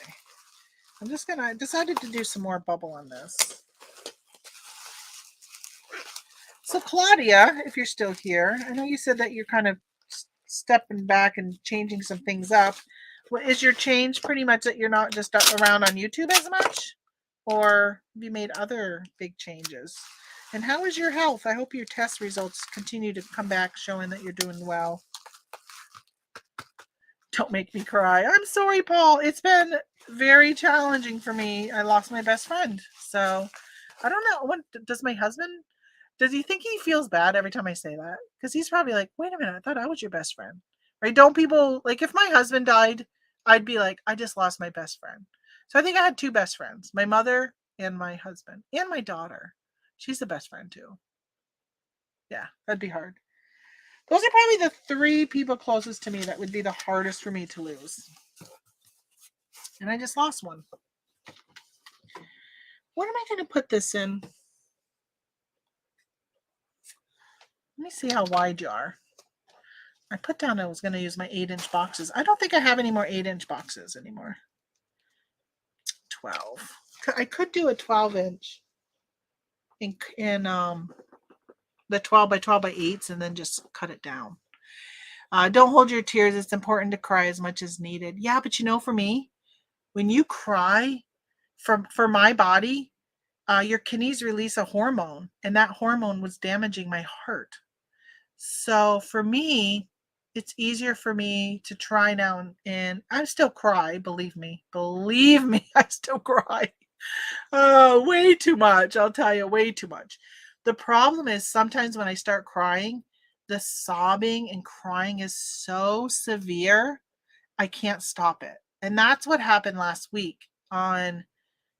Speaker 1: I decided to do some more bubble on this. So Claudia, if you're still here, I know you said that you're kind of stepping back and changing some things up. Is your change pretty much that you're not just around on YouTube as much? Or have you made other big changes? And how is your health? I hope your test results continue to come back showing that you're doing well. Don't make me cry. I'm sorry, Paul. It's been very challenging for me. I lost my best friend. So I don't know. What does my husband, does he think he feels bad every time I say that? Because he's probably like, wait a minute, I thought I was your best friend. Right? Don't people, like, if my husband died, I'd be like, I just lost my best friend. So I think I had two best friends, my mother and my husband and my daughter. She's the best friend too. Yeah, that'd be hard. Those are probably the three people closest to me that would be the hardest for me to lose. And I just lost one. What am I going to put this in? Let me see how wide you are. I put down I was going to use my 8-inch boxes. I don't think I have any more 8-inch boxes anymore. 12. I could do a 12-inch in the 12 by 12 by 8s and then just cut it down. Don't hold your tears. It's important to cry as much as needed. Yeah, but for me, when you cry, for my body, your kidneys release a hormone, and that hormone was damaging my heart. So for me, it's easier for me to try now, and I still cry. Believe me, I still cry. Oh, way too much. I'll tell you, way too much. The problem is sometimes when I start crying, the sobbing and crying is so severe, I can't stop it. And that's what happened last week. On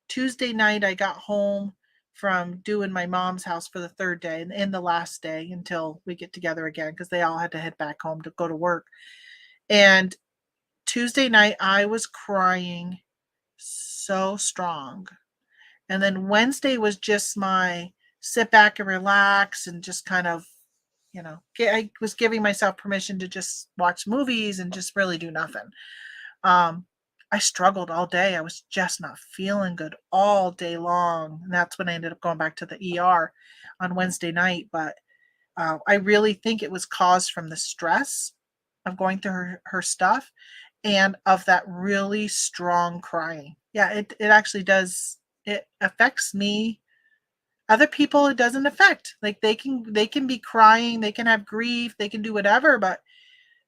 Speaker 1: Tuesday night, I got home from doing my mom's house for the third day and the last day until we get together again because they all had to head back home to go to work. And Tuesday night, I was crying so strong. And then Wednesday was just my sit back and relax and just kind of, I was giving myself permission to just watch movies and just really do nothing. I struggled all day. I was just not feeling good all day long. And that's when I ended up going back to the ER on Wednesday night. But I really think it was caused from the stress of going through her stuff and of that really strong crying. Yeah, it actually does. It affects me. Other people it doesn't affect. Like they can be crying, they can have grief, they can do whatever, but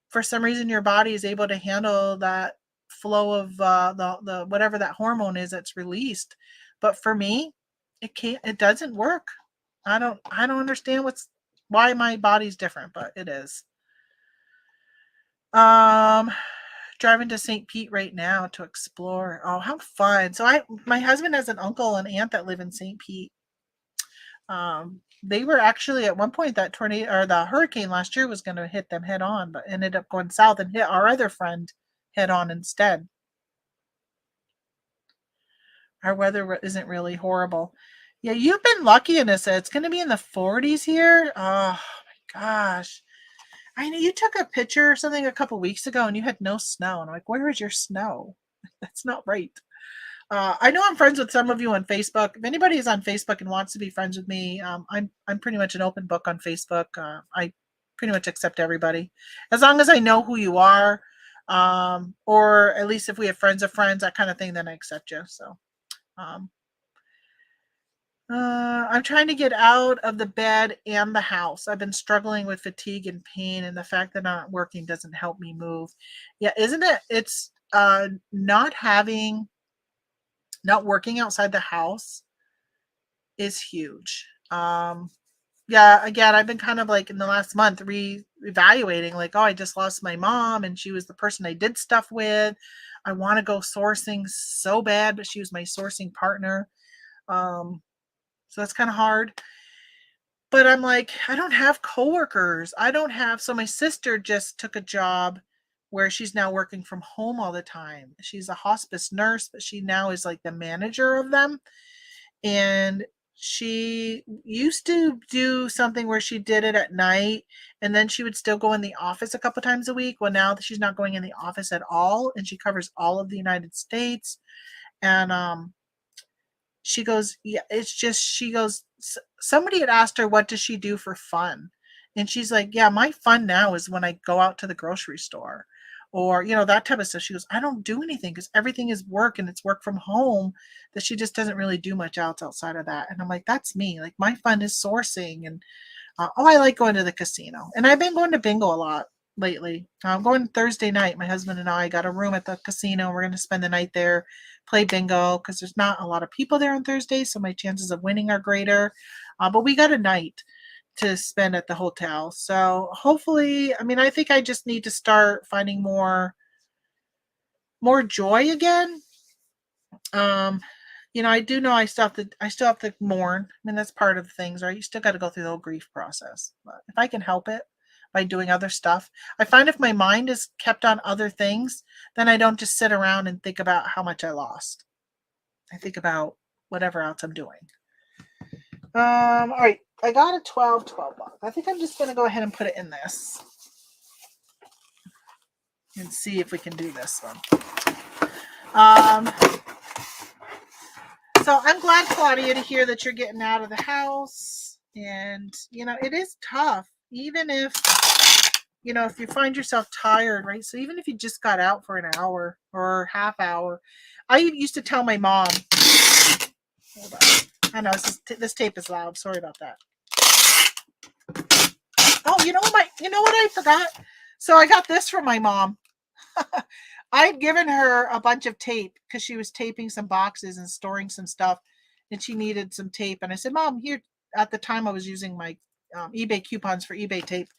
Speaker 1: for some reason your body is able to handle that flow of the whatever that hormone is that's released. But for me, it doesn't work. I don't understand why my body's different, but it is. Driving to St. Pete right now to explore. Oh, how fun. So my husband has an uncle and aunt that live in St. Pete. They were actually at one point that tornado or the hurricane last year was going to hit them head on, but ended up going south and hit our other friend head on instead. Our weather isn't really horrible. Yeah, you've been lucky in this. It's going to be in the 40s here. Oh my gosh. I know you took a picture or something a couple weeks ago and you had no snow. And I'm like, where is your snow? That's not right. I know I'm friends with some of you on Facebook. If anybody is on Facebook and wants to be friends with me, I'm pretty much an open book on Facebook. I pretty much accept everybody, as long as I know who you are, or at least if we have friends of friends, that kind of thing, then I accept you. So, I'm trying to get out of the bed and the house. I've been struggling with fatigue and pain, and the fact that I'm not working doesn't help me move. Yeah, isn't it? It's not working outside the house is huge. Yeah, again, I've been kind of like in the last month re-evaluating, like, oh, I just lost my mom and she was the person I did stuff with. I want to go sourcing so bad, but she was my sourcing partner. So that's kind of hard. But I'm like, I don't have coworkers. I don't have, so my sister just took a job where she's now working from home all the time. She's a hospice nurse, but she now is like the manager of them. And she used to do something where she did it at night and then she would still go in the office a couple times a week. Well, now that she's not going in the office at all and she covers all of the United States. And she goes, yeah, it's just, she goes, somebody had asked her, what does she do for fun? And she's like, yeah, my fun now is when I go out to the grocery store or, that type of stuff. She goes, I don't do anything because everything is work and it's work from home, that she just doesn't really do much else outside of that. And I'm like, that's me. Like my fun is sourcing and, I like going to the casino. And I've been going to bingo a lot lately. I'm going Thursday night. My husband and I got a room at the casino. We're going to spend the night there, play bingo because there's not a lot of people there on Thursday, so my chances of winning are greater. But we got a night to spend at the hotel. So hopefully, I mean, I think I just need to start finding more joy again. I do know I still have to mourn. I mean, that's part of things, right? You still got to go through the whole grief process. But if I can help it by doing other stuff, I find if my mind is kept on other things, then I don't just sit around and think about how much I lost. I think about whatever else I'm doing. All right. I got a 12 box. I think I'm just going to go ahead and put it in this and see if we can do this one. So I'm glad, Claudia, to hear that you're getting out of the house. And, it is tough, even if, if you find yourself tired, right? So even if you just got out for an hour or half hour, I used to tell my mom, hold on. I know this tape is loud. Sorry about that. Oh, you know what I forgot? So I got this from my mom. I'd given her a bunch of tape because she was taping some boxes and storing some stuff and she needed some tape. And I said, Mom, here, at the time I was using my eBay coupons for eBay tape.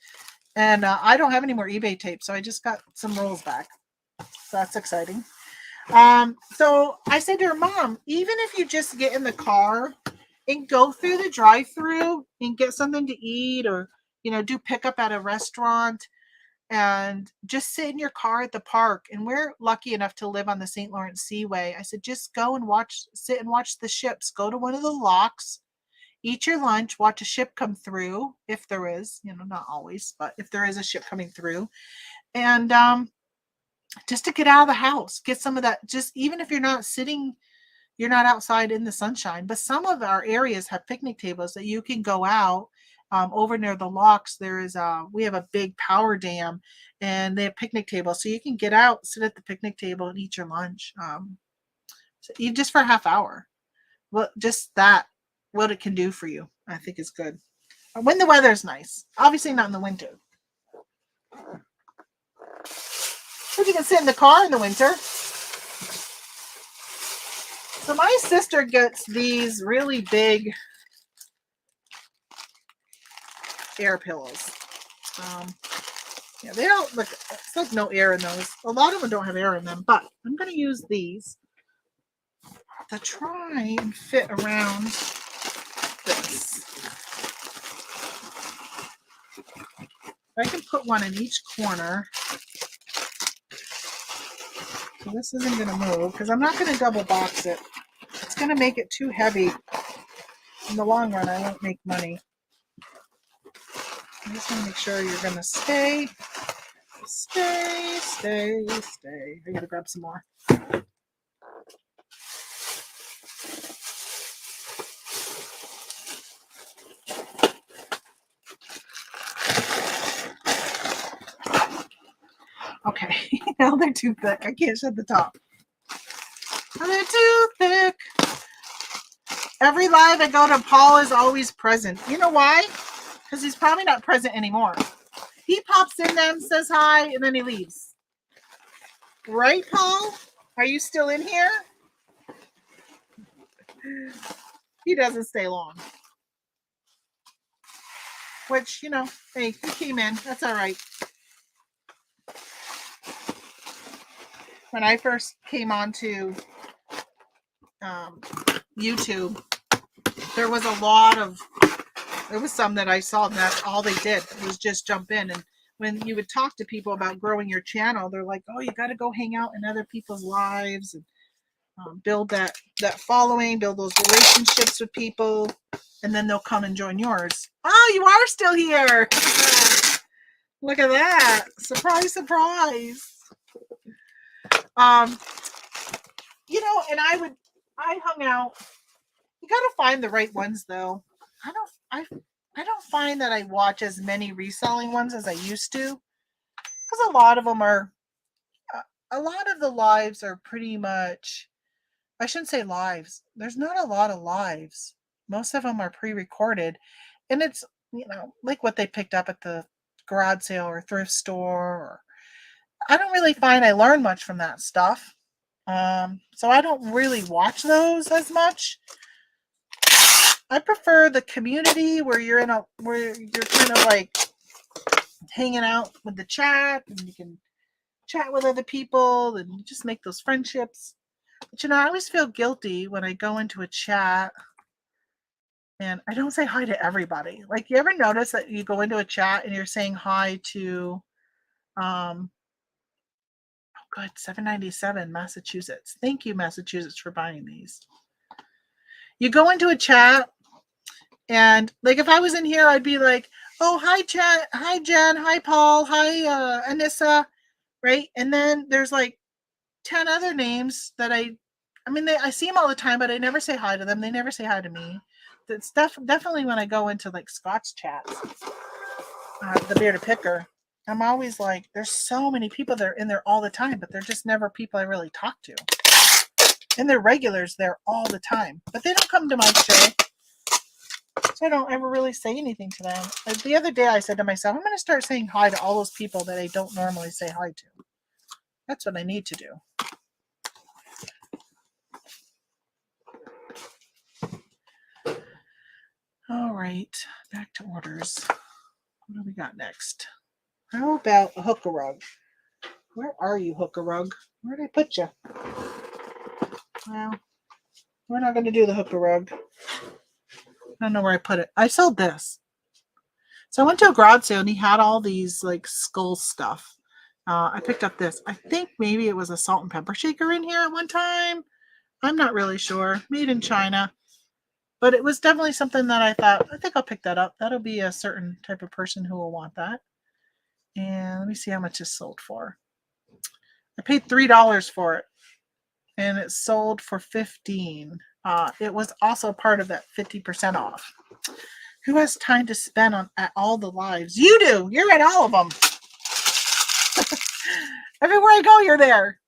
Speaker 1: And I don't have any more eBay tape. So I just got some rolls back. So that's exciting. So I said to her, Mom, even if you just get in the car and go through the drive-through and get something to eat or, do pickup at a restaurant, and just sit in your car at the park. And we're lucky enough to live on the St. Lawrence Seaway. I said, just go and sit and watch the ships. Go to one of the locks, eat your lunch, watch a ship come through. If there is, not always, but if there is a ship coming through, and just to get out of the house, get some of that, just even if you're not outside in the sunshine, but some of our areas have picnic tables that you can go out. Over near the locks, we have a big power dam and they have picnic tables. So you can get out, sit at the picnic table and eat your lunch. So even just for a half hour. Well, just that, what it can do for you, I think is good. When the weather's nice, obviously not in the winter. But you can sit in the car in the winter. So my sister gets these really big air pillows. They don't look, it's like no air in those. A lot of them don't have air in them, but I'm going to use these to try and fit around this. I can put one in each corner. So this isn't going to move because I'm not going to double box it. It's going to make it too heavy. In the long run, I won't make money. I just want to make sure you're going to stay. I gotta grab some more. Okay, now they're too thick. I can't shut the top. Oh, they're too thick. Every live I go to, Paul is always present. You know why? Because he's probably not present anymore. He pops in them, says hi, and then he leaves. Right, Paul? Are you still in here? He doesn't stay long. Which, you know, hey, he came in. That's all right. When I first came onto YouTube, there was some that I saw that all they did was just jump in. And when you would talk to people about growing your channel, they're like, oh, you got to go hang out in other people's lives and build that following, build those relationships with people, and then they'll come and join yours. Oh, you are still here. Look at that. Surprise, surprise. You know, and I hung out. You got to find the right ones though. I don't find that I watch as many reselling ones as I used to, because a lot of them are a lot of the lives are pretty much, I shouldn't say lives. There's not a lot of lives. Most of them are pre-recorded, and it's, you know, like what they picked up at the garage sale or thrift store. Or I don't really find I learn much from that stuff. So I don't really watch those as much. I prefer the community where you're kind of like hanging out with the chat, and you can chat with other people and just make those friendships. But, you know, I always feel guilty when I go into a chat and I don't say hi to everybody. Like, you ever notice that you go into a chat and you're saying hi to, oh, good, $7.97, Massachusetts. Thank you, Massachusetts, for buying these. You go into a chat, and like if I was in here, I'd be like, oh, hi, Jen, hi, Paul, hi, Anissa, right? And then there's like 10 other names that I see them all the time, but I never say hi to them. They never say hi to me. That's definitely when I go into like Scott's chats, the bearded picker. I'm always like, there's so many people that are in there all the time, but they're just never people I really talk to. And they're regulars there all the time, but they don't come to my show. So I don't ever really say anything to them. Like the other day I said to myself, I'm going to start saying hi to all those people that I don't normally say hi to. That's what I need to do. All right, back to orders. What do we got next? How about a hook a rug? Where are you, hook a rug? Where did I put you? Well, we're not going to do the hook a rug. I don't know where I put it. I sold this. So I went to a garage sale and he had all these like skull stuff. I picked up this. I think maybe it was a salt and pepper shaker in here at one time. I'm not really sure. Made in China. But it was definitely something that I thought, I think I'll pick that up. That'll be a certain type of person who will want that. And let me see how much it's sold for. I paid $3 for it. And it sold for $15. It was also part of that 50% off. Who has time to spend at all the lives? You do. You're at all of them. Everywhere I go, you're there.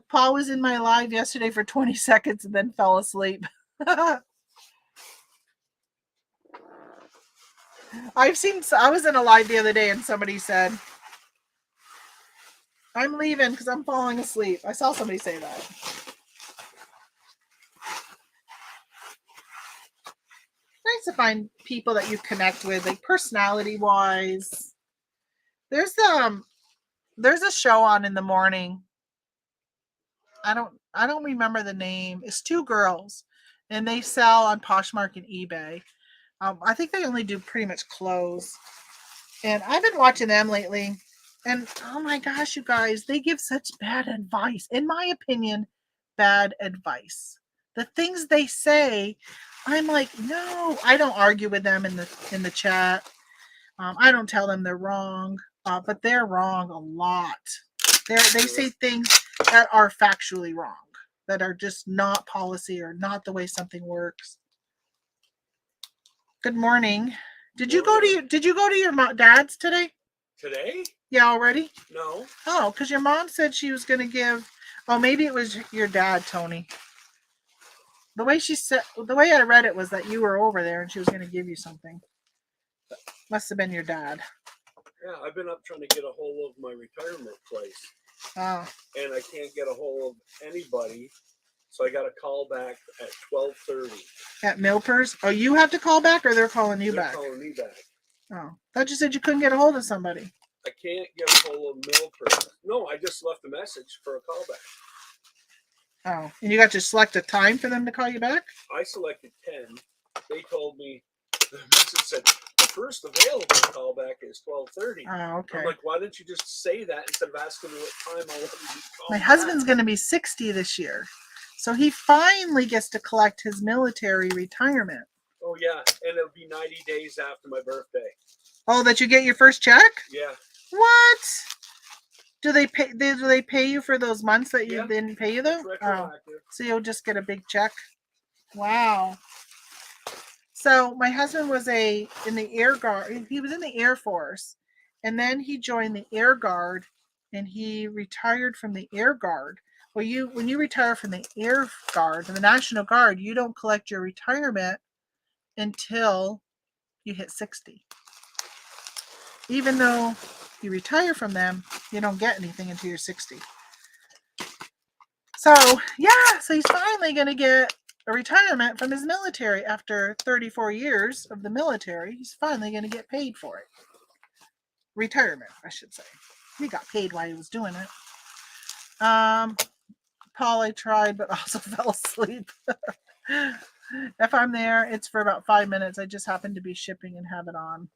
Speaker 1: Paul was in my live yesterday for 20 seconds and then fell asleep. I was in a live the other day and somebody said, I'm leaving because I'm falling asleep. I saw somebody say that. Nice to find people that you connect with, like personality wise. There's a show on in the morning. I don't remember the name. It's two girls and they sell on Poshmark and eBay. I think they only do pretty much clothes. And I've been watching them lately. And oh my gosh, you guys, they give such bad advice. In my opinion, bad advice. The things they say, I'm like, no, I don't argue with them in the chat. I don't tell them they're wrong, but they're wrong a lot. They say things that are factually wrong, that are just not policy or not the way something works. Good morning. Did you go to your dad's today?
Speaker 4: Today?
Speaker 1: Yeah, already?
Speaker 4: No.
Speaker 1: Oh, because your mom said she was going to give. Oh, maybe it was your dad, Tony. The way she said, the way I read it was that you were over there and she was going to give you something. Must have been your dad.
Speaker 4: Yeah, I've been up trying to get a hold of my retirement place,
Speaker 1: Oh,
Speaker 4: and I can't get a hold of anybody. So I got a call back at 12:30.
Speaker 1: at Milpers? Oh, you have to call back, or they're calling you
Speaker 4: They're
Speaker 1: back?
Speaker 4: calling me back.
Speaker 1: Oh, thought you said you couldn't get a hold of somebody.
Speaker 4: I can't get a hold of Milford. No, I just left a message for a callback.
Speaker 1: Oh, and you got to select a time for them to call you back?
Speaker 4: I selected 10. They told me, the message said, the first available callback is 12:30.
Speaker 1: Oh, okay.
Speaker 4: I'm like, why didn't you just say that instead of asking me what time I wanted to call
Speaker 1: My
Speaker 4: back?
Speaker 1: husband's going to be 60 this year. So he finally gets to collect his military retirement.
Speaker 4: Oh, yeah. And it'll be 90 days after my birthday.
Speaker 1: Oh, that you get your first check?
Speaker 4: Yeah.
Speaker 1: What? Do they pay you for those months that you didn't pay you though?
Speaker 4: It's retroactive.
Speaker 1: So you'll just get a big check. Wow. So my husband was in the Air Guard. He was in the Air Force, and then he joined the Air Guard, and he retired from the Air Guard. Well, when you retire from the Air Guard, the National Guard, you don't collect your retirement until you hit 60. Even though you retire from them, you don't get anything until you're 60. So he's finally going to get a retirement from his military after 34 years of the military. He's finally going to get paid for it. Retirement, I should say. He got paid while he was doing it. Paul, I tried, but also fell asleep. If I'm there, it's for about 5 minutes. I just happen to be shipping and have it on.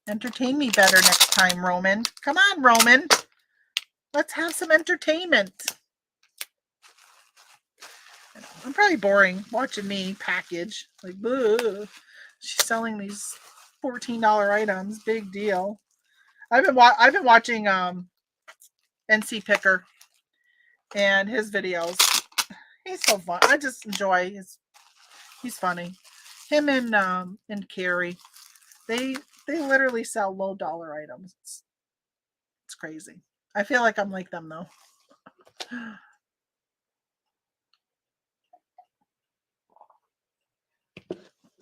Speaker 1: Entertain me better next time, Roman. Come on, Roman. Let's have some entertainment. I'm probably boring watching me package. Like, boo. She's selling these $14 items. Big deal. I've been watching NC Picker and his videos. He's so fun. I just enjoy he's funny. Him and Carrie. They literally sell low dollar items. It's crazy. I feel like I'm like them though.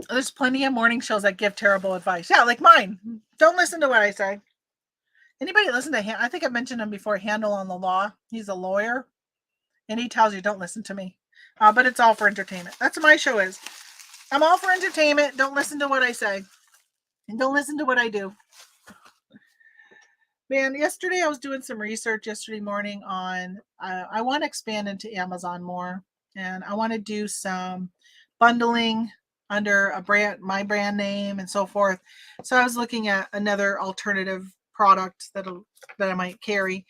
Speaker 1: There's plenty of morning shows that give terrible advice. Yeah, like mine. Don't listen to what I say. Anybody listen to I think I mentioned him before, Handle on the Law. He's a lawyer. And he tells you, don't listen to me. But it's all for entertainment. That's what my show is. I'm all for entertainment. Don't listen to what I say. And don't listen to what I do. Man, yesterday I was doing some research yesterday morning on, I want to expand into Amazon more. And I want to do some bundling under my brand name and so forth. So I was looking at another alternative product that I might carry.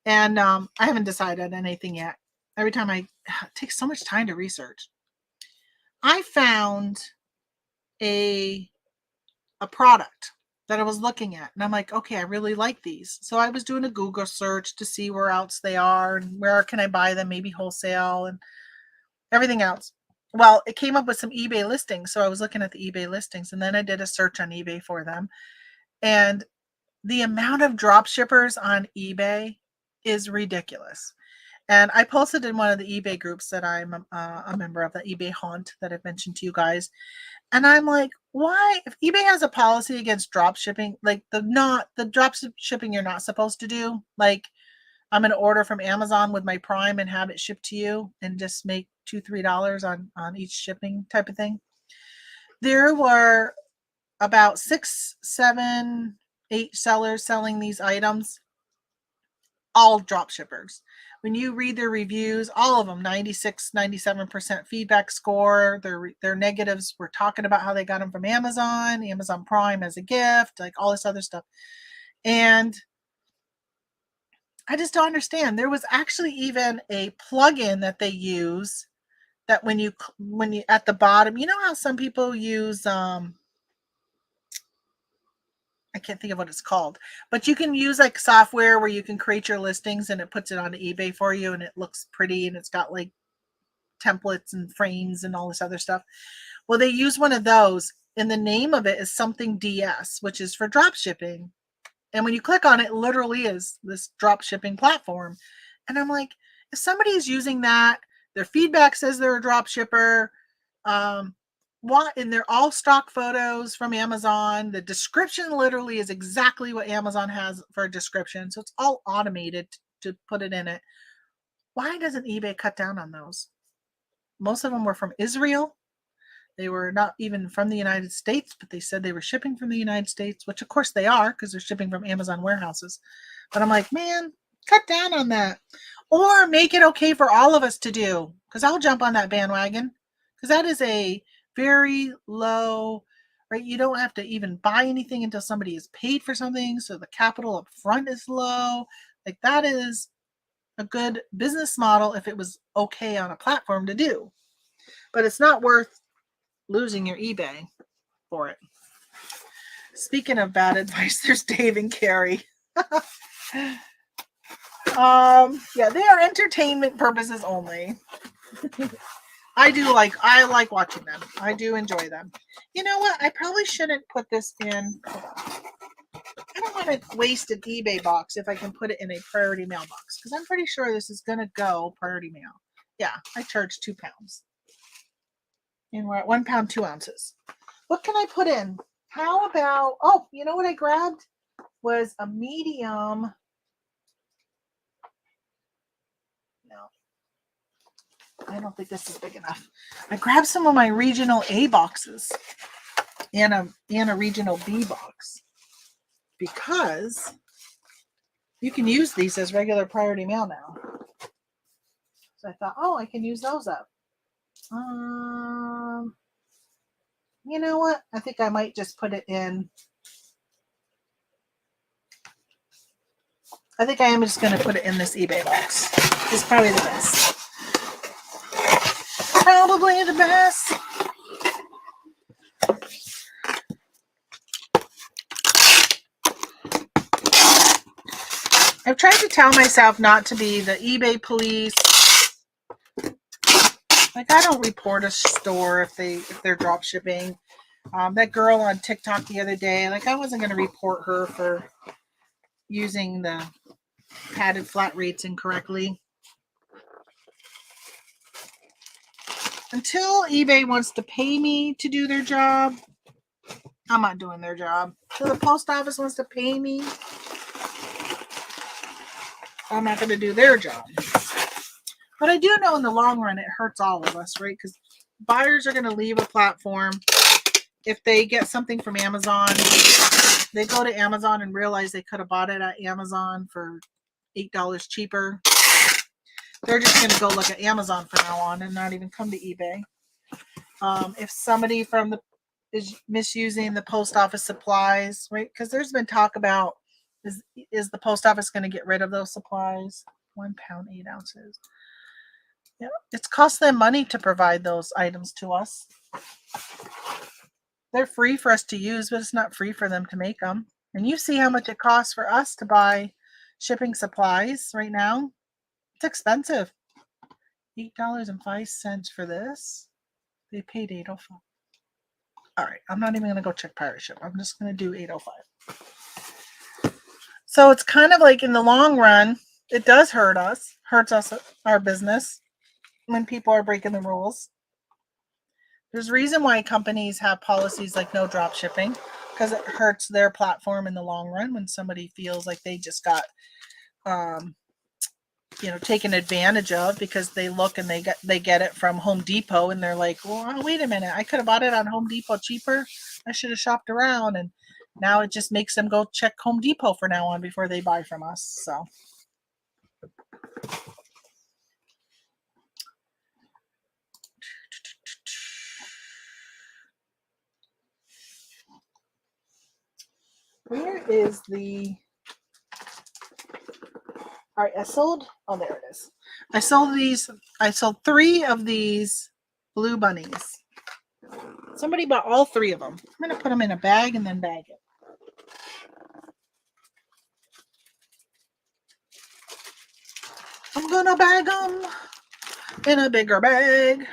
Speaker 1: And I haven't decided anything yet. Every time it takes so much time to research. I found a product that I was looking at, and I'm like, okay, I really like these. So I was doing a Google search to see where else they are and where can I buy them, maybe wholesale and everything else. Well, it came up with some eBay listings. So I was looking at the eBay listings, and then I did a search on eBay for them. And the amount of drop shippers on eBay is ridiculous. And I posted in one of the eBay groups that I'm a member of, the eBay Haunt that I've mentioned to you guys. And I'm like, why? If eBay has a policy against drop shipping, like the drop shipping you're not supposed to do, like I'm going to order from Amazon with my Prime and have it shipped to you and just make $2-3 on each shipping type of thing. There were about 6, 7, 8 sellers selling these items, all drop shippers. When you read their reviews, all of them, 96, 97% feedback score. Their negatives were talking about how they got them from Amazon Prime as a gift, like all this other stuff. And I just don't understand. There was actually even a plugin that they use that when you at the bottom, you know how some people use I can't think of what it's called, but you can use like software where you can create your listings and it puts it on eBay for you and it looks pretty and it's got like templates and frames and all this other stuff. Well, they use one of those and the name of it is something DS, which is for drop shipping. And when you click on it, it literally is this drop shipping platform. And I'm like, if somebody is using that, Their feedback says they're a drop shipper. And they're all stock photos from Amazon. The description literally is exactly what Amazon has for a description. So it's all automated to put it in it. Why doesn't eBay cut down on those? Most of them were from Israel. They were not even from the United States, but they said they were shipping from the United States, which of course they are because they're shipping from Amazon warehouses. But I'm like, man, cut down on that. Or make it okay for all of us to do, because I'll jump on that bandwagon, because that is a very low, right? You don't have to even buy anything until somebody is paid for something. So the capital up front is low. Like that is a good business model if it was okay on a platform to do. But it's not worth losing your eBay for it. Speaking of bad advice, there's Dave and Carrie. Yeah, they are entertainment purposes only. I like watching them. I do enjoy them. You know what? I probably shouldn't put this in. I don't want to waste an eBay box if I can put it in a priority mail box, because I'm pretty sure this is going to go priority mail. Yeah, I charge £2. And we're at 1 pound, 2 ounces. What can I put in? How about, oh, you know what I grabbed was a medium. No, I don't think this is big enough. I grabbed some of my regional A boxes and a regional B box, because you can use these as regular priority mail now. So I thought, oh, I can use those up. You know what? I think I might just put it in. I think I am just going to put it in this eBay box. It's probably the best. Probably the best. I've tried to tell myself not to be the eBay police. Like, I don't report a store if they're drop shipping. That girl on TikTok the other day, like, I wasn't going to report her for using the padded flat rates incorrectly. Until eBay wants to pay me to do their job, I'm not doing their job. Until the post office wants to pay me, I'm not going to do their job. But I do know in the long run, it hurts all of us, right? Because buyers are going to leave a platform. If they get something from Amazon, they go to Amazon and realize they could have bought it at Amazon for $8 cheaper. They're just going to go look at Amazon from now on and not even come to eBay. If somebody is misusing the post office supplies, right? Because there's been talk about, is the post office going to get rid of those supplies? 1 pound, 8 ounces. Yeah, it's cost them money to provide those items to us. They're free for us to use, but it's not free for them to make them. And you see how much it costs for us to buy shipping supplies right now. It's expensive. $8.05 for this. They paid $8.05. All right, I'm not even going to go check pirate ship. I'm just going to do $8.05. So it's kind of like, in the long run, it does hurts us, our business, when people are breaking the rules. There's a reason why companies have policies like no drop shipping, because it hurts their platform in the long run when somebody feels like they just got taken advantage of, because they look and they get it from Home Depot and they're like, well, wait a minute, I could have bought it on Home Depot cheaper. I should have shopped around. And now it just makes them go check Home Depot from now on before they buy from us. So where is the... All right, oh, there it is. I sold 3 of these blue bunnies. Somebody bought all 3 of them. I'm going to put them in a bag and then bag it. I'm going to bag them in a bigger bag.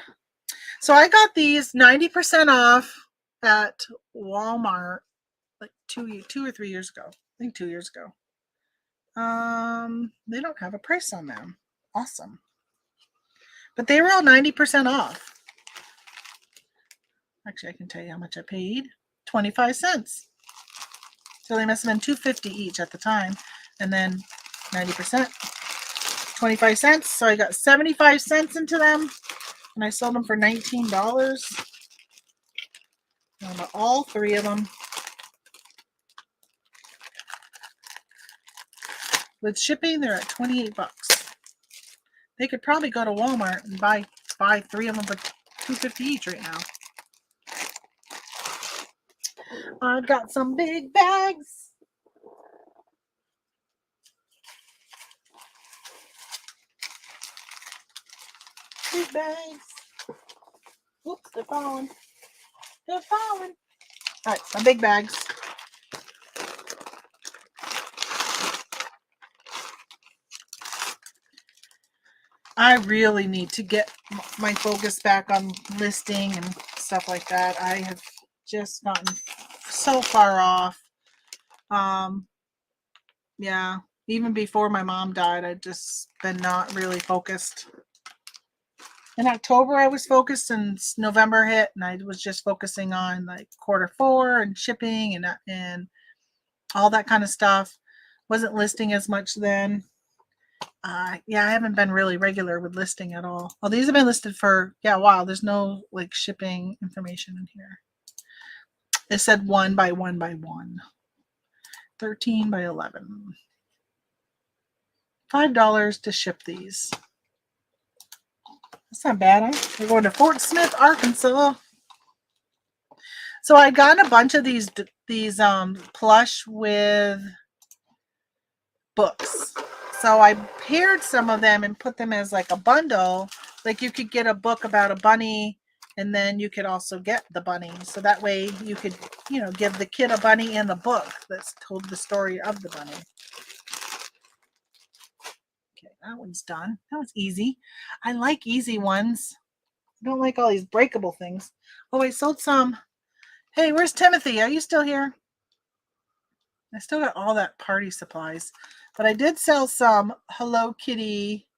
Speaker 1: So I got these 90% off at Walmart like 2 or 3 years ago. I think 2 years ago. They don't have a price on them. Awesome. But they were all 90% off. Actually, I can tell you how much I paid. 25 cents. So they must have been $2.50 each at the time. And then 90%, 25 cents. So I got 75 cents into them. And I sold them for $19. I bought all 3 of them. With shipping, they're at 28 bucks. They could probably go to Walmart and buy 3 of them for $2.50 each right now. I've got some big bags. Big bags. Oops, they're falling. They're falling. All right, some big bags. I really need to get my focus back on listing and stuff like that. I have just gotten so far off. Yeah, even before my mom died, I'd just been not really focused. In October, I was focused, and November hit, and I was just focusing on like Q4 and shipping and all that kind of stuff. Wasn't listing as much then. Yeah, I haven't been really regular with listing at all. Well, these have been listed for, yeah, wow, there's no like shipping information in here. It said 1 by 1 by 1. 13 by 11. $5 to ship these. That's not bad, huh? We're going to Fort Smith, Arkansas. So I got a bunch of these plush with books. So I paired some of them and put them as like a bundle. Like you could get a book about a bunny, and then you could also get the bunny. So that way you could, give the kid a bunny and the book that's told the story of the bunny. Okay, that one's done. That was easy. I like easy ones. I don't like all these breakable things. Oh, I sold some. Hey, where's Timothy? Are you still here? I still got all that party supplies. But I did sell some Hello Kitty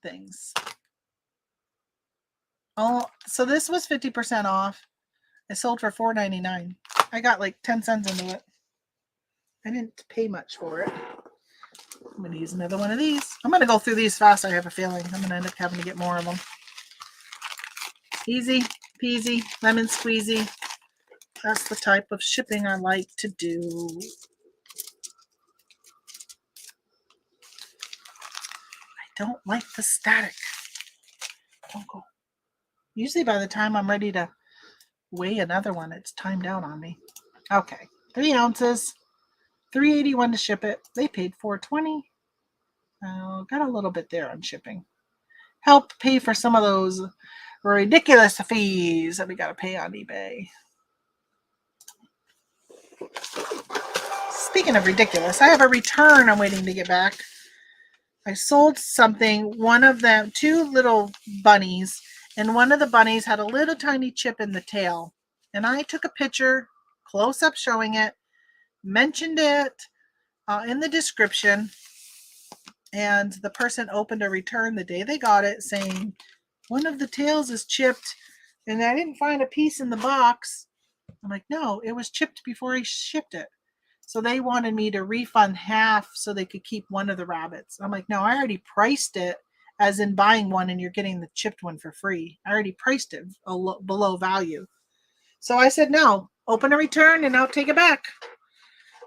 Speaker 1: things. Oh, so this was 50% off. I sold for $4.99. I got like 10 cents into it. I didn't pay much for it. I'm going to use another one of these. I'm going to go through these fast. I have a feeling I'm going to end up having to get more of them. Easy peasy, lemon squeezy. That's the type of shipping I like to do. I don't like the static. Don't go. Usually by the time I'm ready to weigh another one, it's timed out on me. Okay, 3 ounces, $3.81 to ship it. They paid $4.20. Got a little bit there on shipping. Help pay for some of those ridiculous fees that we got to pay on eBay. Speaking of ridiculous, I have a return I'm waiting to get back. I sold something, one of them, 2 little bunnies, and one of the bunnies had a little tiny chip in the tail. And I took a picture, close up showing it, mentioned it in the description, and the person opened a return the day they got it saying, one of the tails is chipped, and I didn't find a piece in the box. I'm like, no, it was chipped before he shipped it. So they wanted me to refund half so they could keep one of the rabbits. I'm like, no, I already priced it as in buying one and you're getting the chipped one for free. I already priced it below value. So I said, no, open a return and I'll take it back.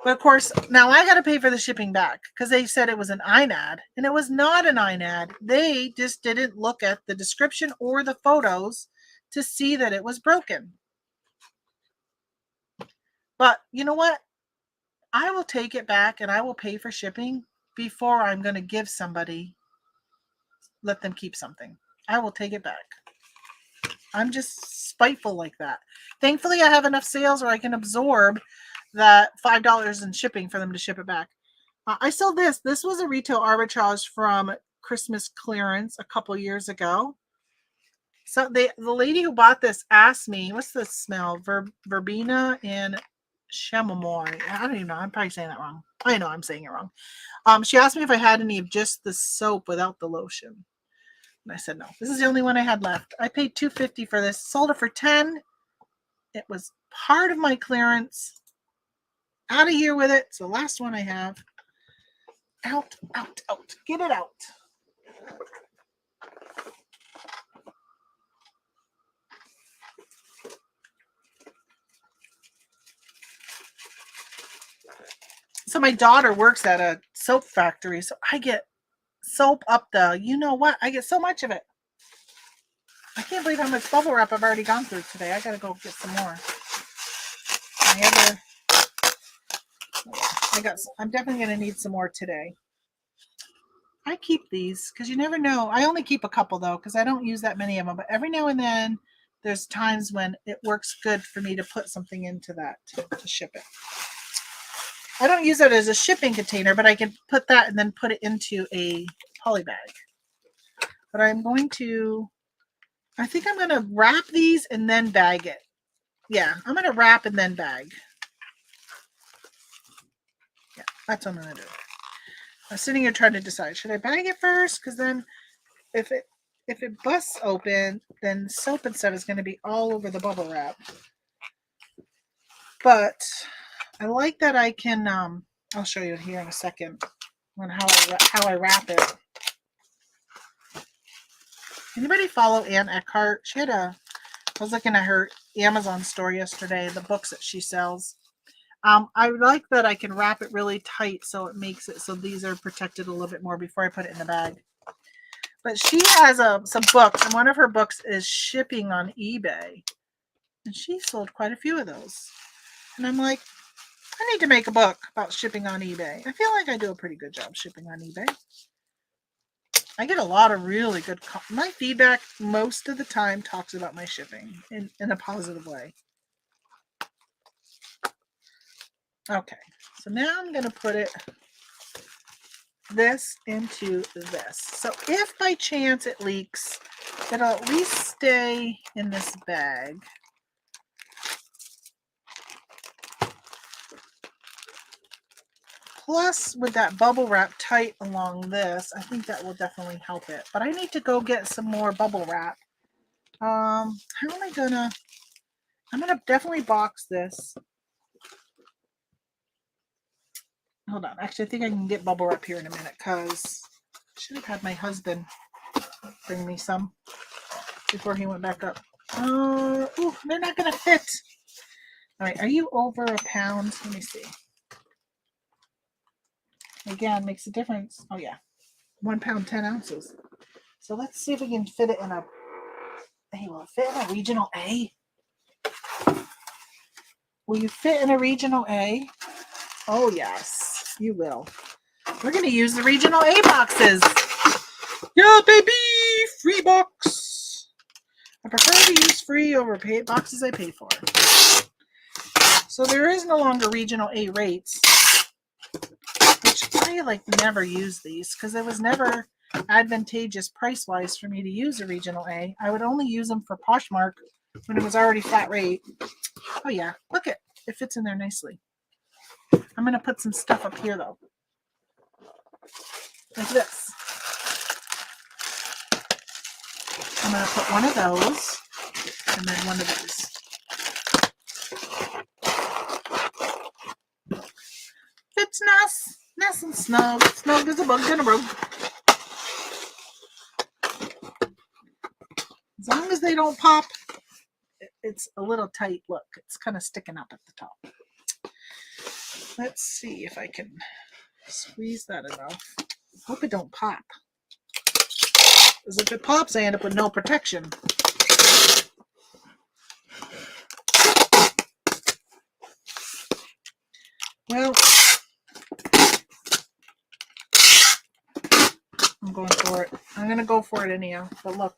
Speaker 1: But of course, now I got to pay for the shipping back because they said it was an INAD, and it was not an INAD. They just didn't look at the description or the photos to see that it was broken. But you know what? I will take it back and I will pay for shipping before I'm going to give somebody, let them keep something. I will take it back. I'm just spiteful like that. Thankfully, I have enough sales where I can absorb that $5 in shipping for them to ship it back. I sold this. This was a retail arbitrage from Christmas clearance a couple years ago. So the lady who bought this asked me, what's the smell? Verbena and chamomile. I don't even know. I'm probably saying that wrong. I know I'm saying it wrong. She asked me if I had any of just the soap without the lotion. And I said, no, this is the only one I had left. I paid $2.50 for this, sold it for $10. It was part of my clearance. Out of here with it. It's the last one I have. Out, out, out. Get it out. So my daughter works at a soap factory, so I get soap up the, you know what? I get so much of it. I can't believe how much bubble wrap I've already gone through today. I gotta go get some more. I'm definitely gonna need some more today. I keep these because you never know. I only keep a couple though because I don't use that many of them. But every now and then, there's times when it works good for me to put something into that to ship it. I don't use it as a shipping container, but I can put that and then put it into a poly bag. But I'm going to, I think I'm going to wrap these and then bag it. Yeah, I'm going to wrap and then bag. Yeah, that's what I'm going to do. I'm sitting here trying to decide, should I bag it first? Because then if it busts open, then soap and stuff is going to be all over the bubble wrap. But I like that I can, I'll show you here in a second on how I wrap it. Anybody follow Ann Eckhart? I was looking at her Amazon store yesterday, the books that she sells. I like that I can wrap it really tight so it makes it so these are protected a little bit more before I put it in the bag. But she has some books, and one of her books is shipping on eBay. And she sold quite a few of those. And I'm like, I need to make a book about shipping on eBay. I feel like I do a pretty good job shipping on eBay. I get a lot of really good, my feedback most of the time talks about my shipping in a positive way. Okay, so now I'm going to put this into this. So if by chance it leaks, it'll at least stay in this bag. Plus, with that bubble wrap tight along this, I think that will definitely help it. But I need to go get some more bubble wrap. How am I gonna? I'm gonna definitely box this. Hold on. Actually, I think I can get bubble wrap here in a minute because I should have had my husband bring me some before he went back up. Ooh, they're not gonna fit. All right, are you over a pound? Let me see. Again, makes a difference. Oh yeah, 1 pound, 10 ounces. So let's see if we can fit it in a, hey, will it fit in a regional A? Will you fit in a regional A? Oh yes, you will. We're going to use the regional A boxes. Yeah, baby, free box. I prefer to use free over boxes I pay for. So there is no longer regional A rates. Which I never use these because it was never advantageous price-wise for me to use a regional A. I would only use them for Poshmark when it was already flat rate. Oh yeah, look it fits in there nicely. I'm going to put some stuff up here though. Like this. I'm going to put one of those and then one of these. Fits nice. Nice and snug. Snug as a bug in a rug. As long as they don't pop, it's a little tight. Look, it's kind of sticking up at the top. Let's see if I can squeeze that enough. Hope it don't pop. Because if it pops, I end up with no protection. Well, I'm going for it. I'm going to go for it anyhow. But look,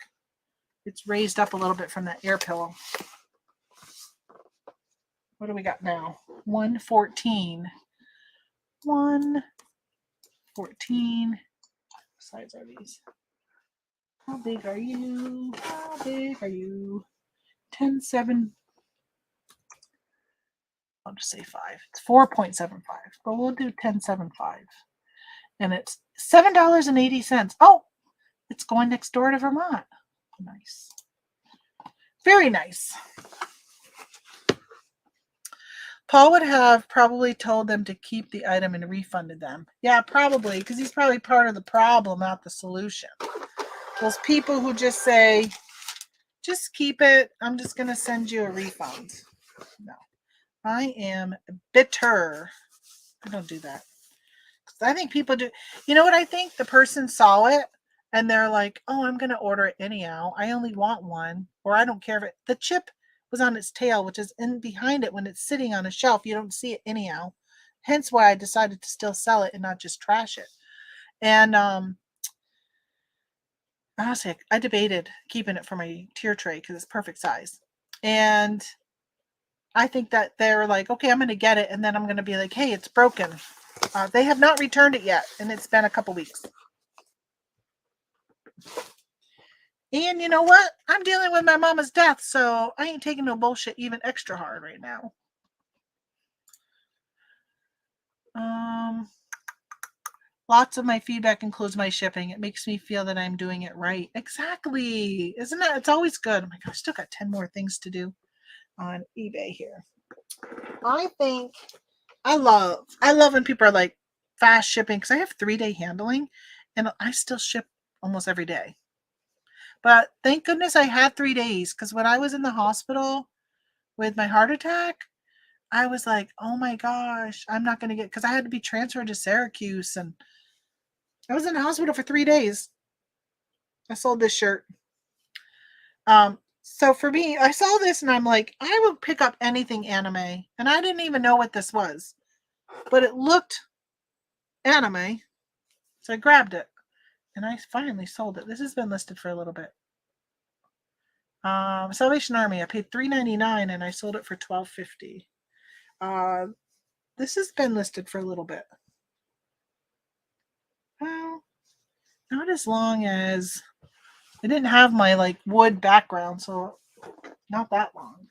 Speaker 1: it's raised up a little bit from that air pillow. What do we got now? 114. 114. What size are these? How big are you? How big are you? 10.7. I'll just say 5. It's 4.75, but we'll do 10.75. And it's $7.80. Oh, It's going next door to Vermont. Nice. Very nice. Paul would have probably told them to keep the item and refunded them. Yeah, probably, because he's probably part of the problem, not the solution. Those people who just say, just keep it. I'm just going to send you a refund. No. I am bitter. I don't do that. I think people do. You know what I think? The person saw it and they're like, oh, I'm going to order it anyhow. I only want one. Or I don't care if it. The chip was on its tail, which is in behind it when it's sitting on a shelf. You don't see it anyhow. Hence why I decided to still sell it and not just trash it. And honestly, I debated keeping it for my tier tray because it's perfect size. And I think that they're like, okay, I'm going to get it. And then I'm going to be like, hey, it's broken. They have not returned it yet. And it's been a couple weeks. And you know what? I'm dealing with my mama's death. So I ain't taking no bullshit even extra hard right now. Lots of my feedback includes my shipping. It makes me feel that I'm doing it right. Exactly. Isn't that? It's always good. Oh my gosh, I still got 10 more things to do on eBay here. I think I love when people are like fast shipping because I have 3-day handling and I still ship almost every day. But thank goodness I had 3 days because when I was in the hospital with my heart attack, I was like, oh my gosh, I'm not going to get, because I had to be transferred to Syracuse and I was in the hospital for 3 days. I sold this shirt. So for me, I saw this and I'm like, I will pick up anything anime. And I didn't even know what this was, but it looked anime. So I grabbed it and I finally sold it. This has been listed for a little bit. Salvation Army, I paid $3.99 and I sold it for $12.50. This has been listed for a little bit. Well, not as long as it didn't have my like wood background, so not that long.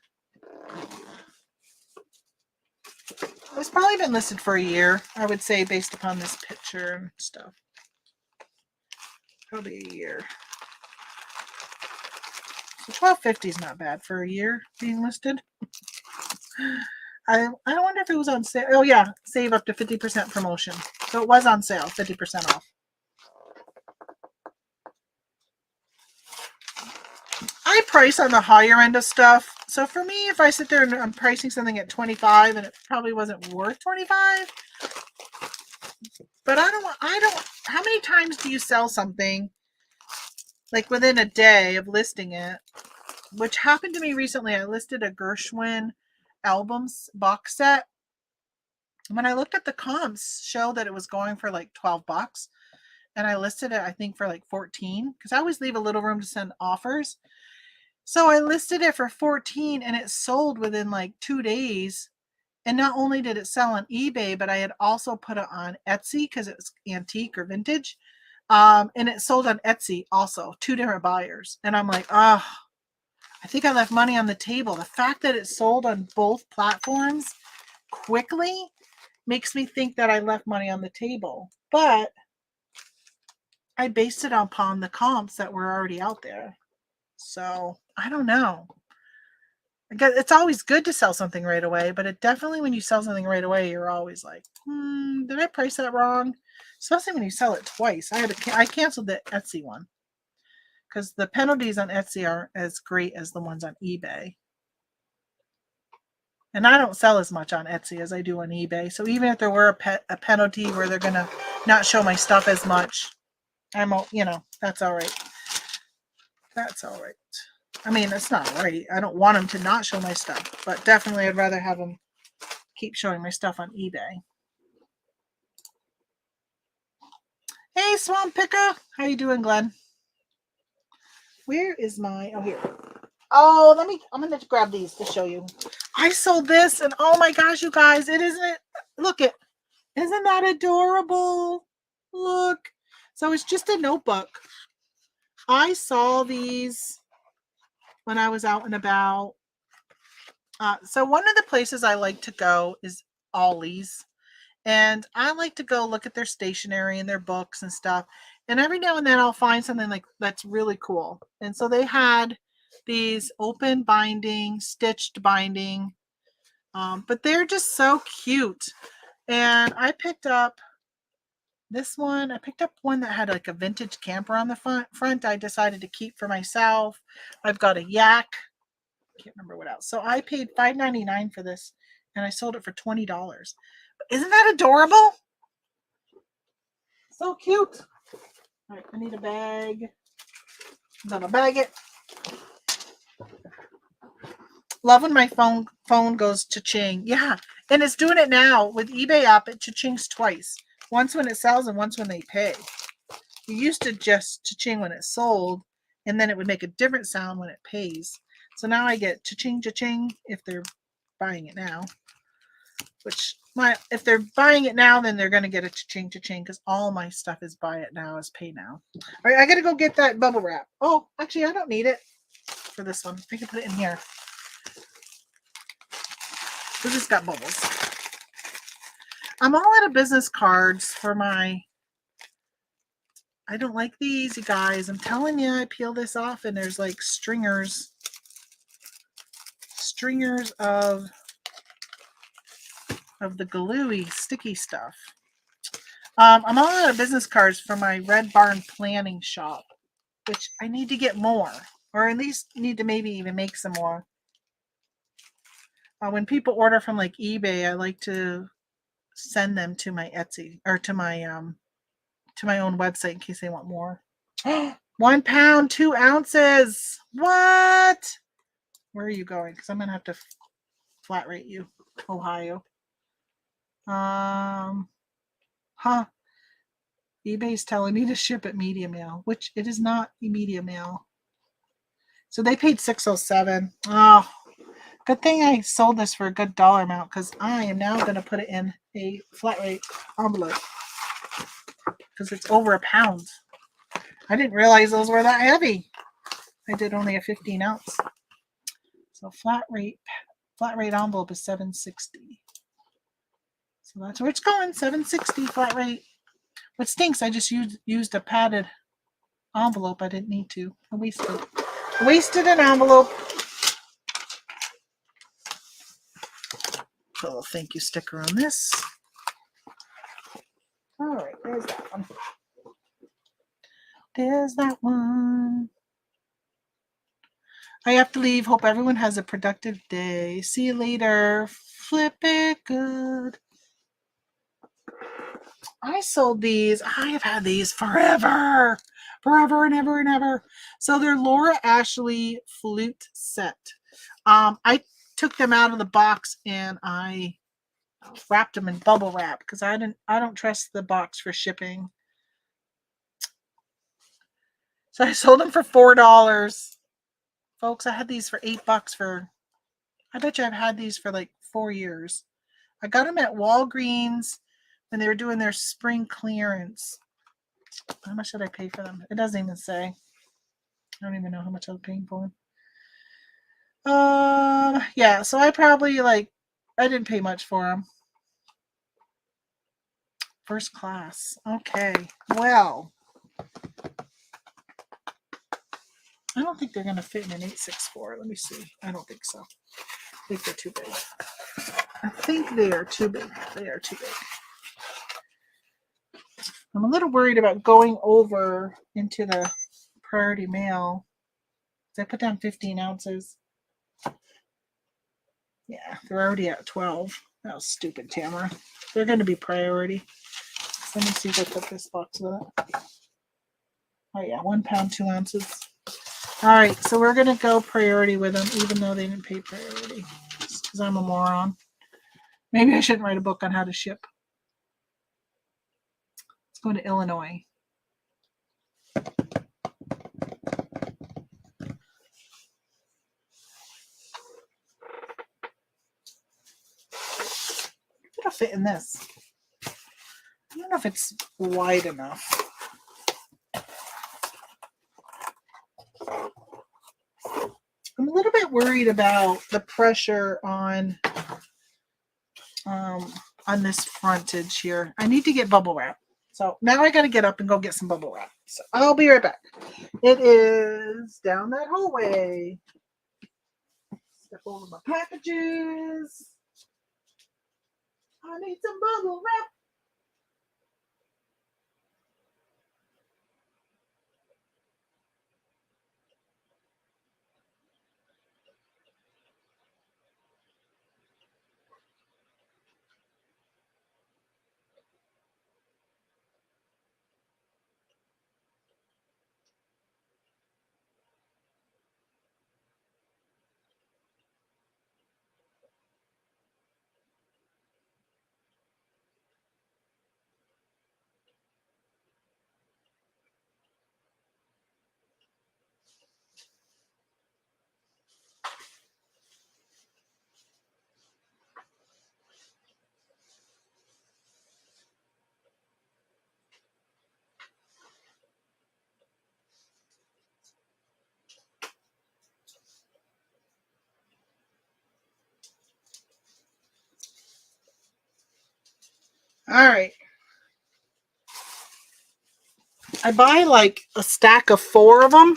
Speaker 1: It's probably been listed for a year, I would say, based upon this picture and stuff. Probably a year. So $12.50 is not bad for a year being listed. I wonder if it was on sale. Oh yeah, save up to 50% promotion. So it was on sale, 50% off. I price on the higher end of stuff. So for me, if I sit there and I'm pricing something at 25 and it probably wasn't worth 25, but I don't, how many times do you sell something like within a day of listing it? Which happened to me recently. I listed a Gershwin albums box set. When I looked at the comps, show that it was going for like $12, and I listed it, I think, for like 14, because I always leave a little room to send offers. So I listed it for 14 and it sold within like 2 days. And not only did it sell on eBay, but I had also put it on Etsy because it was antique or vintage. And it sold on Etsy also, 2 different buyers. And I'm like, oh, I think I left money on the table. The fact that it sold on both platforms quickly makes me think that I left money on the table. But I based it upon the comps that were already out there. So I don't know. It's always good to sell something right away, but it definitely, when you sell something right away, you're always like, did I price that wrong? Especially when you sell it twice. I canceled the Etsy one because the penalties on Etsy aren't as great as the ones on eBay. And I don't sell as much on Etsy as I do on eBay. So even if there were a penalty where they're going to not show my stuff as much, that's all right. That's all right. I mean, it's not right. I don't want them to not show my stuff, but definitely I'd rather have them keep showing my stuff on eBay. Hey, Swamp Picker. How you doing, Glenn? Where is my... Oh, here. Oh, I'm going to grab these to show you. I sold this, and oh my gosh, you guys, look it. Isn't that adorable? Look. So it's just a notebook. I saw these when I was out and about. So one of the places I like to go is Ollie's. And I like to go look at their stationery and their books and stuff. And every now and then I'll find something like that's really cool. And so they had these open binding, stitched binding, but they're just so cute. And I picked up this one. I picked up one that had like a vintage camper on the front. I decided to keep for myself. I've got a yak. Can't remember what else. So I paid $5.99 for this, and I sold it for $20. Isn't that adorable? So cute. All right, I need a bag. I'm gonna bag it. Love when my phone goes cha-ching. Yeah, and it's doing it now with eBay up. It cha-chings twice. Once when it sells and once when they pay. It used to just cha-ching when it sold, and then it would make a different sound when it pays. So now I get cha-ching, cha-ching if they're buying it now. Which if they're buying it now, then they're gonna get a cha-ching, cha-ching, because all my stuff is buy it now is pay now. All right, I gotta go get that bubble wrap. Oh, actually, I don't need it for this one. I can put it in here. Because it's got bubbles. I'm all out of business cards for my. I don't like these, you guys. I'm telling you, I peel this off and there's like stringers of the gluey, sticky stuff. I'm all out of business cards for my Red Barn planning shop, which I need to get more, or at least need to maybe even make some more. When people order from like eBay, I like to send them to my Etsy or to my own website in case they want more. 1 pound, 2 ounces. What? Where are you going? Because I'm gonna have to flat rate you, Ohio. eBay's telling me to ship at media mail, which it is not media mail. So they paid $6.07. Oh, good thing I sold this for a good dollar amount, because I am now going to put it in a flat rate envelope because it's over a pound. I didn't realize those were that heavy. I did only a 15 ounce. So flat rate envelope is $7.60. So that's where it's going. $7.60 flat rate. What stinks, I just used a padded envelope. I didn't need to. I wasted an envelope. Put a little thank you sticker on this. All right, there's that one. There's that one. I have to leave. Hope everyone has a productive day. See you later. Flip it good. I sold these. I have had these forever and ever and ever. So they're Laura Ashley flute set. I took them out of the box and I wrapped them in bubble wrap because I don't trust the box for shipping. So I sold them for $4. Folks, I had these for $8 I bet you I've had these for like 4 years. I got them at Walgreens when they were doing their spring clearance. How much did I pay for them? It doesn't even say. I don't even know how much I was paying for them. Yeah, so I probably I didn't pay much for them. First class. Okay. Well, I don't think they're going to fit in an 864. Let me see. I don't think so. I think they're too big. I think they are too big. They are too big. I'm a little worried about going over into the priority mail. I put down 15 ounces. Yeah, they're already at 12. That was stupid, Tamara. They're going to be priority. Let me see if I put this box with it. Oh yeah, 1 pound, 2 ounces. All right, so we're going to go priority with them, even though they didn't pay priority. Just because I'm a moron. Maybe I shouldn't write a book on how to ship. Let's go to Illinois. It'll fit in this. I don't know if it's wide enough. I'm a little bit worried about the pressure on this frontage here. I need to get bubble wrap. So now I got to get up and go get some bubble wrap. So I'll be right back. It is down that hallway. Step over my packages. I need some bubble wrap. All right. I buy like a stack of 4 of them.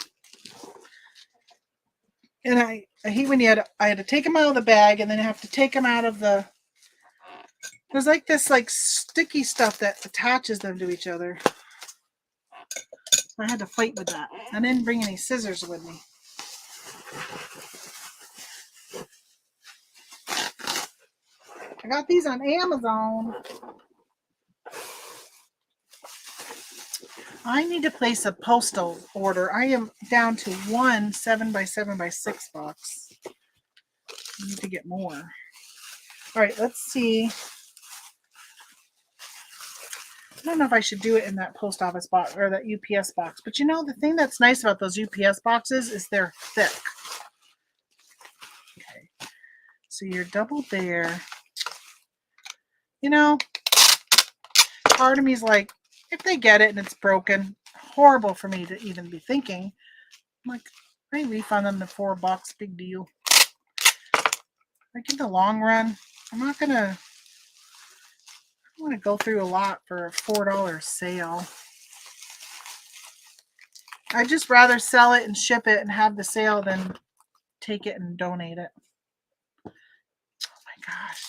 Speaker 1: And I hate when I had to take them out of the bag and then I have to take them out of the, there's like this like sticky stuff that attaches them to each other. I had to fight with that. I didn't bring any scissors with me. I got these on Amazon. I need to place a postal order. I am down to 1 7x7x6 box. I need to get more. All right, let's see. I don't know if I should do it in that post office box or that UPS box. But you know, the thing that's nice about those UPS boxes is they're thick. Okay. So you're double there. You know, part of me is like, if they get it and it's broken, horrible for me to even be thinking. I'm like, I refund them the $4, big deal. Like in the long run, I'm not gonna. I want to go through a lot for a $4 sale. I'd just rather sell it and ship it and have the sale than take it and donate it. Oh my gosh.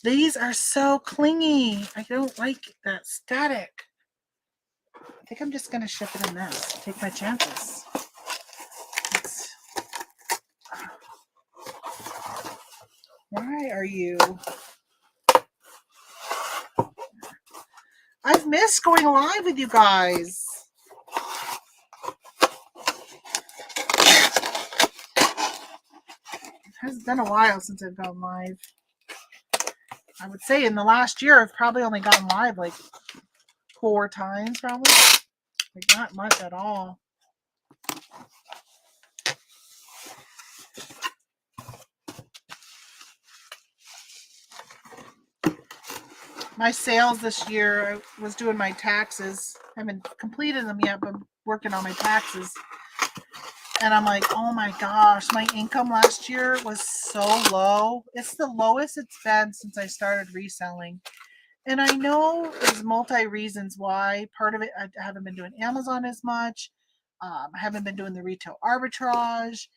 Speaker 1: These are so clingy. I don't like that static. I think I'm just going to ship it in this. Take my chances. Why are you? I've missed going live with you guys. It has been a while since I've gone live. I would say in the last year, I've probably only gotten live like 4 times, probably. Like not much at all. My sales this year, I was doing my taxes. I haven't completed them yet, but I'm working on my taxes. And I'm like, oh my gosh, my income last year was so low. It's the lowest it's been since I started reselling. And I know there's multi-reasons why. Part of it, I haven't been doing Amazon as much. I haven't been doing the retail arbitrage.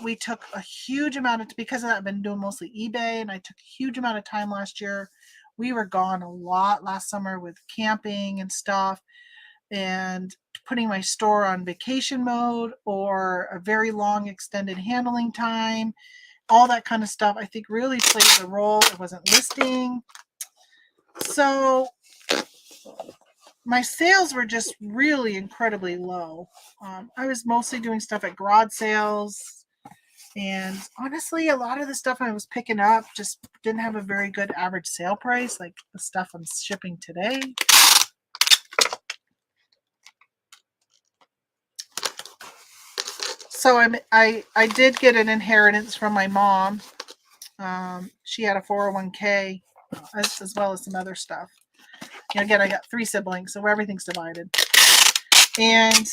Speaker 1: We took a huge amount of, because of that, I've been doing mostly eBay, and I took a huge amount of time last year. We were gone a lot last summer with camping and stuff, and putting my store on vacation mode or a very long extended handling time, all that kind of stuff, I think really played a role. It wasn't listing. So my sales were just really incredibly low. I was mostly doing stuff at garage sales. And honestly, a lot of the stuff I was picking up just didn't have a very good average sale price, like the stuff I'm shipping today. So I did get an inheritance from my mom. She had a 401k as well as some other stuff. And again, I got 3 siblings, so everything's divided. And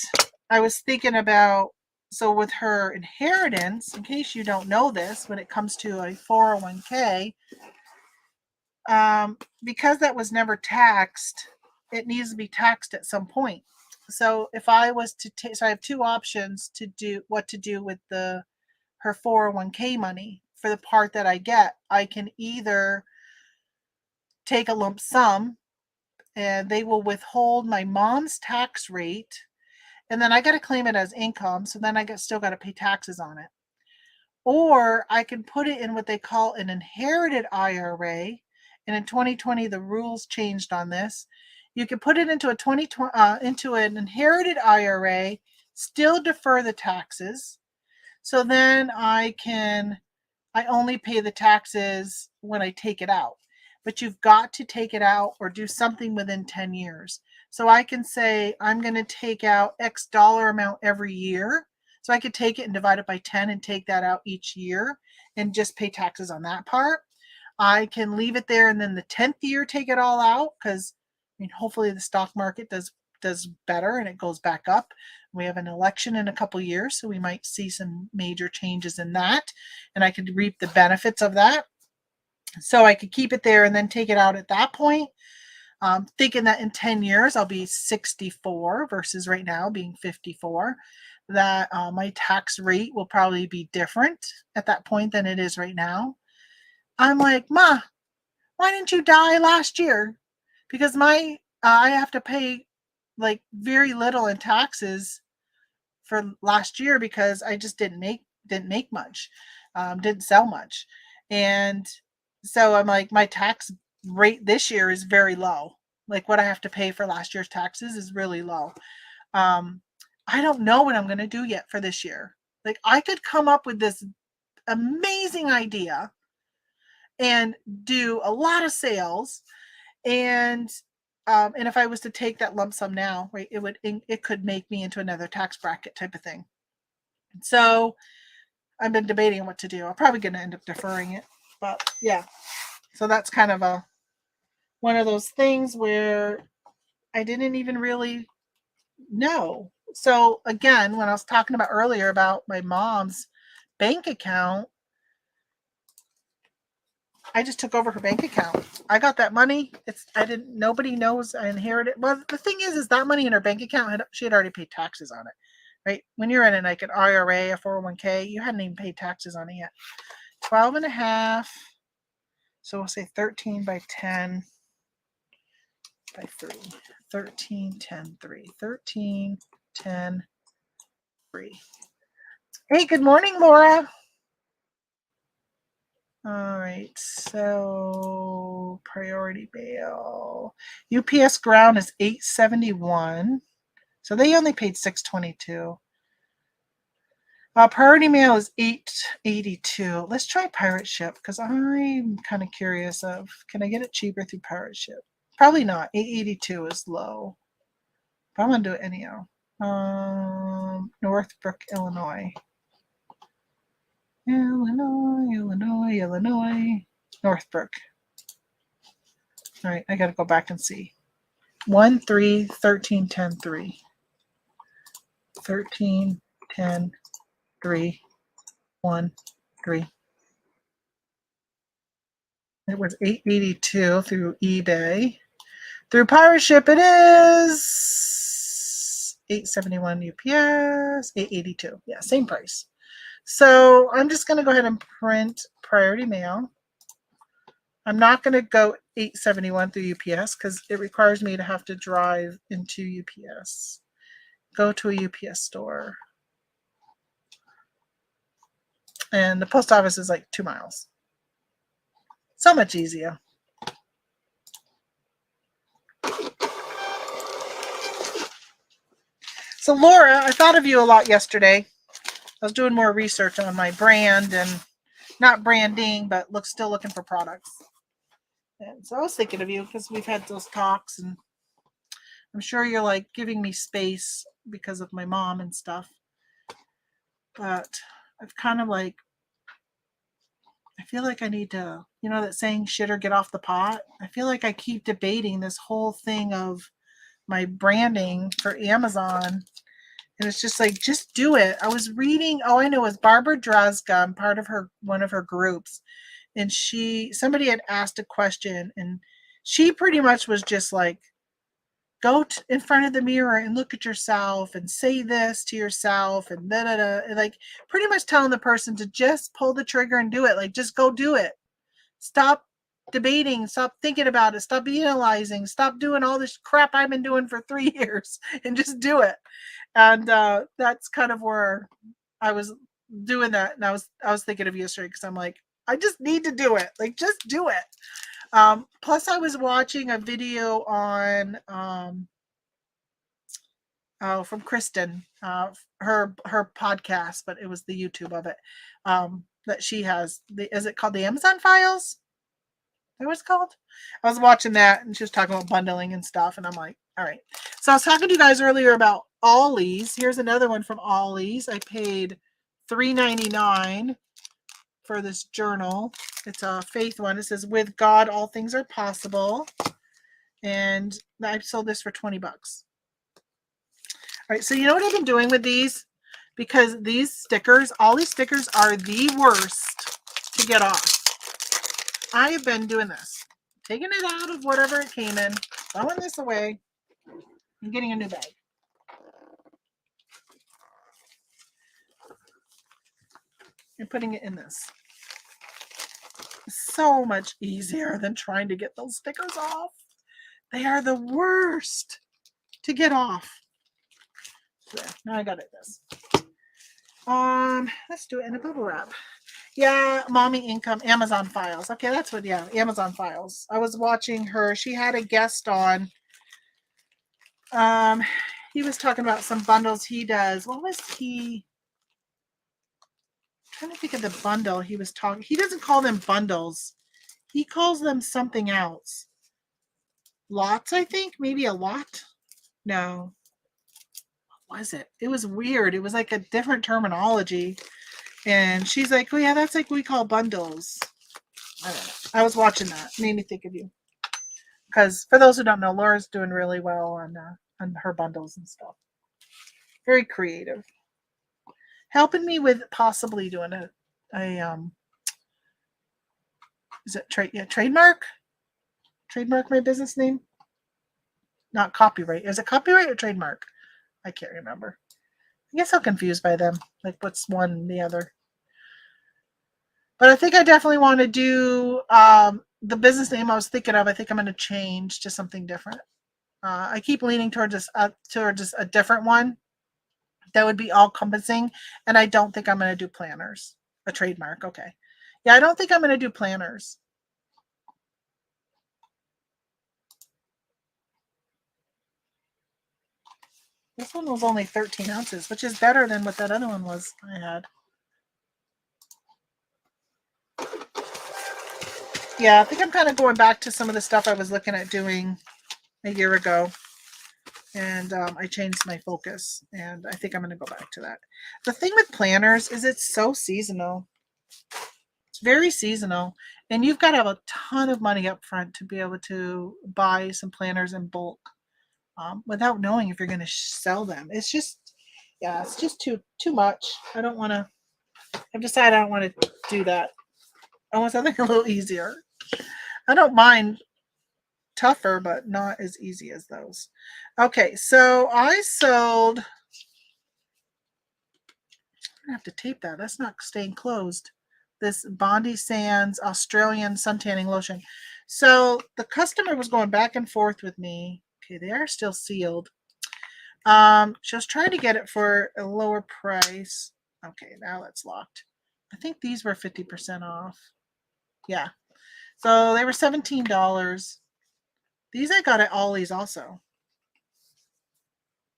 Speaker 1: I was thinking about, so with her inheritance, in case you don't know this, when it comes to a 401k, because that was never taxed, it needs to be taxed at some point. So if I was to take, so I have two options to do what to do with her 401k money for the part that I get. I can either take a lump sum and they will withhold my mom's tax rate, and then I got to claim it as income. So then still got to pay taxes on it. Or I can put it in what they call an inherited IRA. And in 2020, the rules changed on this. You can put it into into an inherited IRA, still defer the taxes. So then I only pay the taxes when I take it out. But you've got to take it out or do something within 10 years. So I can say I'm going to take out X dollar amount every year. So I could take it and divide it by 10 and take that out each year and just pay taxes on that part. I can leave it there and then the 10th year take it all out, because hopefully the stock market does better and it goes back up. We have an election in a couple years, so we might see some major changes in that, and I could reap the benefits of that. So I could keep it there and then take it out at that point, thinking that in 10 years I'll be 64 versus right now being 54. That my tax rate will probably be different at that point than it is right now. I'm like, Ma, why didn't you die last year? Because I have to pay like very little in taxes for last year because I just didn't make much, didn't sell much. And so I'm like, my tax rate this year is very low. Like what I have to pay for last year's taxes is really low. I don't know what I'm going to do yet for this year. Like I could come up with this amazing idea and do a lot of sales, and if I was to take that lump sum now, right, it could make me into another tax bracket type of thing. So I've been debating what to do. I'm probably going to end up deferring it, but yeah. So that's kind of one of those things where I didn't even really know. So again, when I was talking about earlier about my mom's bank account, I just took over her bank account. I got that money. Nobody knows I inherited. Well, the thing is that money in her bank account, she had already paid taxes on it, right? When you're in an IRA, a 401k, you hadn't even paid taxes on it yet. 12 and a half. So we'll say 13 by 10 by 3. 13, 10, 3. 13, 10, 3. Hey, good morning, Laura. All right, so priority mail. UPS ground is $871. So they only paid $622. Priority mail is $882. Let's try pirate ship because I'm kind of curious of, can I get it cheaper through pirate ship? Probably not. $882 is low. But I'm going to do it anyhow. Northbrook, Illinois. Illinois. Northbrook. All right, I got to go back and see. 1, 3, 13, 10, 3. 13, 10, 3, 1, 3. It was $882 through eBay. Through pirate ship, it is $871 UPS, $882. Yeah, same price. So I'm just going to go ahead and print priority mail. I'm not going to go $871 through UPS because it requires me to have to drive into UPS. Go to a UPS store. And the post office is like 2 miles. So much easier. So Laura, I thought of you a lot yesterday. I was doing more research on my brand and not branding, but still looking for products. And so I was thinking of you because we've had those talks, and I'm sure you're like giving me space because of my mom and stuff. But I've kind of like, I feel like I need to, that saying, shit or get off the pot. I feel like I keep debating this whole thing of my branding for Amazon. And it's just like, just do it. I was reading, I know it was Barbara Draska. I'm part of one of her groups. And somebody had asked a question, and she pretty much was just like, go in front of the mirror and look at yourself and say this to yourself and da da da. Like pretty much telling the person to just pull the trigger and do it. Like just go do it. Stop debating. Stop thinking about it. Stop analyzing. Stop doing all this crap I've been doing for 3 years and just do it. And that's kind of where I was doing that. And I was thinking of yesterday because I'm like, I just need to do it. Like just do it. Plus I was watching a video on from Kristen, her podcast, but it was the YouTube of it that she has. Is it called the Amazon Files? Is that what it's called? I was watching that and she was talking about bundling and stuff, and I'm like, all right. So I was talking to you guys earlier about Ollie's. Here's another one from Ollie's. I paid $3.99 for this journal. It's a faith one. It says, "With God, all things are possible," and I sold this for $20. All right, so you know what I've been doing with these? Because these stickers, all these stickers are the worst to get off. I have been doing this. Taking it out of whatever it came in, throwing this away, and getting a new bag. And putting it in this. So much easier than trying to get those stickers off. They are the worst to get off. There, now I got it this. Let's do it in a bubble wrap. Yeah, Mommy Income, Amazon Files. Okay, that's what, yeah, Amazon Files. I was watching her. She had a guest on. He was talking about some bundles he does. What was he? I'm trying to think of the bundle he was talking. He doesn't call them bundles. He calls them something else. Lots, I think. Maybe a lot. No. What was it? It was weird. It was like a different terminology. And she's like, "Oh yeah, that's like we call bundles." I don't know. I was watching that. It made me think of you. Because for those who don't know, Laura's doing really well on her bundles and stuff. Very creative. Helping me with possibly doing a is it trademark? Trademark my business name? Not copyright. Is it copyright or trademark? I can't remember. I get so confused by them. Like what's one and the other. But I think I definitely want to do the business name I was thinking of. I think I'm going to change to something different. I keep leaning towards a different one that would be all encompassing. And I don't think I'm going to do planners. A trademark. Okay. Yeah, I don't think I'm going to do planners. This one was only 13 ounces, which is better than what that other one was I had. Yeah, I think I'm kind of going back to some of the stuff I was looking at doing a year ago. And I changed my focus. And I think I'm going to go back to that. The thing with planners is it's so seasonal. It's very seasonal. And you've got to have a ton of money up front to be able to buy some planners in bulk without knowing if you're going to sell them. It's just, yeah, it's just too much. I don't want to, I've decided I don't want to do that. I want something a little easier. I don't mind tougher, but not as easy as those. Okay, so I sold, I'm going to have to tape that. That's not staying closed. This Bondi Sands Australian sun tanning lotion. So the customer was going back and forth with me. Okay, they are still sealed. She was trying to get it for a lower price. Okay, now it's locked. I think these were 50% off. Yeah. So they were $17. These I got at Ollie's also.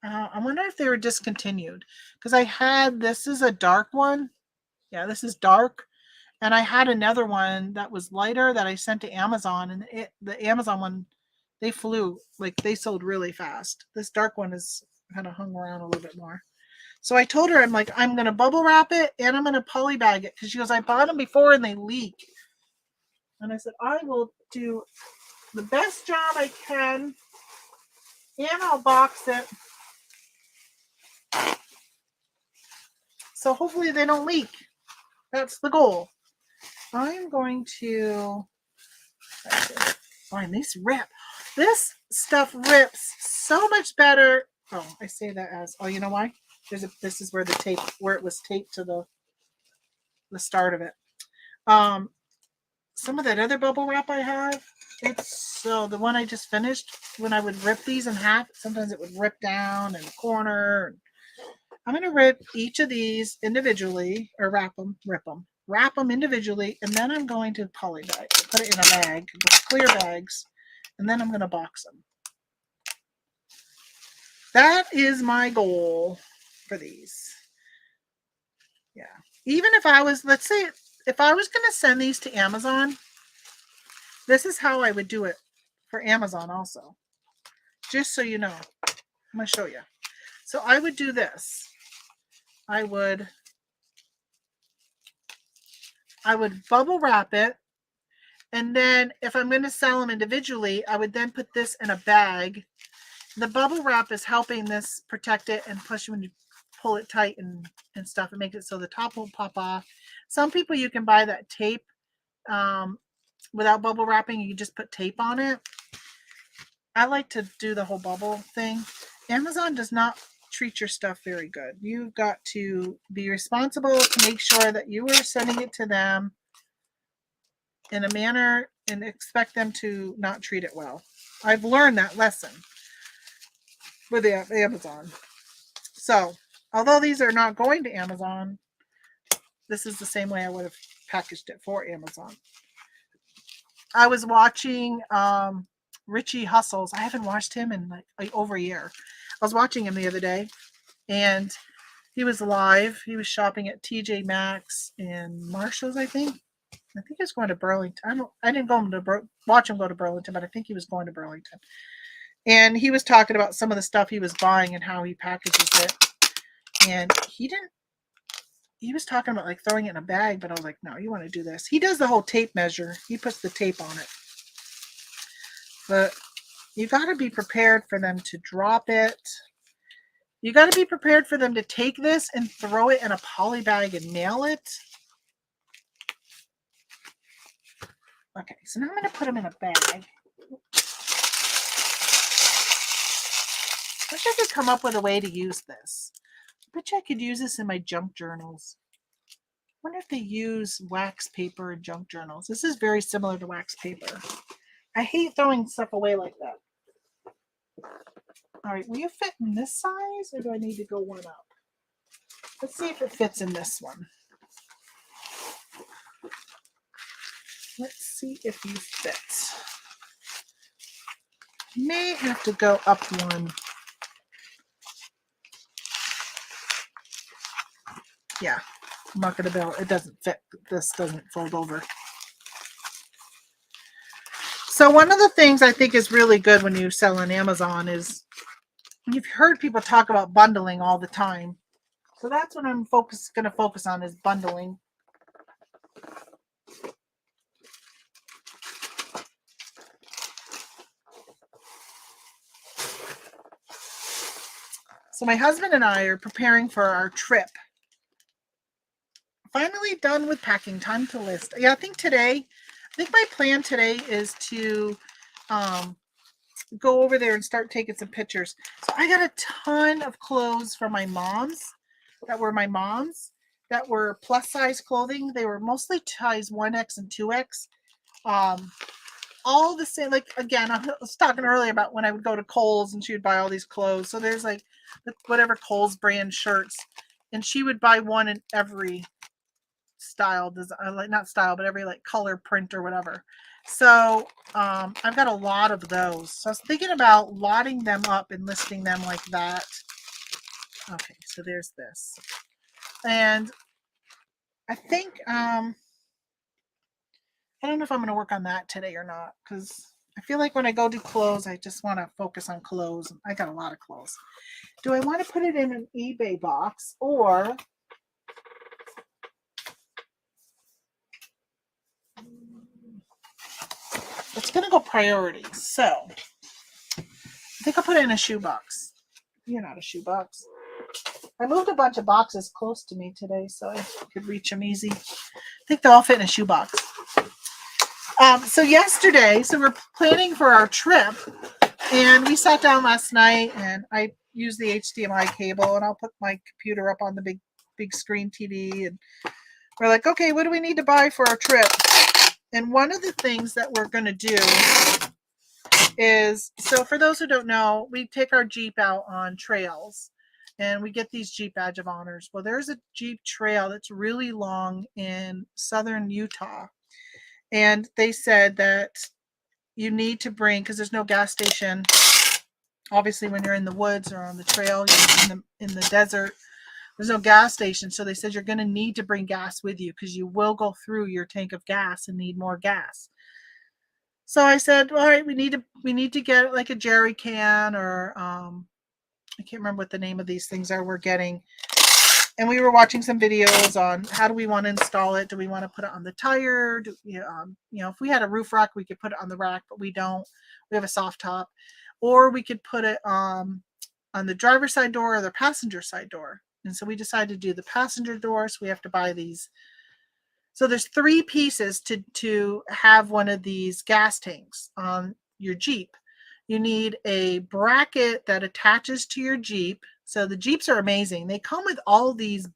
Speaker 1: I wonder if they were discontinued. Because I had, this is a dark one. Yeah, this is dark. And I had another one that was lighter that I sent to Amazon. And the Amazon one, they flew. Like, they sold really fast. This dark one is kind of hung around a little bit more. So I told her, I'm like, I'm going to bubble wrap it and I'm going to poly bag it. Because she goes, I bought them before and they leak. And I said, I will do the best job I can. And I'll box it. So hopefully they don't leak. That's the goal. I'm going to find this rip. This stuff rips so much better. Oh, I say that as, oh, you know why? This is where the tape, where it was taped to the start of it. Some of that other bubble wrap I have, the one I just finished, when I would rip these in half, sometimes it would rip down in the corner. I'm going to rip each of these individually, or wrap them individually, and then I'm going to poly dye it, put it in a bag with clear bags, and then I'm going to box them. That is my goal for these. Yeah. Even if I was, let's say, if I was going to send these to Amazon, this is how I would do it for Amazon also. Just so you know. I'm going to show you. So I would do this. I would bubble wrap it. And then if I'm going to sell them individually, I would then put this in a bag. The bubble wrap is helping this protect it and push when you pull it tight and stuff. It makes it so the top won't pop off. Some people, you can buy that tape without bubble wrapping. You just put tape on it. I like to do the whole bubble thing. Amazon does not treat your stuff very good. You've got to be responsible to make sure that you are sending it to them in a manner and expect them to not treat it well. I've learned that lesson with Amazon. So, although these are not going to Amazon, this is the same way I would have packaged it for Amazon. I was watching Richie Hustles. I haven't watched him in like over a year. I was watching him the other day, and he was live. He was shopping at TJ Maxx and Marshall's, I think. I think he was going to Burlington. I didn't go to watch him go to Burlington, but I think he was going to Burlington. And he was talking about some of the stuff he was buying and how he packages it. And he was talking about like throwing it in a bag, but I was like, no, you want to do this. He does the whole tape measure. He puts the tape on it. But you got to be prepared for them to drop it. You got to be prepared for them to take this and throw it in a poly bag and mail it. Okay, so now I'm going to put them in a bag. I wish I could come up with a way to use this. I bet you I could use this in my junk journals. I wonder if they use wax paper in junk journals. This is very similar to wax paper. I hate throwing stuff away like that. All right, will you fit in this size, or do I need to go one up? Let's see if it fits in this one. Let's see if you fit. May have to go up one. Yeah, I'm not going to build. It doesn't fit. This doesn't fold over. So one of the things I think is really good when you sell on Amazon is, you've heard people talk about bundling all the time. So that's what I'm going to focus on, is bundling. So my husband and I are preparing for our trip. Finally done with packing. Time to list. Yeah, I think my plan today is to go over there and start taking some pictures. So I got a ton of clothes from my mom's that were plus size clothing. They were mostly size 1X and 2X. All the same, like, again, I was talking earlier about when I would go to Kohl's and she would buy all these clothes. So there's like whatever Kohl's brand shirts, and she would buy one in every style, like not style, but every like color, print, or whatever. So I've got a lot of those. So I was thinking about lotting them up and listing them like that. Okay, so there's this. And I think I don't know if I'm going to work on that today or not, because I feel like when I go do clothes, I just want to focus on clothes. I got a lot of clothes. Do I want to put it in an eBay box, or it's going to go priority? So I think I'll put it in a shoebox. You're not a shoebox. I moved a bunch of boxes close to me today so I could reach them easy. I think they'll all fit in a shoebox. So yesterday, so we're planning for our trip. And we sat down last night and I used the HDMI cable and I'll put my computer up on the big screen TV. And we're like, okay, what do we need to buy for our trip? And one of the things that we're going to do is, so for those who don't know, we take our Jeep out on trails and we get these Jeep Badge of Honors. Well, there's a Jeep trail that's really long in southern Utah. And they said that you need to bring, because there's no gas station, obviously when you're in the woods or on the trail, you're in the desert, there's no gas station. So they said you're going to need to bring gas with you because you will go through your tank of gas and need more gas. So I said, all right, we need to get like a jerry can or I can't remember what the name of these things are we're getting. And we were watching some videos on how do we want to install it. Do we want to put it on the tire? If we had a roof rack, we could put it on the rack, but we don't. We have a soft top. Or we could put it on the driver's side door or the passenger side door. And so we decided to do the passenger door. So we have to buy these. So there's 3 pieces to have one of these gas tanks on your Jeep. You need a bracket that attaches to your Jeep. So the Jeeps are amazing. They come with all these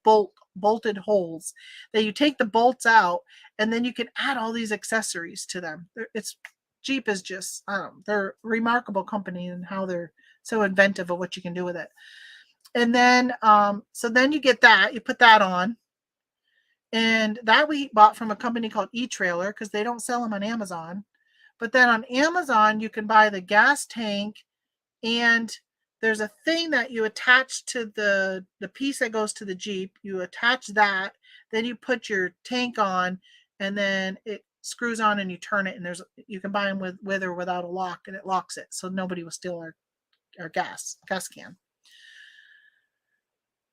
Speaker 1: bolted holes that you take the bolts out and then you can add all these accessories to them. Jeep is just, they're a remarkable company and how they're so inventive of what you can do with it. And then, so then you get that, you put that on. And that we bought from a company called eTrailer because they don't sell them on Amazon. But then on Amazon, you can buy the gas tank and there's a thing that you attach to the piece that goes to the Jeep. You attach that, then you put your tank on and then it screws on and you turn it and you can buy them with or without a lock and it locks it. So nobody will steal our gas can.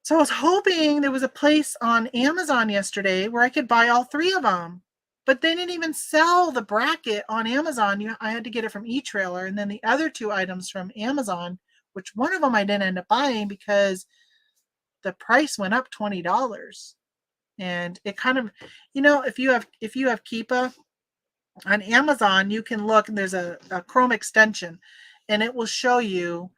Speaker 1: So I was hoping there was a place on Amazon yesterday where I could buy all 3 of them. But they didn't even sell the bracket on Amazon. I had to get it from eTrailer. And then the other 2 items from Amazon, which one of them I didn't end up buying because the price went up $20. And it kind of, if you have Keepa on Amazon, you can look and there's a Chrome extension and it will show you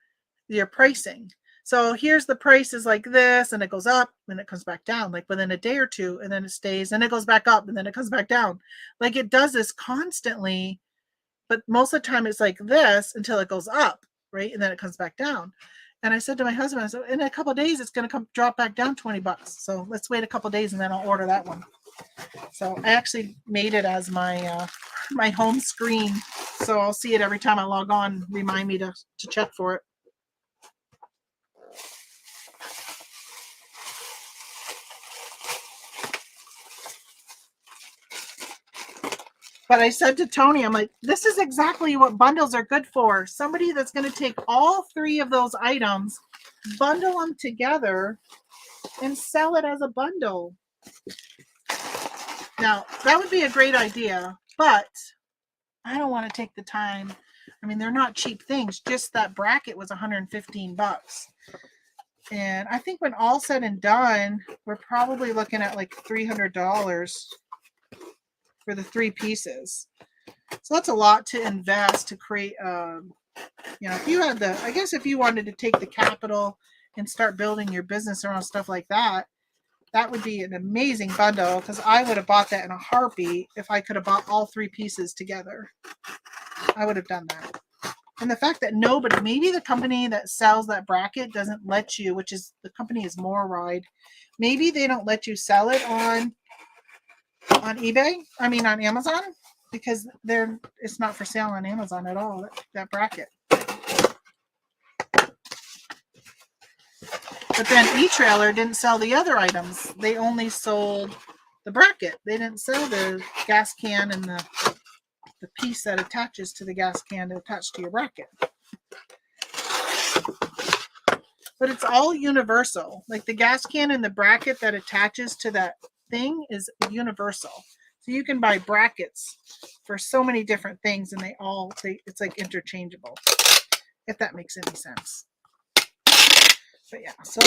Speaker 1: your pricing. So here's the price is like this, and it goes up, and it comes back down, like within a day or 2, and then it stays, and it goes back up, and then it comes back down. Like it does this constantly, but most of the time it's like this until it goes up, right? And then it comes back down. And I said to my husband, I said, in a couple of days, it's going to drop back down $20. So let's wait a couple of days, and then I'll order that one. So I actually made it as my my home screen, so I'll see it every time I log on, remind me to check for it. But I said to Tony, I'm like, this is exactly what bundles are good for. Somebody that's going to take all 3 of those items, bundle them together, and sell it as a bundle. Now, that would be a great idea, but I don't want to take the time. I mean, they're not cheap things. Just that bracket was $115. And I think when all said and done, we're probably looking at like $300 for the 3 pieces. So that's a lot to invest to create, if you had if you wanted to take the capital and start building your business around stuff like that, that would be an amazing bundle because I would have bought that in a heartbeat if I could have bought all 3 pieces together. I would have done that. And the fact that maybe the company that sells that bracket doesn't let you, the company is Ride. Maybe they don't let you sell it on eBay, on Amazon, because it's not for sale on Amazon at all, that bracket. But then eTrailer didn't sell the other items. They only sold the bracket. They didn't sell the gas can and the piece that attaches to the gas can to attach to your bracket. But it's all universal. Like the gas can and the bracket that attaches to that thing is universal. So you can buy brackets for so many different things and it's like interchangeable, if that makes any sense. But yeah, so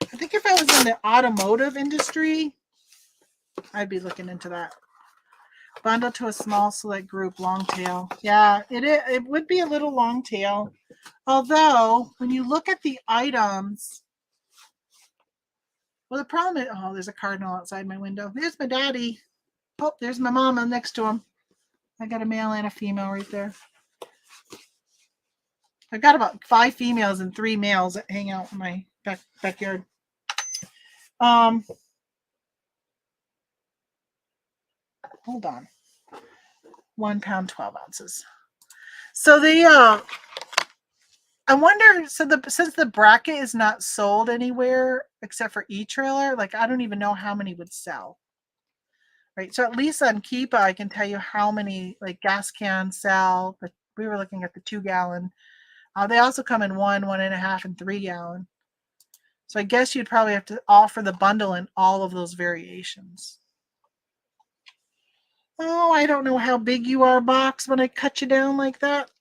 Speaker 1: I think if I was in the automotive industry, I'd be looking into that. Bundle to a small select group, long tail. Yeah, it would be a little long tail. Although, when you look at the items, well, the problem is, oh, there's a cardinal outside my window. There's my daddy. Oh, there's my mama next to him. I got a male and a female right there. I've got about 5 females and 3 males that hang out in my backyard. Hold on. 1 pound, 12 ounces. So I wonder, since the bracket is not sold anywhere except for e-trailer, like I don't even know how many would sell. Right. So at least on Keepa, I can tell you how many like gas cans sell. But we were looking at the 2 gallon. They also come in 1, 1.5, and 3 gallon. So I guess you'd probably have to offer the bundle in all of those variations. Oh, I don't know how big you are, box, when I cut you down like that.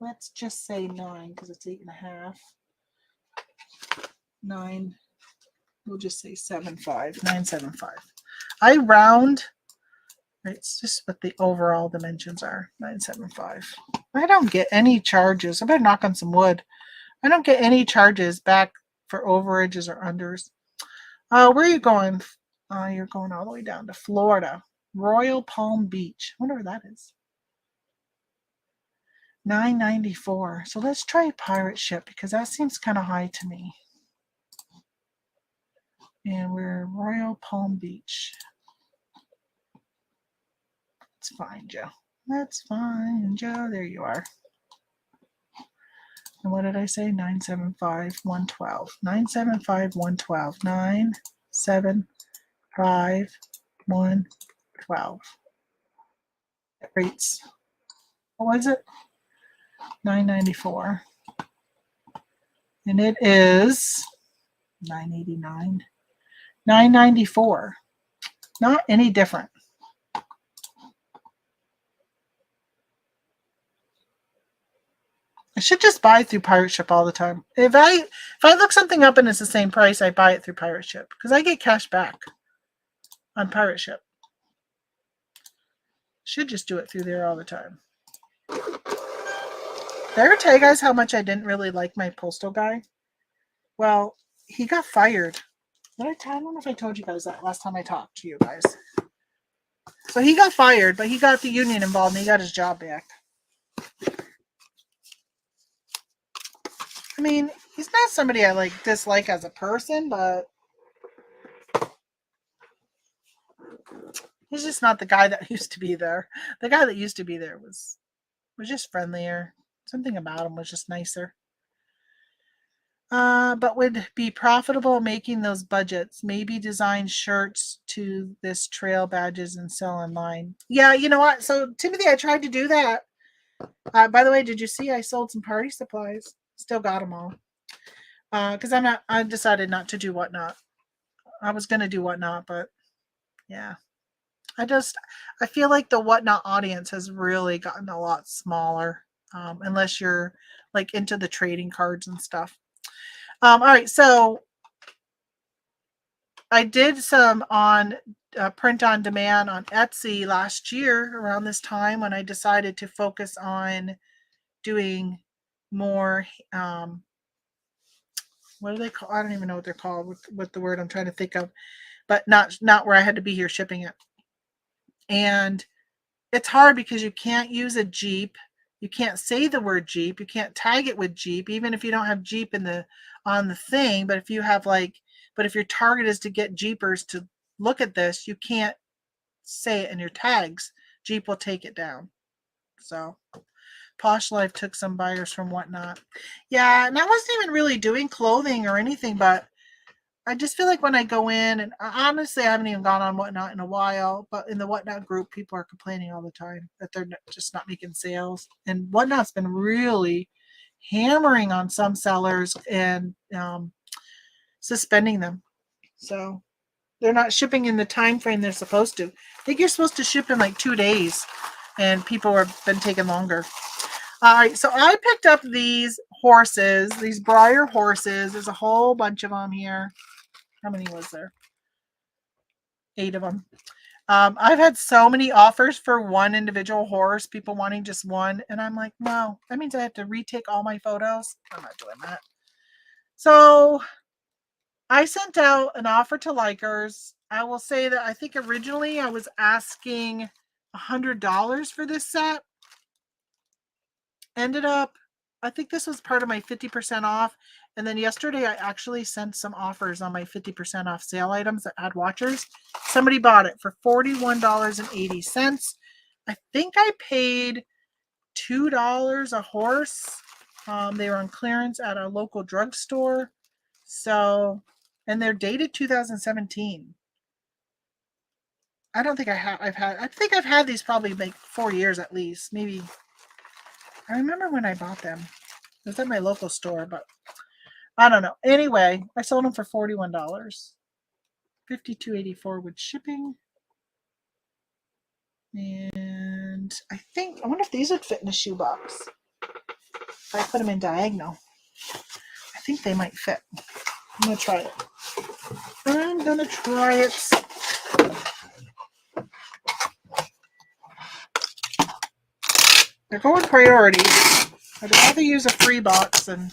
Speaker 1: Let's just say 9 because it's 8.5. 9. We'll just say 7.5. 9.75. I round. It's just what the overall dimensions are. 9.75. I don't get any charges. I better knock on some wood. I don't get any charges back for overages or unders. Where are you going? You're going all the way down to Florida. Royal Palm Beach. I wonder where that is. $9.94. So let's try pirate ship because that seems kind of high to me. And we're Royal Palm Beach. Let's find you. Let's find you. There you are. And what did I say? 975, 112. 975, 112. 975, 112. Rates. What was it? 994. And it is 989. 994. Not any different. I should just buy through Pirate Ship all the time. If I look something up and it's the same price, I buy it through Pirate Ship because I get cash back on Pirate Ship. Should just do it through there all the time. Did I ever tell you guys how much I didn't really like my postal guy? Well, he got fired. I don't know if I told you guys that last time I talked to you guys. So he got fired, but he got the union involved and he got his job back. I mean, he's not somebody I dislike as a person, but he's just not the guy that used to be there. The guy that used to be there was just friendlier. Something about him was just nicer. But would be profitable making those budgets. Maybe design shirts to this trail badges and sell online. Yeah, you know what? So Timothy, I tried to do that. By the way, did you see I sold some party supplies? Still got them all. Because I decided not to do Whatnot. I was going to do Whatnot, but yeah. I feel like the Whatnot audience has really gotten a lot smaller. Unless you're like into the trading cards and stuff. All right, so I did some on print on demand on Etsy last year around this time when I decided to focus on doing more what do they call? I don't even know what they're called. What the word I'm trying to think of, but not where I had to be here shipping it. And it's hard because you can't use a Jeep. You can't say the word Jeep. You can't tag it with Jeep, even if you don't have Jeep on the thing. But if you have if your target is to get Jeepers to look at this, you can't say it in your tags. Jeep will take it down. So Posh Life took some buyers from Whatnot. Yeah, and I wasn't even really doing clothing or anything, but I just feel like when I go in, and honestly, I haven't even gone on Whatnot in a while, but in the Whatnot group, people are complaining all the time that they're just not making sales. And Whatnot's been really hammering on some sellers and suspending them. So they're not shipping in the time frame they're supposed to. I think you're supposed to ship in like 2 days, and people have been taking longer. All right, so I picked up these horses, these Breyer horses. There's a whole bunch of them here. How many was there? 8 of them. I've had so many offers for one individual horse, people wanting just one. And I'm like, no, that means I have to retake all my photos. I'm not doing that. So I sent out an offer to likers. I will say that I think originally I was asking $100 for this set. Ended up, I think this was part of my 50% off. And then yesterday I actually sent some offers on my 50% off sale items that had watchers. Somebody bought it for $41.80. I think I paid $2 a horse. They were on clearance at a local drugstore. So, and they're dated 2017. I don't think I think I've had these probably like 4 years at least. Maybe. I remember when I bought them. It was at my local store, but I don't know. Anyway, I sold them for $41. $52.84 with shipping. And I wonder if these would fit in a shoebox. If I put them in diagonal. I think they might fit. I'm going to try it. I'm going to try it. They're going priority. I'd rather use a free box than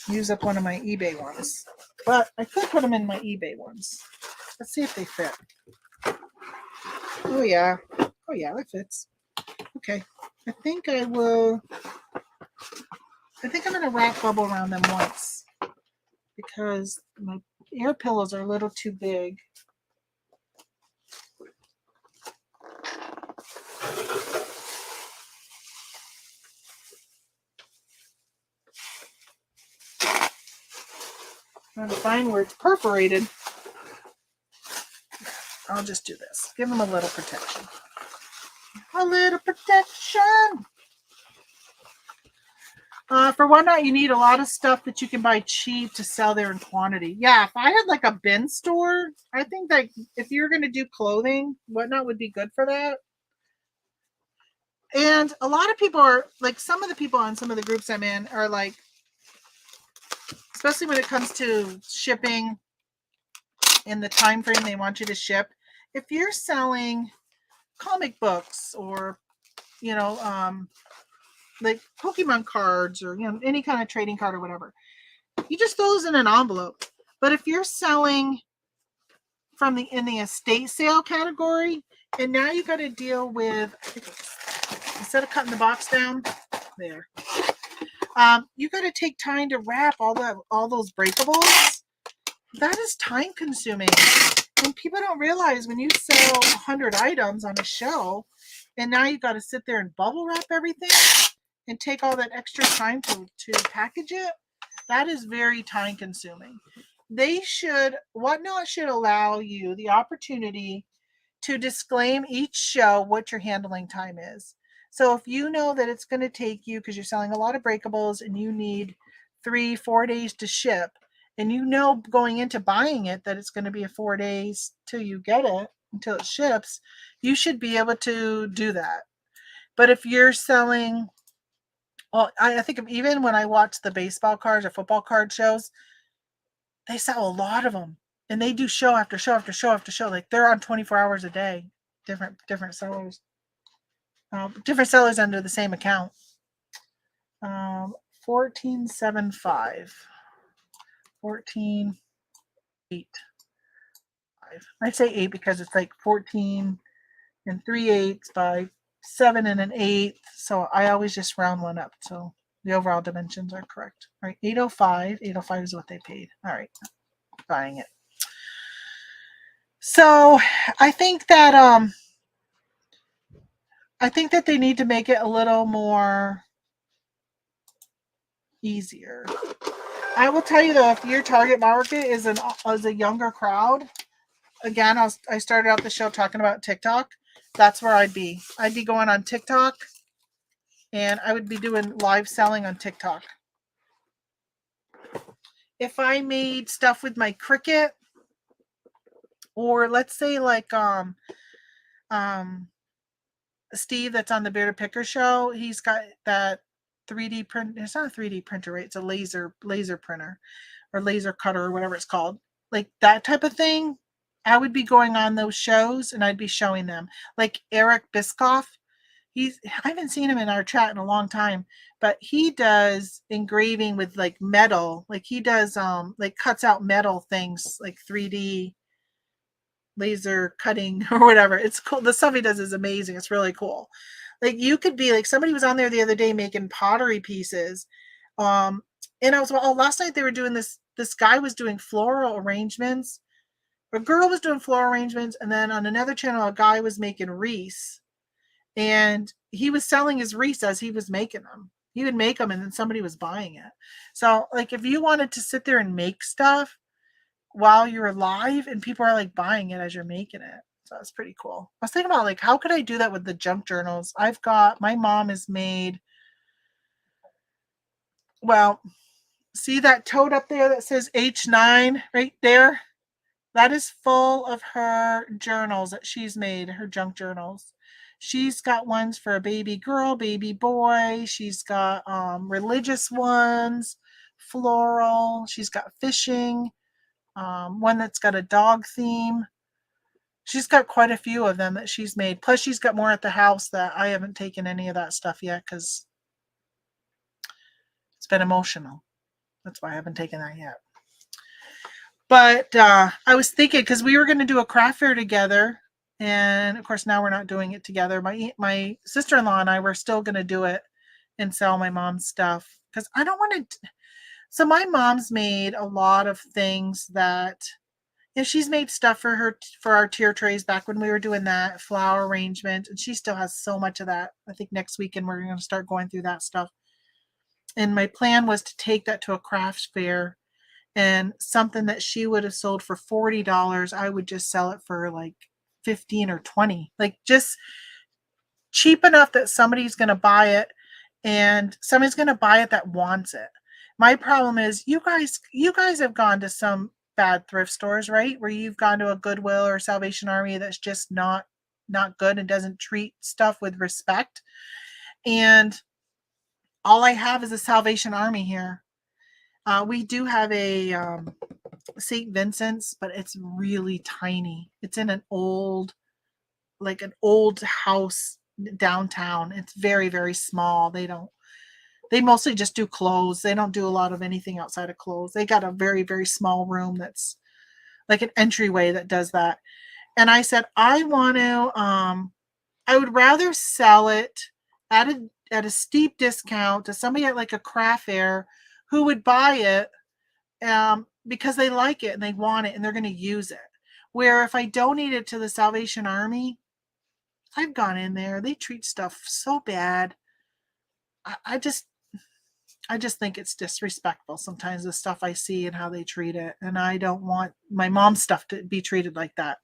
Speaker 1: use up one of my eBay ones. But I could put them in my eBay ones. Let's see if they fit. Oh yeah. Oh yeah, that fits. Okay. I think I'm going to wrap bubble around them once because my air pillows are a little too big. I'm trying to find where it's perforated. I'll just do this. Give them a little protection. A little protection. For Whatnot, you need a lot of stuff that you can buy cheap to sell there in quantity. Yeah, if I had like a bin store, I think that if you're going to do clothing, Whatnot would be good for that. And a lot of people are like, some of the people on some of the groups I'm in are like, especially when it comes to shipping in the time frame they want you to ship. If you're selling comic books or, like Pokemon cards or, any kind of trading card or whatever, you just throw those in an envelope. But if you're selling in the estate sale category, and now you got to deal with, instead of cutting the box down, there, you got to take time to wrap all those breakables. That is time consuming. And people don't realize when you sell 100 items on a show, and now you got to sit there and bubble wrap everything and take all that extra time to package it. That is very time consuming. Whatnot should allow you the opportunity to disclaim each show what your handling time is. So if you know that it's going to take you, because you're selling a lot of breakables and you need 3-4 days to ship, and you know going into buying it that it's going to be 4 days till you get it, until it ships, you should be able to do that. But if you're selling, well, I think even when I watch the baseball cards or football card shows, they sell a lot of them. And they do show after show after show after show. Like they're on 24 hours a day. Different sellers. Different sellers under the same account. 14.75. 14.8. I say 8 because it's like 14 and 3/8 by 7 and an 1/8. So I always just round one up. So the overall dimensions are correct. All right, 805. 805 is what they paid. All right, buying it. So I think that they need to make it a little more easier. I will tell you though, if your target market is a younger crowd, again, I started out the show talking about TikTok. That's where I'd be. I'd be going on TikTok, and I would be doing live selling on TikTok. If I made stuff with my Cricut, or let's say like Steve that's on the Bearded Picker show, he's got that 3D print. It's not a 3D printer, right? It's a laser printer or laser cutter or whatever it's called. Like that type of thing. I would be going on those shows and I'd be showing them. Like Eric Biscoff, I haven't seen him in our chat in a long time, but he does engraving with like metal. Like he does like cuts out metal things like 3D laser cutting or whatever. It's cool. The stuff he does is amazing. It's really cool. Like you could be like, somebody was on there the other day making pottery pieces. And I was, well, last night they were doing this guy was doing floral arrangements. A girl was doing floral arrangements, and then on another channel a guy was making wreaths, and he was selling his wreaths as he was making them. He would make them and then somebody was buying it. So like if you wanted to sit there and make stuff while you're live and people are like buying it as you're making it. So it's pretty cool. I was thinking about like, how could I do that with the junk journals? My mom has made, well, see that tote up there that says H9 right there? That is full of her journals that she's made, her junk journals. She's got ones for a baby girl, baby boy. She's got religious ones, floral. She's got fishing, one that's got a dog theme. She's got quite a few of them that she's made. Plus, she's got more at the house that I haven't taken any of that stuff yet because it's been emotional. That's why I haven't taken that yet. But I was thinking, because we were going to do a craft fair together, and of course now we're not doing it together. My sister-in-law and I were still going to do it and sell my mom's stuff because I don't want to. So my mom's made a lot of things that, she's made stuff for our tier trays back when we were doing that flower arrangement, and she still has so much of that. I think next weekend we're going to start going through that stuff. And my plan was to take that to a craft fair. And something that she would have sold for $40, I would just sell it for like 15 or 20. Like just cheap enough that somebody's going to buy it, and somebody's going to buy it that wants it. My problem is you guys have gone to some bad thrift stores, right? Where you've gone to a Goodwill or Salvation Army that's just not good and doesn't treat stuff with respect. And all I have is a Salvation Army here. We do have a St. Vincent's, but it's really tiny. It's in an old house downtown. It's very, very small. They mostly just do clothes. They don't do a lot of anything outside of clothes. They got a very, very small room that's like an entryway that does that. And I said, I would rather sell it at a steep discount to somebody at like a craft fair who would buy it because they like it and they want it and they're going to use it. Where if I donate it to the Salvation Army, I've gone in there, they treat stuff so bad. I just think it's disrespectful sometimes, the stuff I see and how they treat it, and I don't want my mom's stuff to be treated like that.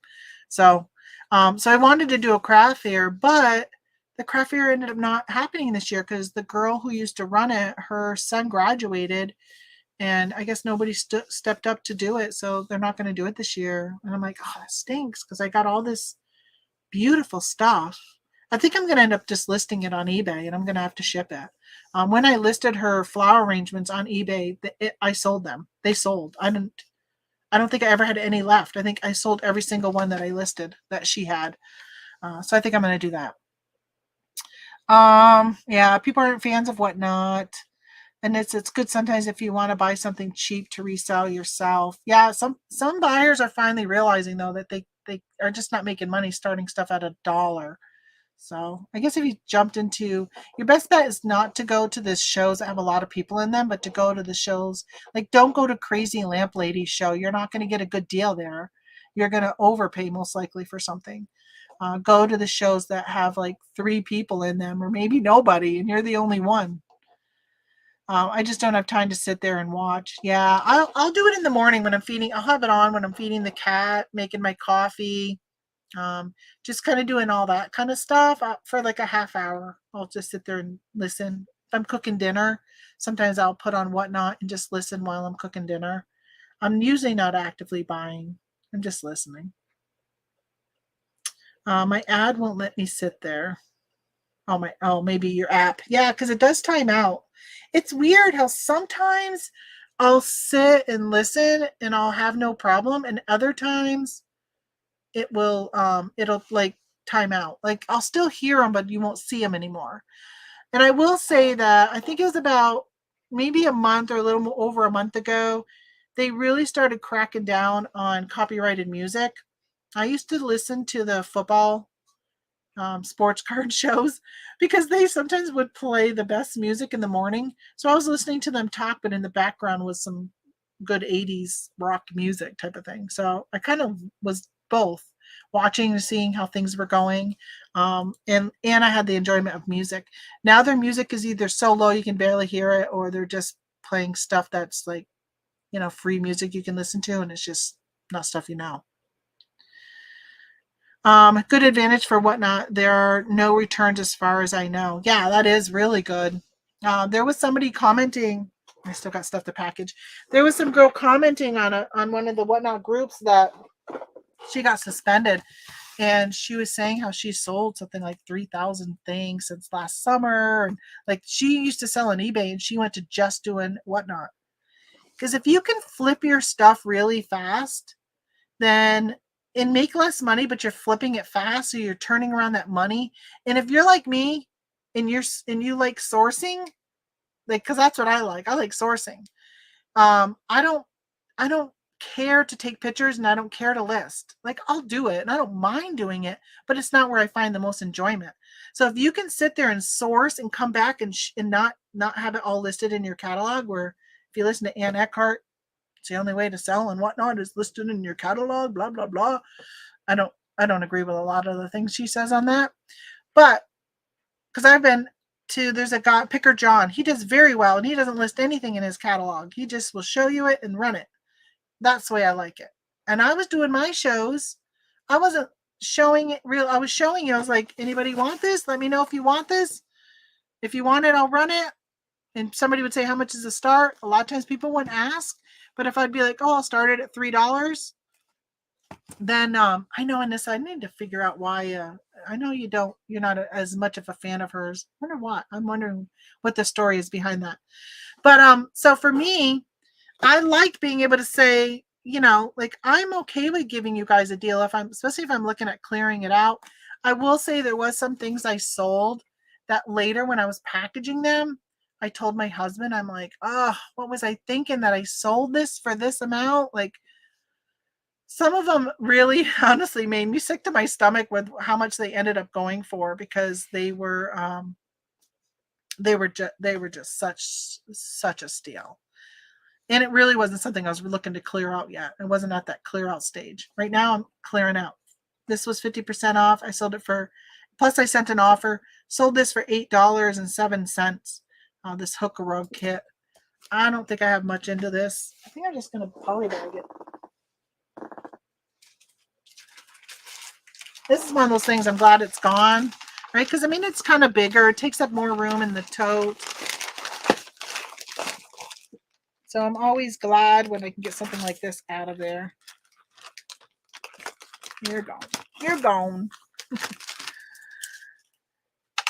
Speaker 1: So I wanted to do a craft fair, but the craft fair ended up not happening this year because the girl who used to run it, her son graduated, and I guess nobody stepped up to do it, so they're not going to do it this year. And I'm like, oh, that stinks because I got all this beautiful stuff. I think I'm going to end up just listing it on eBay, and I'm going to have to ship it. When I listed her flower arrangements on eBay, I sold them. They sold. I don't think I ever had any left. I think I sold every single one that I listed that she had. So I think I'm going to do that. Yeah, people aren't fans of Whatnot. And it's good sometimes if you want to buy something cheap to resell yourself. Yeah, some buyers are finally realizing though that they are just not making money starting stuff at $1. So I guess if you jumped into, your best bet is not to go to the shows that have a lot of people in them, but to go to the shows, like don't go to Crazy Lamp Lady show. You're not going to get a good deal there. You're going to overpay most likely for something. Go to the shows that have like 3 people in them or maybe nobody and you're the only one. I just don't have time to sit there and watch. Yeah, I'll do it in the morning when I'm feeding. I'll have it on when I'm feeding the cat, making my coffee. Just kind of doing all that kind of stuff for like a half hour. I'll just sit there and listen. If I'm cooking dinner, sometimes I'll put on Whatnot and just listen while I'm cooking dinner. I'm usually not actively buying. I'm just listening. My ad won't let me sit there. Maybe your app. Yeah, because it does time out. It's weird how sometimes I'll sit and listen and I'll have no problem, and other times it will it'll like time out. Like I'll still hear them, but you won't see them anymore. And I will say that I think it was about maybe a month or a little more over a month ago, they really started cracking down on copyrighted music. I used to listen to the football sports card shows because they sometimes would play the best music in the morning. So I was listening to them talk, but in the background was some good 80s rock music type of thing. So I kind of was both watching and seeing how things were going. And I had the enjoyment of music. Now their music is either so low you can barely hear it, or they're just playing stuff that's like, free music you can listen to, and it's just not stuff you know. Good advantage for Whatnot. There are no returns as far as I know. Yeah, that is really good. There was somebody commenting. I still got stuff to package. There was some girl commenting on one of the Whatnot groups that she got suspended, and she was saying how she sold something like 3,000 things since last summer, and like she used to sell on eBay, and she went to just doing Whatnot. Because if you can flip your stuff really fast, then and make less money, but you're flipping it fast, so you're turning around that money. And if you're like me, and you like sourcing, like because that's what I like. I like sourcing. I don't care to take pictures, and I don't care to list. Like I'll do it, and I don't mind doing it, but it's not where I find the most enjoyment. So if you can sit there and source and come back and not have it all listed in your catalog, where if you listen to Ann Eckhart, it's the only way to sell and Whatnot is listed in your catalog, blah, blah, blah. I don't agree with a lot of the things she says on that. But because I've been to, there's a guy, Picker John, he does very well, and he doesn't list anything in his catalog. He just will show you it and run it. That's the way I like it. And I was doing my shows. I wasn't showing it real. I was showing you, I was like, anybody want this? Let me know if you want this. If you want it, I'll run it. And somebody would say, how much is the start? A lot of times people wouldn't ask. But if I'd be like, oh, I'll start it at $3, then I know in this, I need to figure out why. I know you're not as much of a fan of hers. I wonder what. I'm wondering what the story is behind that. But so for me, I like being able to say, like I'm okay with giving you guys a deal especially if I'm looking at clearing it out. I will say there was some things I sold that later when I was packaging them, I told my husband, I'm like, oh, what was I thinking that I sold this for this amount? Like some of them really honestly made me sick to my stomach with how much they ended up going for, because they were just such a steal. And it really wasn't something I was looking to clear out yet. It wasn't at that clear out stage. Right now I'm clearing out. This was 50% off. I sold it plus I sent an offer, sold this for $8.07. This hooker rug kit. I don't think I have much into this. I think I'm just going to polybag it. This is one of those things I'm glad it's gone, right? Because, it's kind of bigger. It takes up more room in the tote. So I'm always glad when I can get something like this out of there. You're gone. You're gone.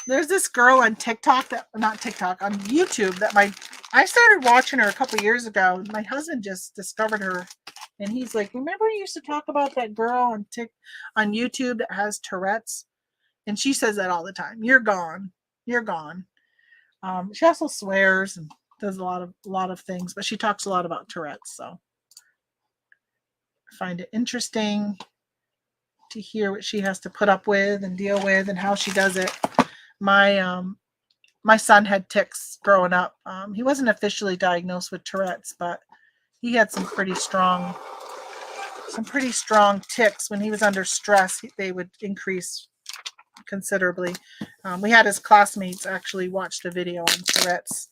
Speaker 1: There's this girl on TikTok on YouTube that I started watching her a couple years ago. My husband just discovered her, and he's like, remember you used to talk about that girl on YouTube that has Tourette's? And she says that all the time. You're gone. You're gone. She also swears and does a lot of things, but she talks a lot about Tourette's. So I find it interesting to hear what she has to put up with and deal with and how she does it. My son had tics growing up. He wasn't officially diagnosed with Tourette's, but he had some pretty strong tics. When he was under stress, they would increase considerably. We had his classmates actually watch the video on Tourette's.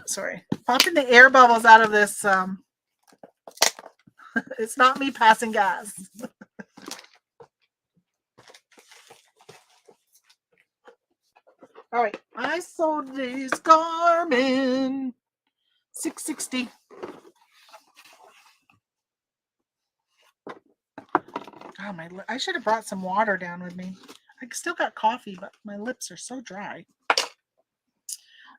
Speaker 1: Sorry, popping the air bubbles out of this. It's not me passing gas. All right, I sold these Garmin $660. God, I should have brought some water down with me. I still got coffee, but my lips are so dry.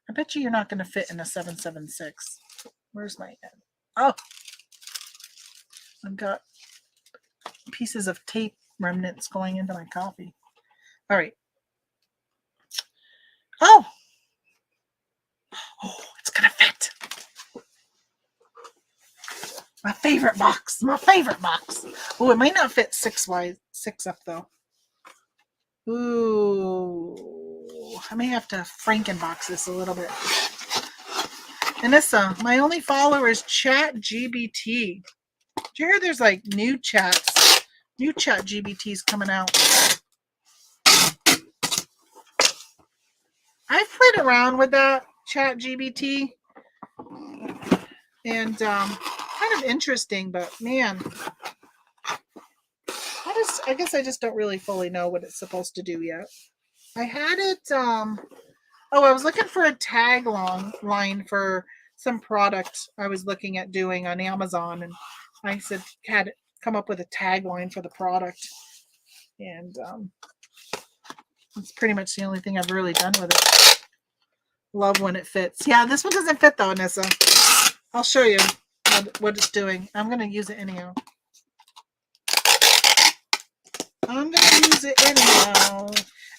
Speaker 1: I bet you're not going to fit in a 776. Where's my head? Oh, pieces of tape remnants going into my coffee. All right. Oh, it's gonna fit. My favorite box. My favorite box. Oh, it might not fit 6 up though. Ooh, I may have to Frankenbox this a little bit. Anissa, my only follower is Chat GBT. Did you hear there's like new Chat GBTs coming out? I've played around with that Chat GBT, and kind of interesting, but man, I guess I just don't really fully know what it's supposed to do yet. I had it. I was looking for a tagline for some product I was looking at doing on Amazon, and I had it come up with a tagline for the product, and it's pretty much the only thing I've really done with it. Love when it fits. Yeah, this one doesn't fit though, Anissa. I'll show you what it's doing. I'm going to use it anyhow.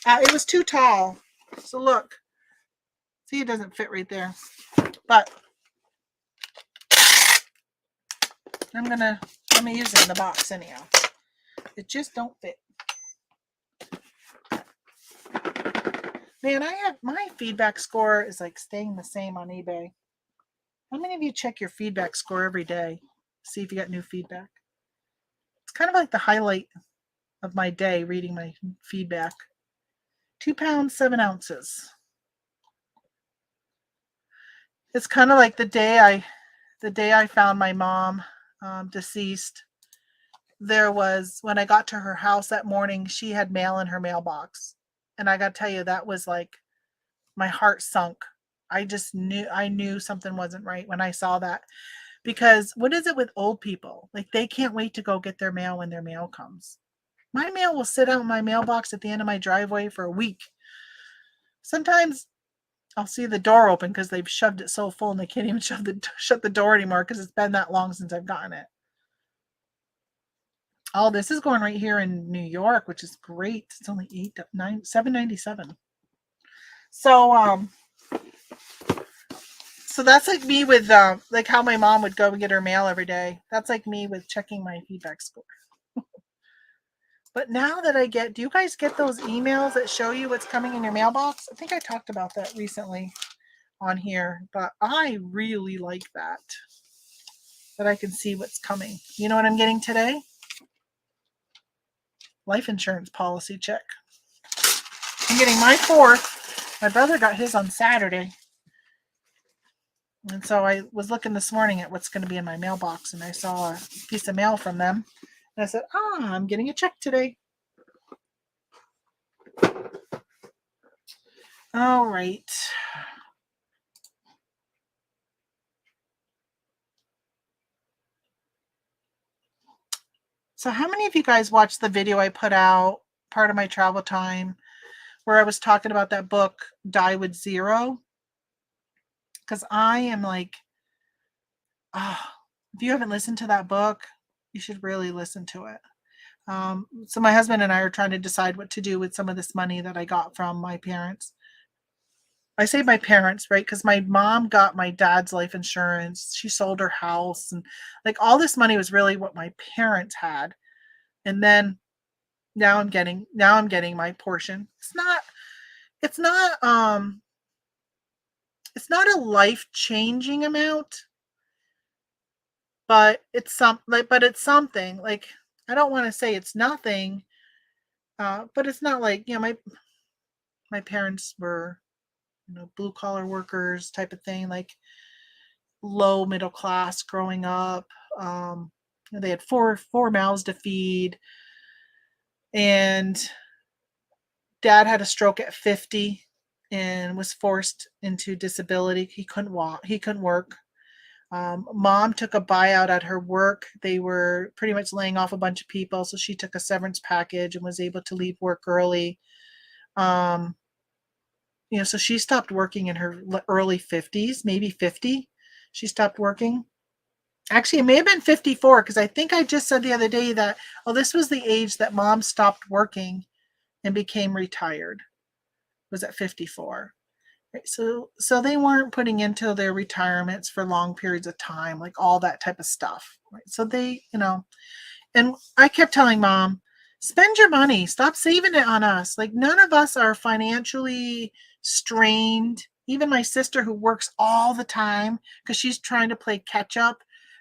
Speaker 1: It was too tall. So look. See, it doesn't fit right there. But I'm gonna use it in the box anyhow. It just don't fit. Man, my feedback score is like staying the same on eBay. How many of you check your feedback score every day? See if you got new feedback. It's kind of like the highlight of my day, reading my feedback. 2 pounds, 7 ounces. It's kind of like the day I found my mom deceased. When I got to her house that morning, she had mail in her mailbox. And I got to tell you, that was like, my heart sunk. I knew something wasn't right when I saw that. Because what is it with old people? Like, they can't wait to go get their mail when their mail comes. My mail will sit out in my mailbox at the end of my driveway for a week. Sometimes I'll see the door open because they've shoved it so full and they can't even shut the door anymore because it's been that long since I've gotten it. Oh, this is going right here in New York, which is great. It's only $7.97. So that's like me with like how my mom would go and get her mail every day. That's like me with checking my feedback score. But now that do you guys get those emails that show you what's coming in your mailbox? I think I talked about that recently on here, but I really like that I can see what's coming. You know what I'm getting today? Life insurance policy check. I'm getting my 4th. My brother got his on Saturday. And so I was looking this morning at what's going to be in my mailbox, and I saw a piece of mail from them. And I said, I'm getting a check today. All right. So how many of you guys watched the video I put out, part of my travel time, where I was talking about that book, Die with Zero? Because I am like, if you haven't listened to that book, you should really listen to it. So my husband and I are trying to decide what to do with some of this money that I got from my parents. I say my parents, right? Because my mom got my dad's life insurance. She sold her house, and like all this money was really what my parents had. And then now I'm getting my portion. It's not a life-changing amount, but it's something. Like, I don't want to say it's nothing, but it's not like, my parents were, blue collar workers type of thing, like low middle class growing up. They had four mouths to feed, and dad had a stroke at 50 and was forced into disability. He couldn't walk. He couldn't work. Mom took a buyout at her work. They were pretty much laying off a bunch of people, so she took a severance package and was able to leave work early. So she stopped working in her early 50s, maybe 50. She stopped working. Actually, it may have been 54 because I think I just said the other day that, oh, this was the age that mom stopped working and became retired. Was at 54. Right? So they weren't putting into their retirements for long periods of time, like all that type of stuff. Right? So they, and I kept telling mom, spend your money, stop saving it on us. Like none of us are financially strained. Even my sister who works all the time because she's trying to play catch up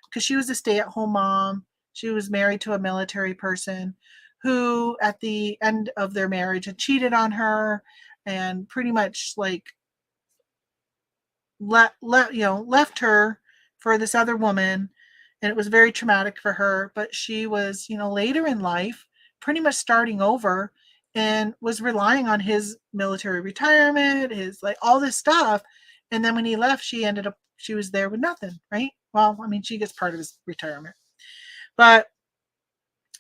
Speaker 1: because she was a stay-at-home mom. She was married to a military person who at the end of their marriage had cheated on her and pretty much like left her for this other woman, and it was very traumatic for her. But she was, later in life, pretty much starting over, and was relying on his military retirement, his like all this stuff. And then when he left, she was there with nothing, right? Well, I mean, she gets part of his retirement, but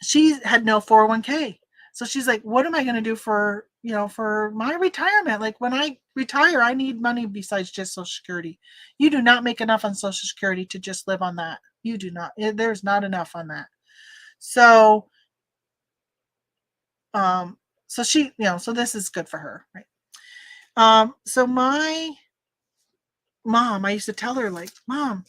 Speaker 1: she had no 401k. So she's like, what am I going to do for my retirement? Like when I retire, I need money besides just Social Security. You do not make enough on Social Security to just live on that. You do not. There's not enough on that. So, so she, so this is good for her, right? So my mom, I used to tell her like, Mom,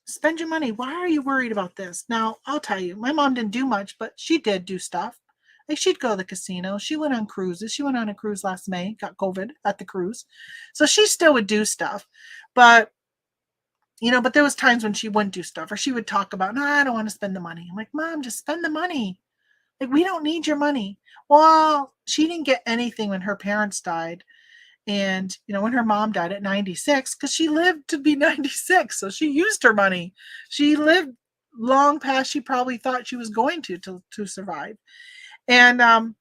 Speaker 1: spend your money. Why are you worried about this? Now, I'll tell you, my mom didn't do much, but she did do stuff. Like she'd go to the casino. She went on cruises. She went on a cruise last May, got COVID at the cruise. So she still would do stuff. But, but there was times when she wouldn't do stuff or she would talk about, no, I don't want to spend the money. I'm like, Mom, just spend the money. Like, we don't need your money. Well, she didn't get anything when her parents died. And, when her mom died at 96, because she lived to be 96. So she used her money. She lived long past she probably thought she was going to survive. And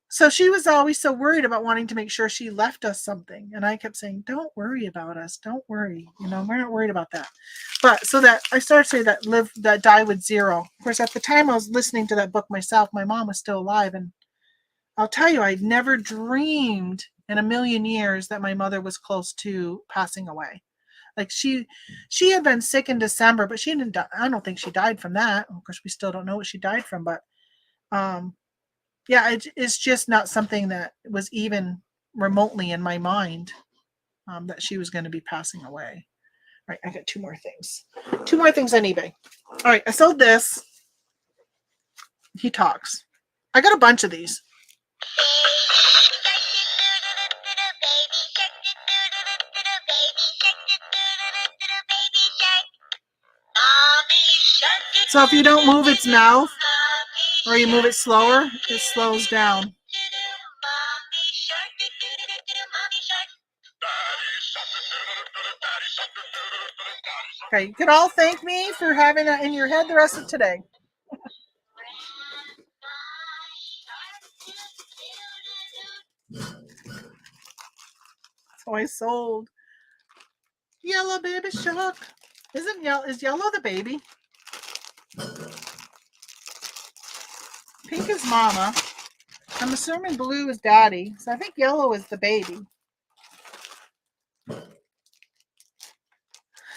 Speaker 1: so she was always so worried about wanting to make sure she left us something. And I kept saying, don't worry about us. Don't worry. We're not worried about that. But so that I started to say that die with zero. Of course, at the time I was listening to that book myself, my mom was still alive. And I'll tell you, I'd never dreamed in a million years that my mother was close to passing away. Like she had been sick in December, but she didn't die. I don't think she died from that. Of course, we still don't know what she died from, but yeah, it's just not something that was even remotely in my mind, that she was going to be passing away. All right, I got two more things on eBay. All right, I sold this. He talks. I got a bunch of these. So if you don't move its mouth or you move it slower, it slows down. Okay, you can all thank me for having that in your head the rest of today. So I sold Yellow Baby Shark. Is yellow the baby? Pink is mama. I'm assuming blue is daddy. So I think yellow is the baby.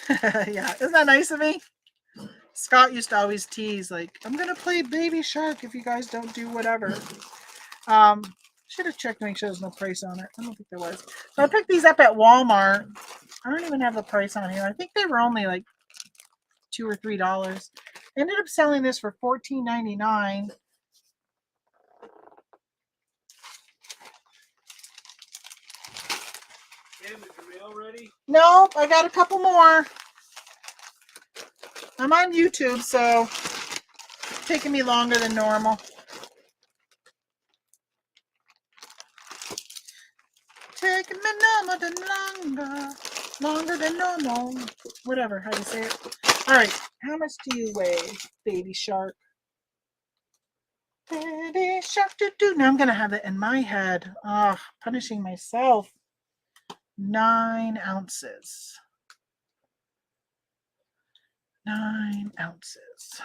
Speaker 1: Yeah, isn't that nice of me? Scott used to always tease, like, I'm going to play Baby Shark if you guys don't do whatever. Should have checked to make sure there's no price on it. I don't think there was. So I picked these up at Walmart. I don't even have the price on here. I think they were only like $2 or $3. I ended up selling this for $14.99.
Speaker 4: Is your mail ready?
Speaker 1: Nope, I got a couple more. I'm on YouTube, so it's taking me longer than normal. Taking me longer than normal. Whatever, how do you say it? All right, how much do you weigh, Baby Shark? Baby Shark, do. Now I'm going to have it in my head. Punishing myself. 9 ounces. 9 ounces.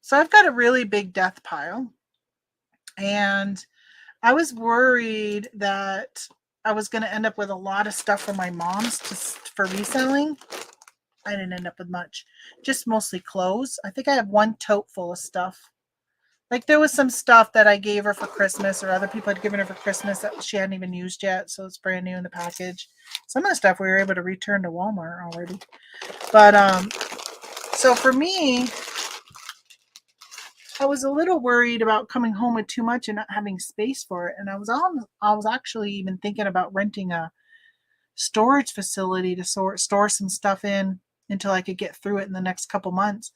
Speaker 1: So I've got a really big death pile. And I was worried that I was going to end up with a lot of stuff from my mom's for reselling. I didn't end up with much. Just mostly clothes. I think I have one tote full of stuff. Like there was some stuff that I gave her for Christmas or other people had given her for Christmas that she hadn't even used yet. So it's brand new in the package. Some of the stuff we were able to return to Walmart already. But so for me, I was a little worried about coming home with too much and not having space for it. And I was actually even thinking about renting a storage facility to store some stuff in until I could get through it in the next couple months.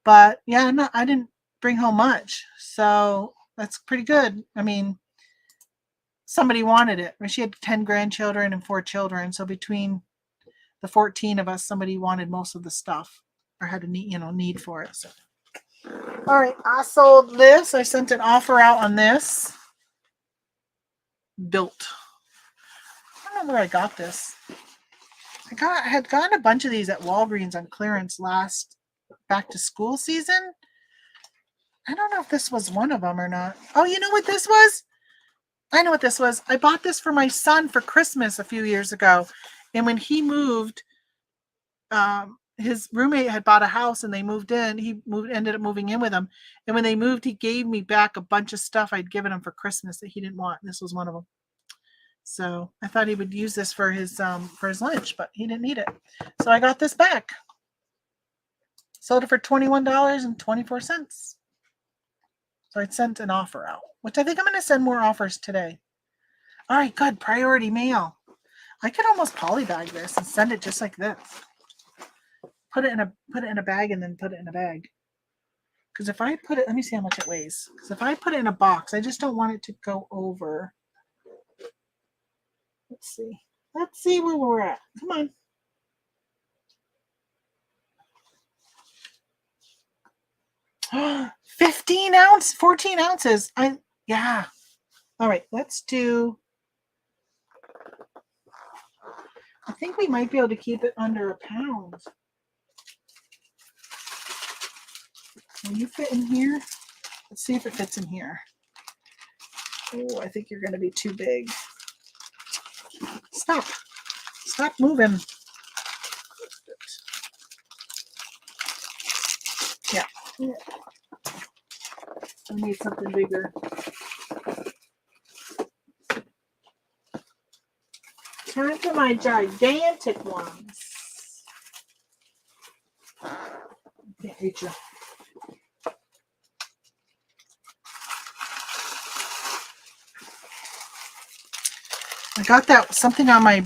Speaker 1: But yeah, I didn't bring home much. So that's pretty good. I mean, somebody wanted it. She had 10 grandchildren and 4 children. So between the 14 of us, somebody wanted most of the stuff or had a need for it. So. All right, I sold this. I sent an offer out on this. Built. I don't know where I got this. I had gotten a bunch of these at Walgreens on clearance last back to school season. I don't know if this was one of them or not. Oh, you know what this was? I know what this was. I bought this for my son for Christmas a few years ago. And when he moved, his roommate had bought a house and they moved in. Ended up moving in with him. And when they moved, he gave me back a bunch of stuff I'd given him for Christmas that he didn't want. This was one of them. So I thought he would use this for his lunch, but he didn't need it. So I got this back. Sold it for $21.24. So I sent an offer out, which I think I'm going to send more offers today. All right, good. Priority mail. I could almost polybag this and send it just like this. Put it in a bag and then put it in a bag. Because if I put it, let me see how much it weighs. Because if I put it in a box, I just don't want it to go over. Let's see. Let's see where we're at. Come on. 15 ounce, 14 ounces. Yeah. All right, let's do. I think we might be able to keep it under a pound. Will you fit in here? Let's see if it fits in here. Oh, I think you're going to be too big. Stop. Stop moving. Yeah. I need something bigger. Time for my gigantic ones. I can't reach you. I got that something on my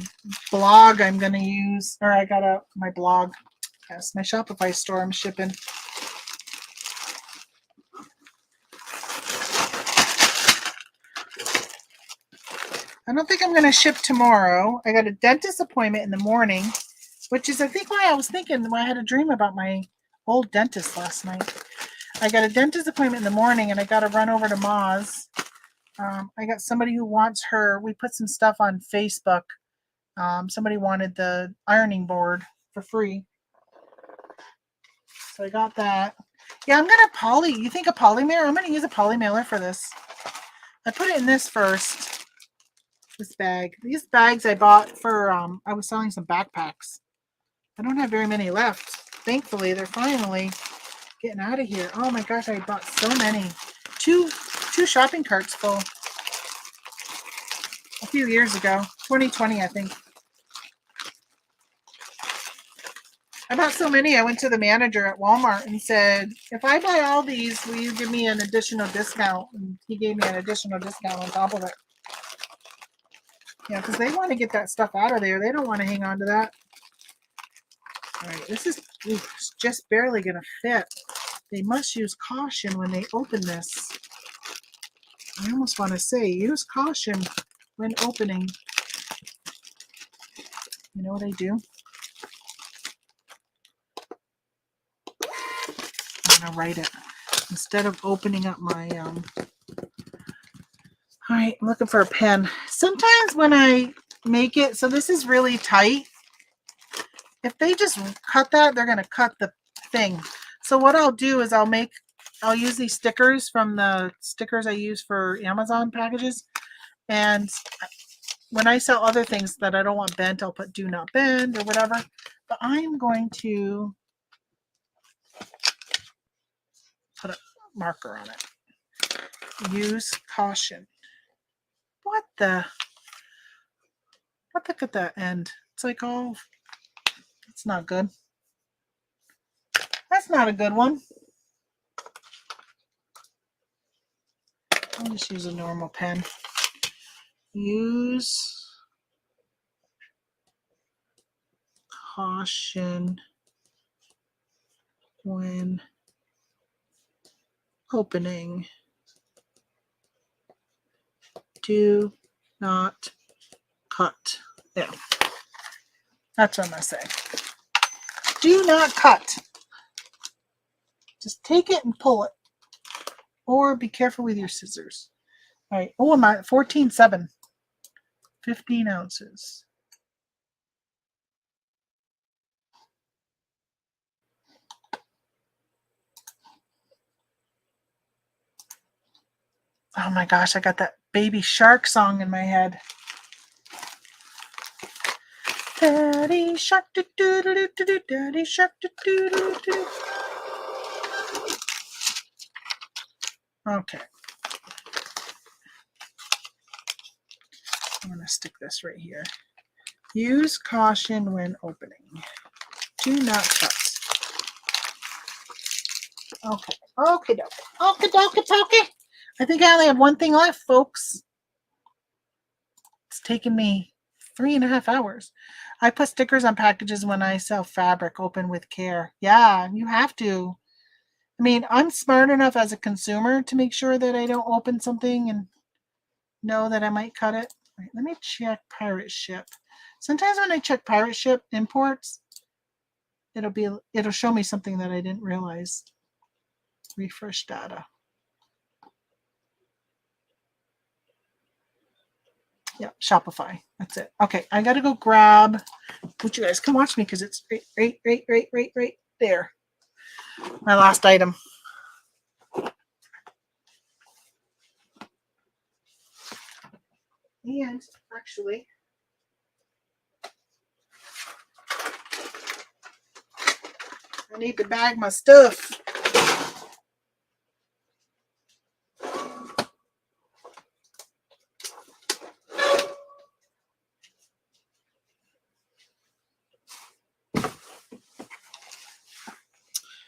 Speaker 1: blog I'm going to use, or I got my blog. Yes, my Shopify store I'm shipping. I don't think I'm going to ship tomorrow. I got a dentist appointment in the morning, which is I think why I was thinking when I had a dream about my old dentist last night. I got a dentist appointment in the morning and I got to run over to Ma's. I got somebody who wants we put some stuff on Facebook. Somebody wanted the ironing board for free. So I got that. Yeah, I'm going to you think a poly mailer? I'm going to use a poly mailer for this. I put it in this first. This bag. These bags I bought for, I was selling some backpacks. I don't have very many left. Thankfully, they're finally getting out of here. Oh my gosh, I bought so many. Two shopping carts full a few years ago. 2020, I think. I bought so many, I went to the manager at Walmart and said, if I buy all these, will you give me an additional discount? And he gave me an additional discount on top of it. Yeah, because they want to get that stuff out of there. They don't want to hang on to that. All right, this is just barely going to fit. They must use caution when they open this. I almost want to say, use caution when opening. You know what I do? I'm going to write it. Instead of opening up my... All right, I'm looking for a pen. Sometimes when I make it, so this is really tight. If they just cut that, they're going to cut the thing. So what I'll do is I'll use these stickers from the stickers I use for Amazon packages. And when I sell other things that I don't want bent, I'll put do not bend or whatever. But I'm going to put a marker on it. Use caution. What the look at that end. It's like, oh, it's not good. That's not a good one. I'll just use a normal pen. Use caution when opening. Do not cut. There. That's what I'm going to say. Do not cut. Just take it and pull it. Or be careful with your scissors. All right. Oh, I'm at 14.7. 15 ounces. Oh my gosh, I got that Baby Shark song in my head. Daddy Shark, do do do do do, Daddy Shark, do do do do. Okay. I'm going to stick this right here. Use caution when opening. Do not cut. Okay. Okay, dokie. I think I only have one thing left, folks. It's taken me 3.5 hours. I put stickers on packages when I sell fabric. Open with care. Yeah, you have to. I mean, I'm smart enough as a consumer to make sure that I don't open something and know that I might cut it. Right, let me check pirate ship. Sometimes when I check pirate ship imports, it'll show me something that I didn't realize. Refresh data. Yep, Shopify. That's it. Okay, I gotta go grab. Would you guys come watch me because it's right there. My last item. And actually, I need to bag my stuff.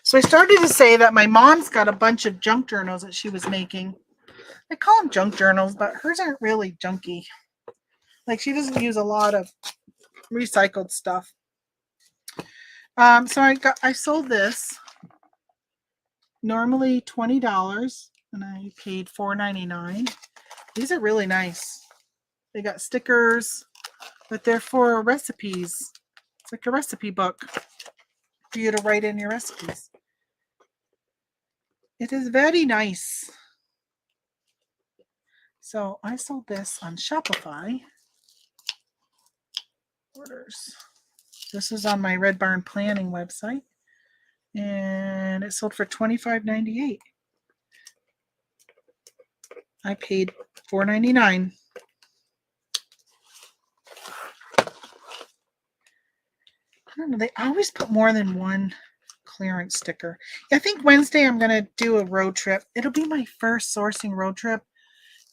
Speaker 1: So I started to say that my mom's got a bunch of junk journals that she was making. I call them junk journals, but hers aren't really junky. Like she doesn't use a lot of recycled stuff. So I sold this. Normally $20, and I paid $4.99. These are really nice. They got stickers, but they're for recipes. It's like a recipe book for you to write in your recipes. It is very nice. So I sold this on Shopify. Orders. This is on my Red Barn Planning website. And it sold for $25.98. I paid $4.99. I don't know. They always put more than one clearance sticker. I think Wednesday I'm going to do a road trip. It'll be my first sourcing road trip.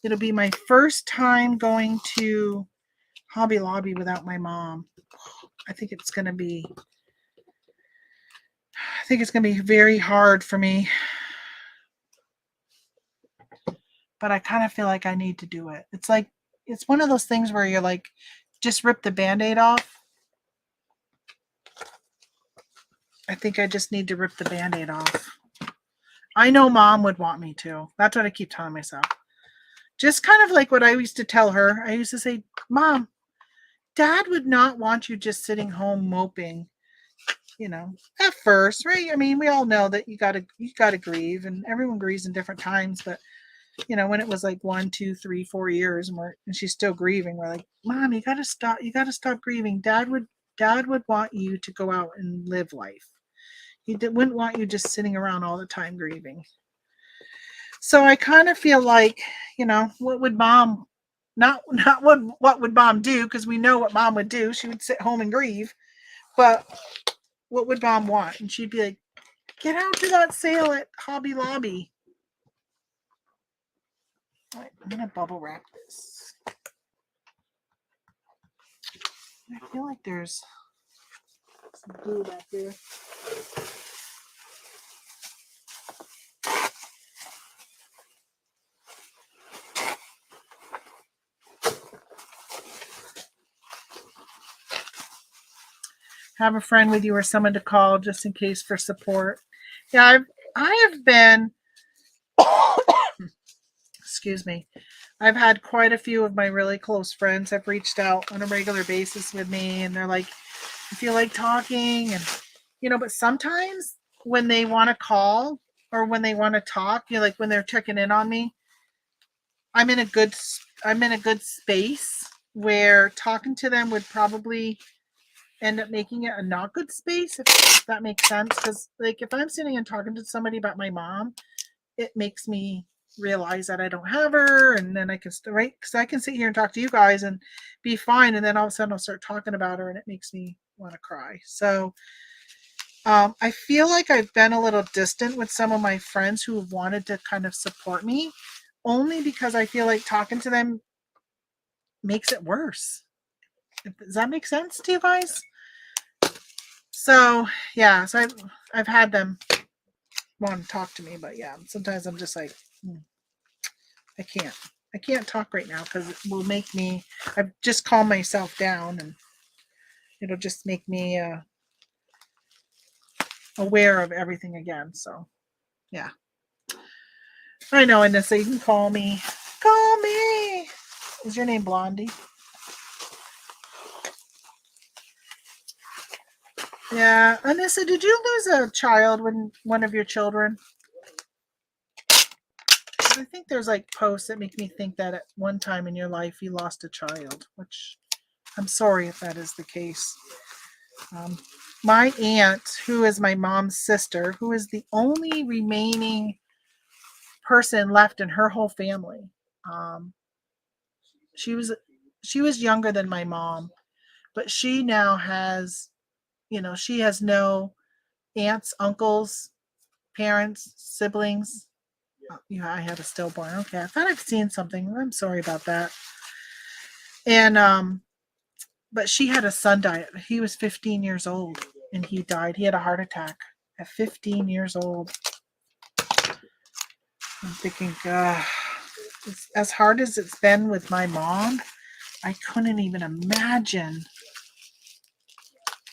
Speaker 1: It'll be my first time going to Hobby Lobby without my mom. I think it's going to be very hard for me. But I kind of feel like I need to do it. It's one of those things where you're like, just rip the Band-Aid off. I think I just need to rip the Band-Aid off. I know Mom would want me to. That's what I keep telling myself. Just kind of like what I used to tell her. I used to say, Mom, Dad would not want you just sitting home moping, at first, right? I mean, we all know that you gotta grieve, and everyone grieves in different times, but when it was like 1, 2, 3, 4 years and she's still grieving, we're like, Mom, you gotta stop grieving. Dad would want you to go out and live life. He wouldn't want you just sitting around all the time grieving. So I kind of feel like, what would Mom, not what would Mom do? Because we know what Mom would do. She would sit home and grieve. But what would Mom want? And she'd be like, get out to that sale at Hobby Lobby. All right, I'm gonna bubble wrap this. I feel like there's some glue back there. Have a friend with you or someone to call just in case for support. Yeah, I have been excuse me. I've had quite a few of my really close friends have reached out on a regular basis with me, and they're like, I feel like talking, and but sometimes when they want to call or when they want to talk, like when they're checking in on me, I'm in a good space where talking to them would probably end up making it a not good space, if that makes sense. Because like if I'm sitting and talking to somebody about my mom, it makes me realize that I don't have her, and then I can right, because I can sit here and talk to you guys and be fine, and then all of a sudden I'll start talking about her and it makes me want to cry. So I feel like I've been a little distant with some of my friends who have wanted to kind of support me, only because I feel like talking to them makes it worse. Does that make sense to you guys? So yeah, so I've had them want to talk to me, but yeah, sometimes I'm just like, I can't talk right now because it will make me, I've just calmed myself down, and it'll just make me aware of everything again. So yeah, I know, Anissa, you can call me. Call me. Is your name Blondie? Yeah, Anissa, did you lose a child when one of your children? I think there's like posts that make me think that at one time in your life you lost a child, which I'm sorry if that is the case. My aunt, who is my mom's sister, who is the only remaining person left in her whole family, she was younger than my mom, but she now has, she has no aunts, uncles, parents, siblings. Yeah, I had a stillborn. Okay, I thought I've seen something. I'm sorry about that. And but she had a son die. He was 15 years old and he died. He had a heart attack at 15 years old. I'm thinking, as hard as it's been with my mom, I couldn't even imagine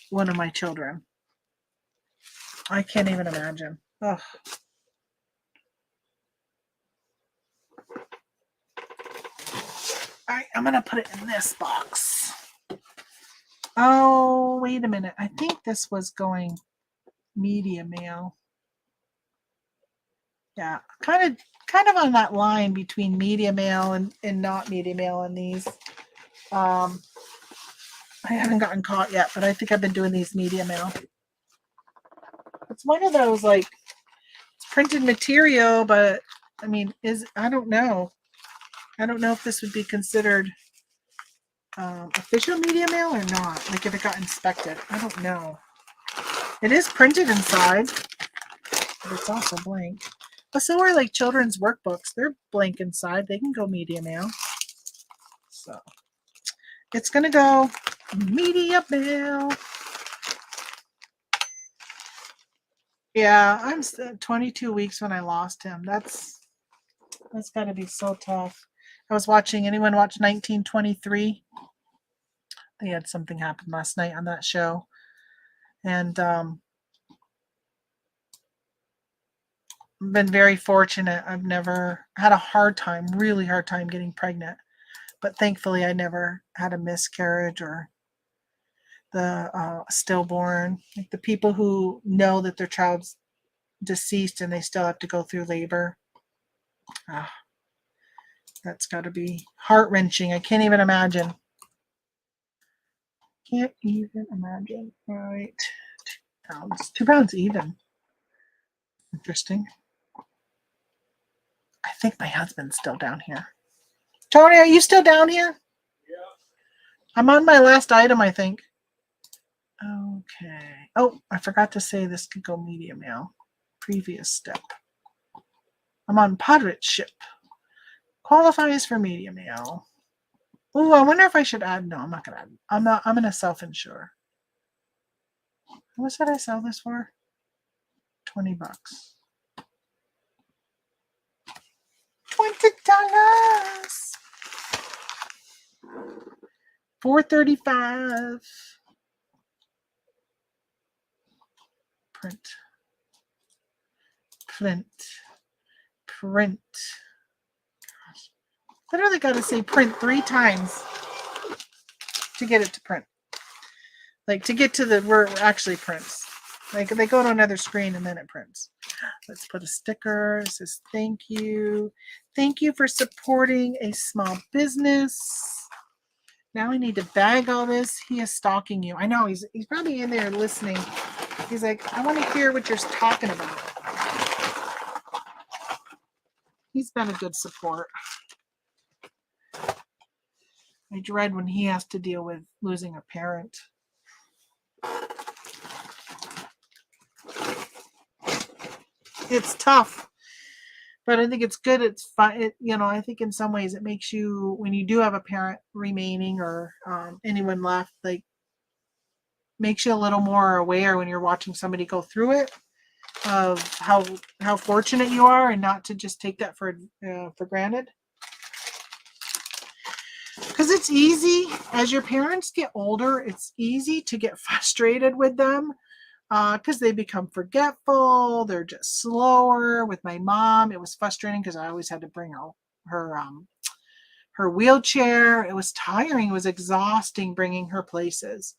Speaker 1: one of my children. I can't even imagine. Ugh. All right, I'm going to put it in this box. Oh, wait a minute. I think this was going media mail. Yeah, kind of on that line between media mail and not media mail in these. I haven't gotten caught yet, but I think I've been doing these media mail. It's one of those like it's printed material, but I mean, I don't know. I don't know if this would be considered official media mail or not. Like if it got inspected, I don't know. It is printed inside, but it's also blank. But so are like children's workbooks. They're blank inside. They can go media mail. So it's gonna go media mail. Yeah, I'm 22 weeks when I lost him. That's got to be so tough. I was watching. Anyone watch 1923? They had something happen last night on that show, and I've been very fortunate. I've never had a really hard time getting pregnant, but thankfully I never had a miscarriage or the stillborn. Like the people who know that their child's deceased and they still have to go through labor. That's got to be heart-wrenching. I can't even imagine. Can't even imagine. All right. 2 pounds. 2 pounds even. Interesting. I think my husband's still down here. Tony, are you still down here?
Speaker 4: Yeah.
Speaker 1: I'm on my last item, I think. Okay. Oh, I forgot to say this could go media mail. Previous step. I'm on pirate ship. Qualifies for media mail. Oh, I wonder if I should add. No, I'm not gonna add. I'm gonna self-insure. What should I sell this for? $20. $20. $4.35. Print. Literally got to say print 3 times to get it to print. Like to get to the where it actually prints. Like they go to another screen and then it prints. Let's put a sticker. It says thank you. Thank you for supporting a small business. Now I need to bag all this. He is stalking you. I know he's probably in there listening. He's like, I want to hear what you're talking about. He's been a good support. I dread when he has to deal with losing a parent. It's tough, but I think it's good. It's fun. I think in some ways it makes you, when you do have a parent remaining or anyone left, like makes you a little more aware when you're watching somebody go through it of how fortunate you are, and not to just take that for granted. Because it's easy as your parents get older, it's easy to get frustrated with them because they become forgetful. They're just slower. With my mom, it was frustrating because I always had to bring her wheelchair. It was tiring. It was exhausting bringing her places.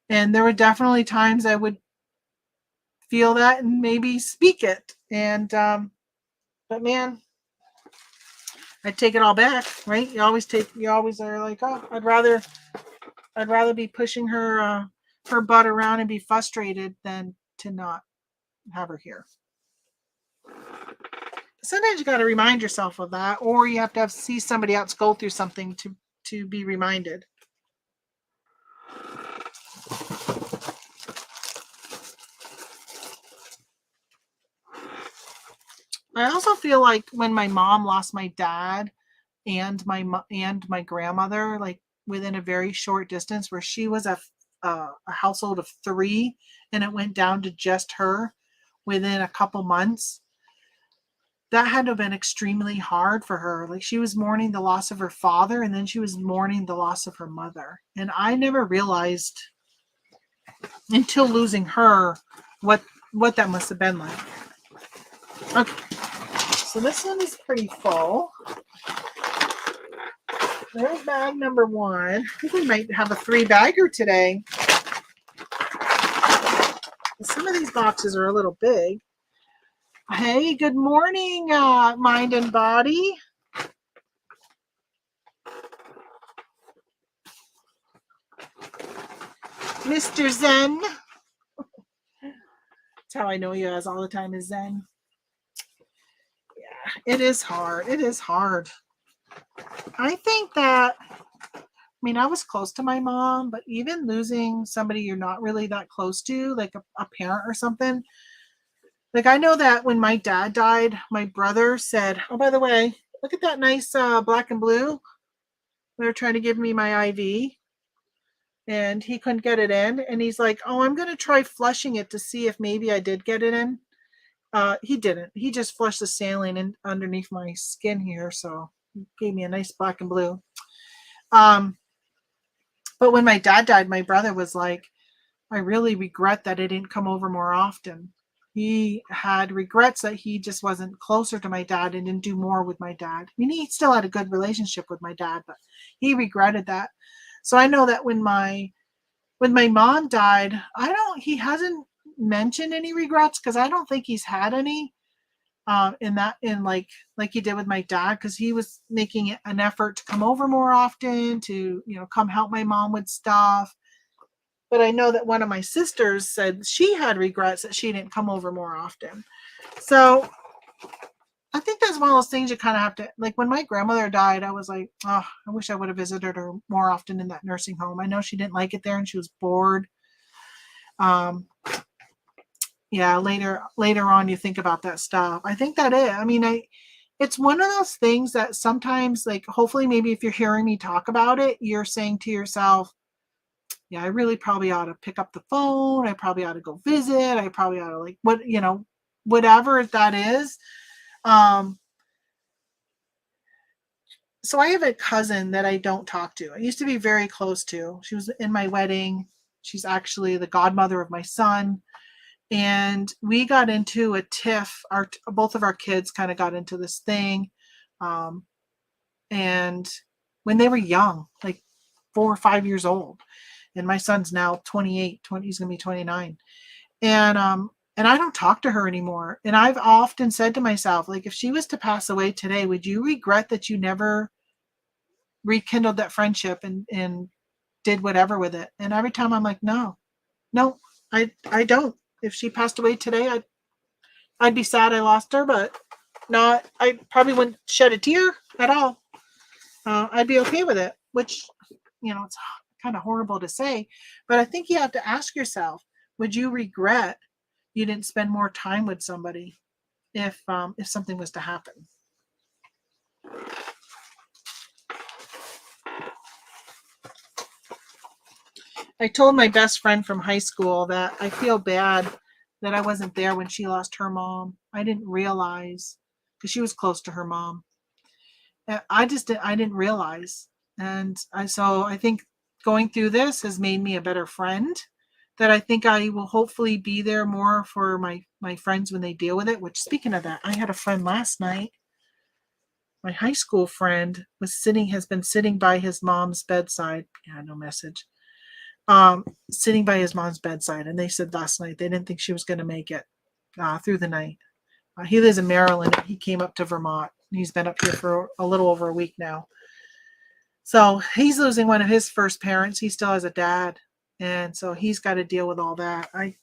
Speaker 1: And there were definitely times I would feel that and maybe speak it. And but man, I take it all back, right? You always are like, oh, I'd rather be pushing her butt around and be frustrated than to not have her here. Sometimes you got to remind yourself of that, or you have to see somebody else go through something to be reminded. I also feel like when my mom lost my dad and my grandmother, like within a very short distance, where she was a household of 3 and it went down to just her within a couple months, that had to have been extremely hard for her. Like she was mourning the loss of her father, and then she was mourning the loss of her mother. And I never realized until losing her what that must have been like. Okay, so this one is pretty full. There's bag number 1. I think we might have a 3-bagger today. Some of these boxes are a little big. Hey, good morning, Mind and Body. Mr. Zen. That's how I know you as all the time is Zen. Yeah, it is hard. It is hard. I think that, I was close to my mom, but even losing somebody you're not really that close to, like a parent or something. Like I know that when my dad died, my brother said, oh, by the way, look at that nice black and blue. They were trying to give me my IV and he couldn't get it in. And he's like, oh, I'm going to try flushing it to see if maybe I did get it in. He didn't. He just flushed the saline in underneath my skin here. So he gave me a nice black and blue. But when my dad died, my brother was like, I really regret that I didn't come over more often. He had regrets that he just wasn't closer to my dad and didn't do more with my dad. He still had a good relationship with my dad, but he regretted that. So I know that when my mom died, he hasn't mentioned any regrets because I don't think he's had any like he did with my dad, because he was making an effort to come over more often, to come help my mom with stuff. But I know that one of my sisters said she had regrets that she didn't come over more often. So I think that's one of those things you kind of have to, like when my grandmother died, I was like, oh, I wish I would have visited her more often in that nursing home. I know she didn't like it there and she was bored. Yeah, later on you think about that stuff. I think that it's one of those things that sometimes, like, hopefully maybe if you're hearing me talk about it, you're saying to yourself, yeah, I really probably ought to pick up the phone. I probably ought to go visit. I probably ought to, like, whatever that is. So I have a cousin that I don't talk to. I used to be very close to. She was in my wedding. She's actually the godmother of my son. And we got into a tiff. Both of our kids kind of got into this thing. And when they were young, like 4 or 5 years old, and my son's now 28, he's going to be 29. And I don't talk to her anymore. And I've often said to myself, like, if she was to pass away today, would you regret that you never rekindled that friendship and did whatever with it? And every time I'm like, no, I don't. If she passed away today, I'd be sad I lost her, but I probably wouldn't shed a tear at all. I'd be okay with it, which, it's kind of horrible to say, but I think you have to ask yourself, would you regret you didn't spend more time with somebody if something was to happen? I told my best friend from high school that I feel bad that I wasn't there when she lost her mom. I didn't realize, because she was close to her mom. I didn't realize. And so I think going through this has made me a better friend, that I think I will hopefully be there more for my friends when they deal with it. Which, speaking of that, I had a friend last night. My high school friend has been sitting by his mom's bedside. Yeah, no message. Sitting by his mom's bedside, and they said last night they didn't think she was going to make it through the night. He lives in Maryland. He came up to Vermont. He's been up here for a little over a week now. So he's losing one of his first parents. He still has a dad, and so he's got to deal with all that. I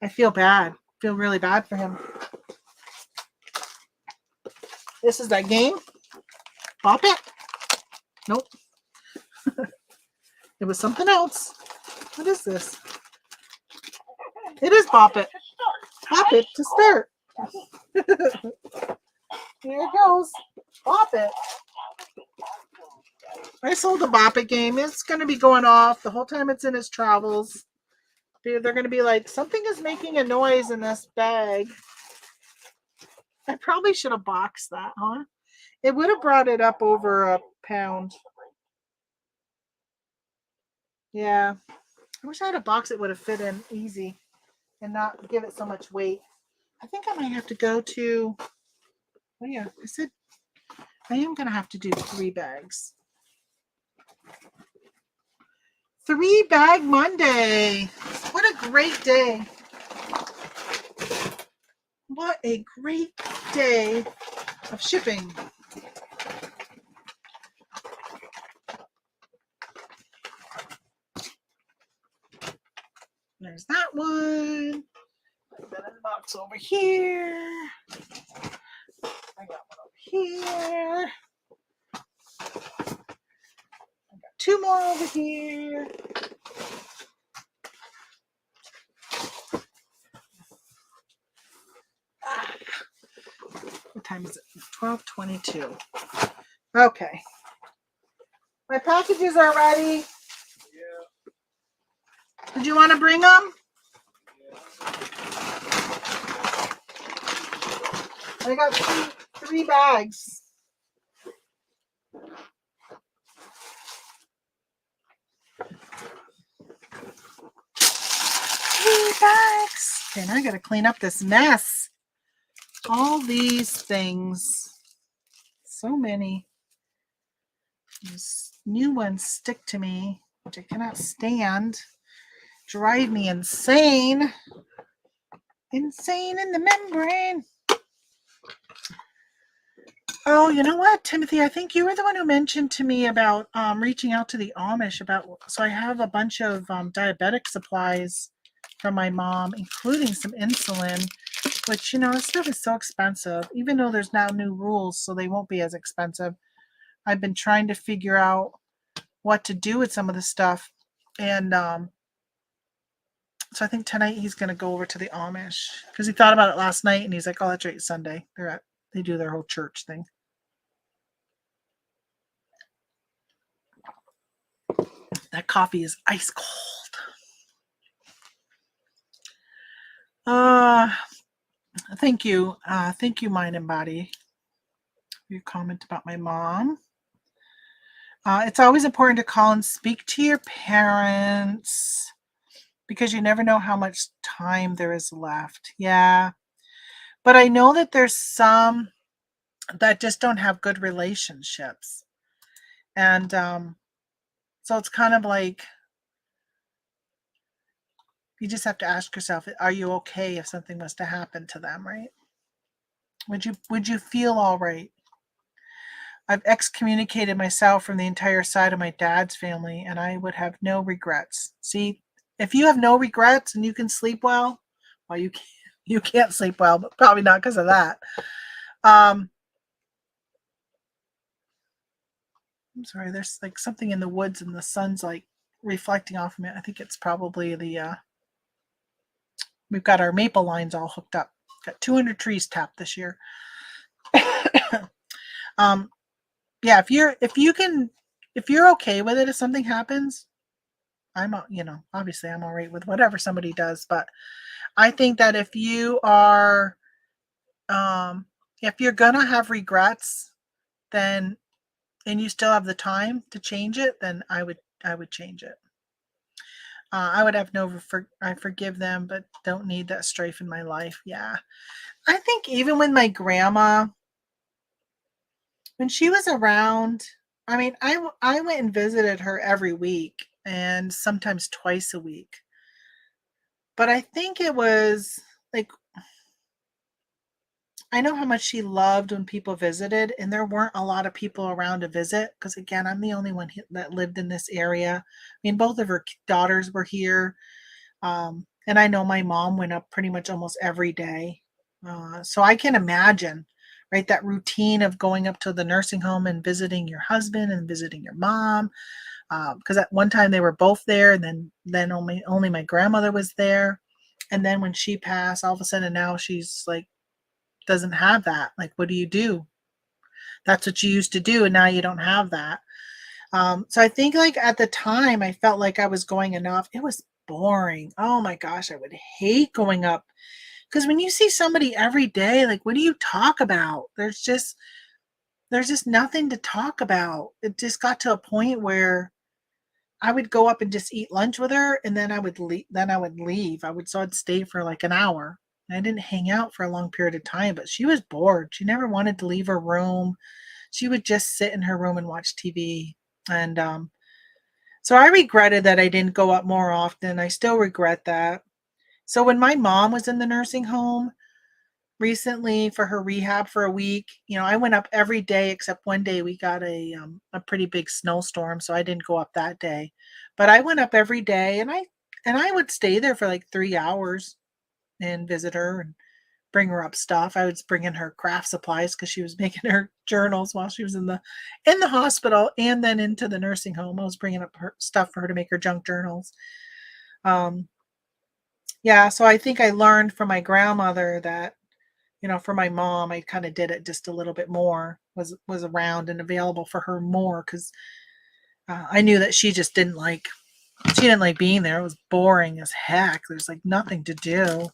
Speaker 1: feel bad. Feel really bad for him. This is that game. Bop it. Nope. It was something else. What is this? It is Bop It. Bop It to start. Here it goes. Bop It. I sold the Bop It game. It's going to be going off the whole time it's in his travels. They're going to be like, something is making a noise in this bag. I probably should have boxed that, huh? It would have brought it up over a pound. Yeah. I wish I had a box that would have fit in easy and not give it so much weight. I think I might have to go to, oh yeah, I said I am going to have to do 3 bags. 3 bag Monday. What a great day. What a great day of shipping. There's that one. I've got a box over here. I got one over here. I got 2 more over here. What time is it? 12:22. Okay. My packages are ready.
Speaker 4: Yeah.
Speaker 1: Did you want to bring them? I got 3 bags. 3 bags. Okay, now I got to clean up this mess. All these things. So many. These new ones stick to me, which I cannot stand. Drive me insane. Insane in the membrane. Oh, you know what, Timothy? I think you were the one who mentioned to me about reaching out to the Amish so I have a bunch of diabetic supplies from my mom, including some insulin, which, this stuff is so expensive, even though there's now new rules, so they won't be as expensive. I've been trying to figure out what to do with some of the stuff, and So I think tonight he's going to go over to the Amish because he thought about it last night and he's like, oh, that's right, Sunday. They do their whole church thing. That coffee is ice cold. Thank you. Thank you, Mind and Body. Your comment about my mom. It's always important to call and speak to your parents because you never know how much time there is left. Yeah. But I know that there's some that just don't have good relationships. And so it's kind of like you just have to ask yourself, are you okay if something was to happen to them, right? Would you feel all right? I've excommunicated myself from the entire side of my dad's family, and I would have no regrets. See, if you have no regrets and you can sleep well you can't sleep well, but probably not because of that. I'm sorry, there's like something in the woods and the sun's like reflecting off of it. I think it's probably we've got our maple lines all hooked up. Got 200 trees tapped this year. Yeah, if you're okay with it, if something happens, obviously I'm all right with whatever somebody does, but I think that if you are, if you're gonna have regrets, then, and you still have the time to change it, then I would change it. I would have I forgive them, but don't need that strife in my life. Yeah. I think even with my grandma, when she was around, I mean, I went and visited her every week and sometimes twice a week. But I think it was like, I know how much she loved when people visited, and there weren't a lot of people around to visit because, again, I'm the only one that lived in this area. I mean, both of her daughters were here. And I know my mom went up pretty much almost every day. So I can imagine, right, that routine of going up to the nursing home and visiting your husband and visiting your mom. Because at one time they were both there, and then only my grandmother was there. And then when she passed, all of a sudden now she's like, doesn't have that. Like, what do you do? That's what you used to do, and now you don't have that. So I think like at the time I felt like I was going enough. It was boring. Oh my gosh, I would hate going up because when you see somebody every day, like, what do you talk about? There's just nothing to talk about. It just got to a point where I would go up and just eat lunch with her, and then I would leave. I'd stay for like an hour. I didn't hang out for a long period of time, but she was bored. She never wanted to leave her room. She would just sit in her room and watch TV. And so I regretted that I didn't go up more often. I still regret that. So when my mom was in the nursing home recently for her rehab for a week, I went up every day except one day we got a pretty big snowstorm, so I didn't go up that day. But I went up every day, and I would stay there for like 3 hours and visit her and bring her up stuff. I was bringing her craft supplies because she was making her journals while she was in the hospital, and then into the nursing home. I was bringing up her stuff for her to make her junk journals. Yeah, so I think I learned from my grandmother that, for my mom, I kind of did it just a little bit more, was around and available for her more because I knew that she didn't like being there. It was boring as heck. There's like nothing to do.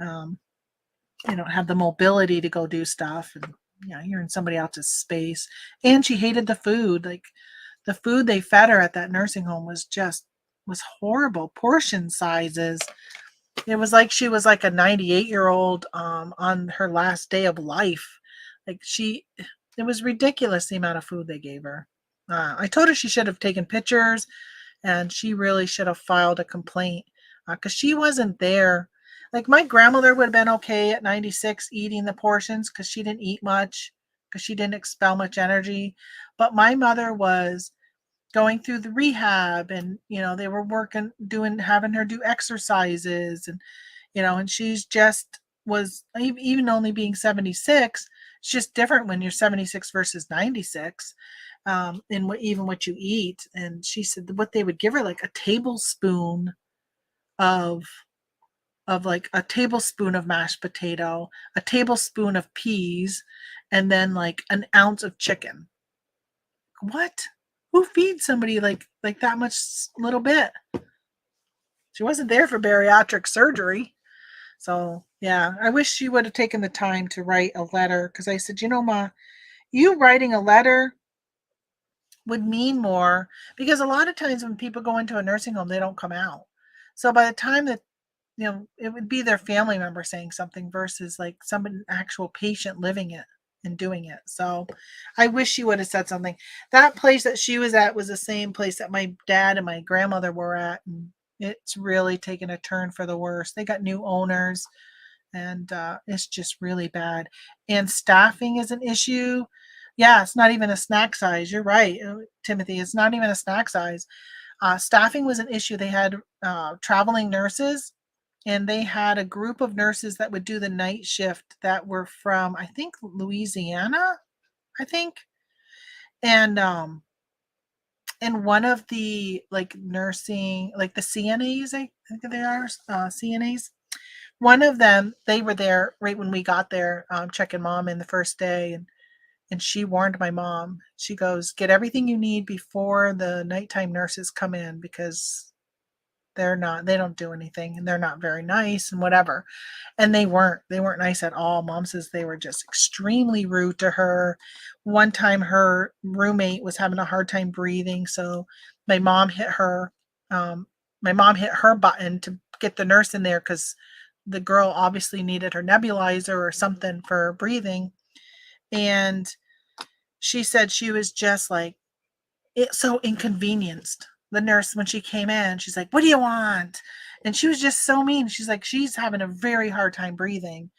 Speaker 1: You don't have the mobility to go do stuff, and you're in somebody else's space. And she hated the food. Like, the food they fed her at that nursing home was horrible. Portion sizes. It was like she was like a 98-year-old on her last day of life. Like, it was ridiculous the amount of food they gave her. I told her she should have taken pictures, and she really should have filed a complaint because she wasn't there. Like, my grandmother would have been okay at 96 eating the portions because she didn't eat much, because she didn't expel much energy. But my mother was going through the rehab, and they were having her do exercises, and and she's just was, even only being 76, it's just different when you're 76 versus 96 in what you eat. And she said what they would give her, like a tablespoon of like a tablespoon of mashed potato, a tablespoon of peas, and then like an ounce of chicken. What? Who feeds somebody like that much little bit? She wasn't there for bariatric surgery. So yeah, I wish she would have taken the time to write a letter, because I said, Ma, you writing a letter would mean more, because a lot of times when people go into a nursing home, they don't come out. So by the time that, it would be their family member saying something versus like an actual patient living it and doing it. So I wish she would have said something. That place that she was at was the same place that my dad and my grandmother were at, and it's really taken a turn for the worse. They got new owners, and it's just really bad. And staffing is an issue. Yeah, it's not even a snack size. You're right, Timothy. It's not even a snack size. Staffing was an issue. They had traveling nurses, and they had a group of nurses that would do the night shift that were from, I think, Louisiana, I think. And one of the like nursing, like the CNAs, I think they are CNAs. One of them, they were there right when we got there, checking mom in the first day, and she warned my mom. She goes, "Get everything you need before the nighttime nurses come in, because they don't do anything, and they're not very nice and whatever." And they weren't nice at all. Mom says they were just extremely rude to her. One time her roommate was having a hard time breathing, so my mom hit her my mom hit her button to get the nurse in there, because the girl obviously needed her nebulizer or something for breathing. And she said she was just like, so inconvenienced. The nurse, when she came in, she's like, "What do you want?" And she was just so mean. She's like, she's having a very hard time breathing.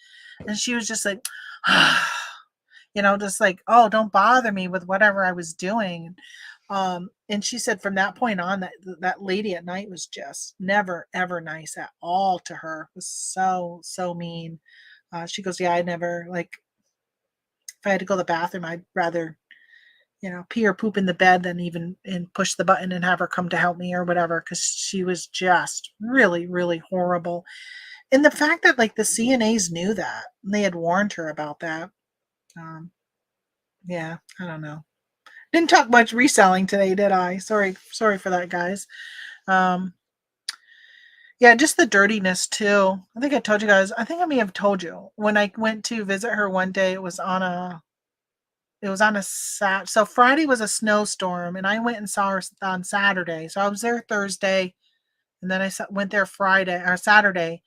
Speaker 1: And she was just like, just like, "Oh, don't bother me with whatever I was doing." And she said from that point on, that lady at night was just never, ever nice at all to her. It was so, so mean. She goes, "Yeah, I never, like, if I had to go to the bathroom, I'd rather pee or poop in the bed than even and push the button and have her come to help me or whatever," because she was just really, really horrible. And the fact that like the CNAs knew that, and they had warned her about that. Um, yeah, I don't know. Didn't talk much reselling today, did I? Sorry for that, guys. Um, yeah, just the dirtiness too. I think I told you guys. I think I may have told you when I went to visit her one day. It was on a so Friday was a snowstorm, and I went and saw her on Saturday. So I was there Thursday, and then I went there Friday or Saturday.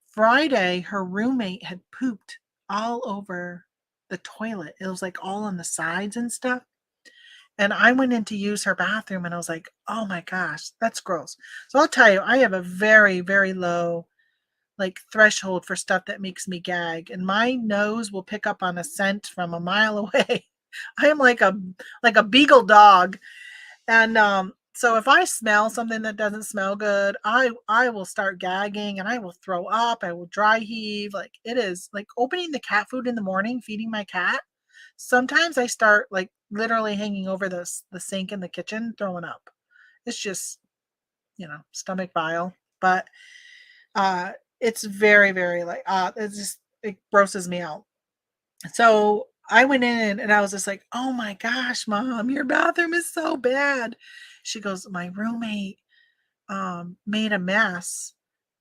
Speaker 1: Friday, her roommate had pooped all over the toilet. It was like all on the sides and stuff. And I went in to use her bathroom, and I was like, "Oh my gosh, that's gross." So I'll tell you, I have a very, very low like threshold for stuff that makes me gag, and my nose will pick up on a scent from a mile away. I am like a beagle dog. And so if I smell something that doesn't smell good, I will start gagging, and I will throw up. I will dry heave. Like, it is like opening the cat food in the morning, feeding my cat. Sometimes I start like literally hanging over the sink in the kitchen, throwing up. It's just, stomach bile. But it's very, very like it grosses me out. So I went in, and I was just like, "Oh my gosh, mom, your bathroom is so bad." She goes, "My roommate made a mess,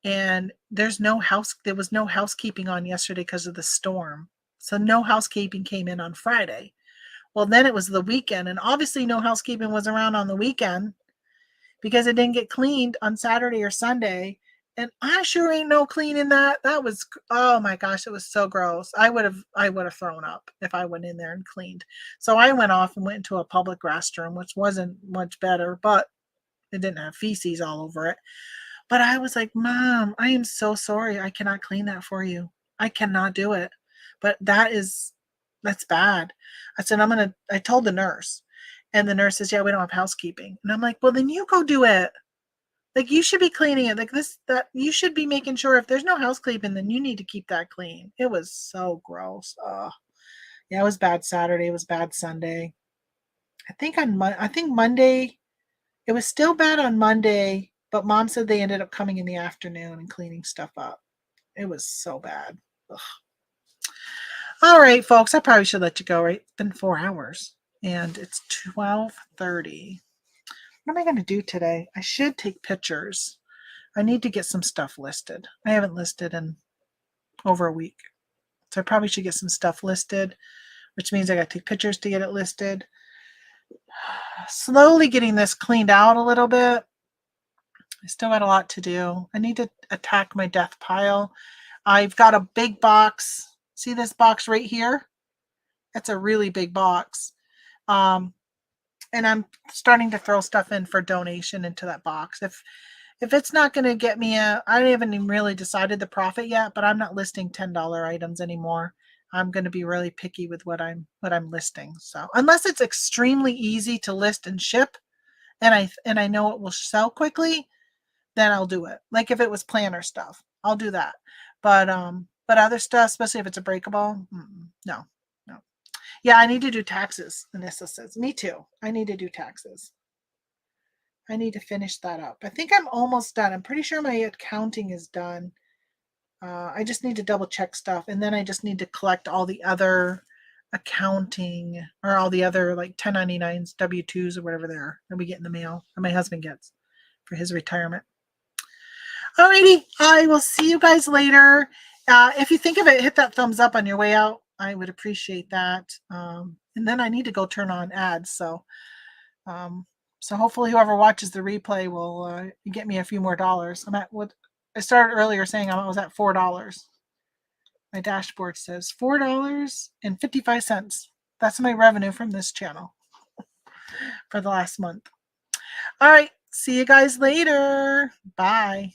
Speaker 1: and there was no housekeeping on yesterday because of the storm. So no housekeeping came in on Friday. Well, then it was the weekend, and obviously no housekeeping was around on the weekend because it didn't get cleaned on Saturday or Sunday. And I sure ain't no cleaning that. That was, oh my gosh, it was so gross. I would have thrown up if I went in there and cleaned. So I went off and went into a public restroom, which wasn't much better, but it didn't have feces all over it. But I was like, "Mom, I am so sorry. I cannot clean that for you. I cannot do it." But that's bad. I said, I told the nurse, and the nurse says, "Yeah, we don't have housekeeping." And I'm like, "Well, then you go do it. Like, you should be cleaning it. Like, that you should be making sure if there's no housekeeping, then you need to keep that clean." It was so gross. Oh, yeah, it was bad Saturday. It was bad Sunday. I think Monday, it was still bad on Monday, But Mom said they ended up coming in the afternoon and cleaning stuff up. It was so bad. Ugh. All right, folks, I probably should let you go, right? It's been 4 hours and it's 12:30. What am I going to do today? I should take pictures. I need to get some stuff listed. I haven't listed in over a week. So I probably should get some stuff listed, which means I got to take pictures to get it listed. Slowly getting this cleaned out a little bit. I still got a lot to do. I need to attack my death pile. I've got a big box. See this box right here? That's a really big box. And I'm starting to throw stuff in for donation into that box. If it's not going to get me I haven't even really decided the profit yet, but I'm not listing $10 items anymore. I'm going to be really picky with what I'm listing. So unless it's extremely easy to list and ship, and I know it will sell quickly, then I'll do it. Like if it was planner stuff, I'll do that. But other stuff, especially if it's a breakable, no. Yeah, I need to do taxes. Anissa says, me too. I need to do taxes. I need to finish that up. I think I'm almost done. I'm pretty sure my accounting is done. I just need to double check stuff. And then I just need to collect all the other accounting or all the other like 1099s, W-2s or whatever they are that we get in the mail or my husband gets for his retirement. Alrighty, I will see you guys later. If you think of it, hit that thumbs up on your way out. I would appreciate that. And then I need to go turn on ads. So hopefully whoever watches the replay will get me a few more dollars. I'm at what I started earlier saying I was at $4. My dashboard says $4.55. That's my revenue from this channel for the last month. All right. See you guys later. Bye.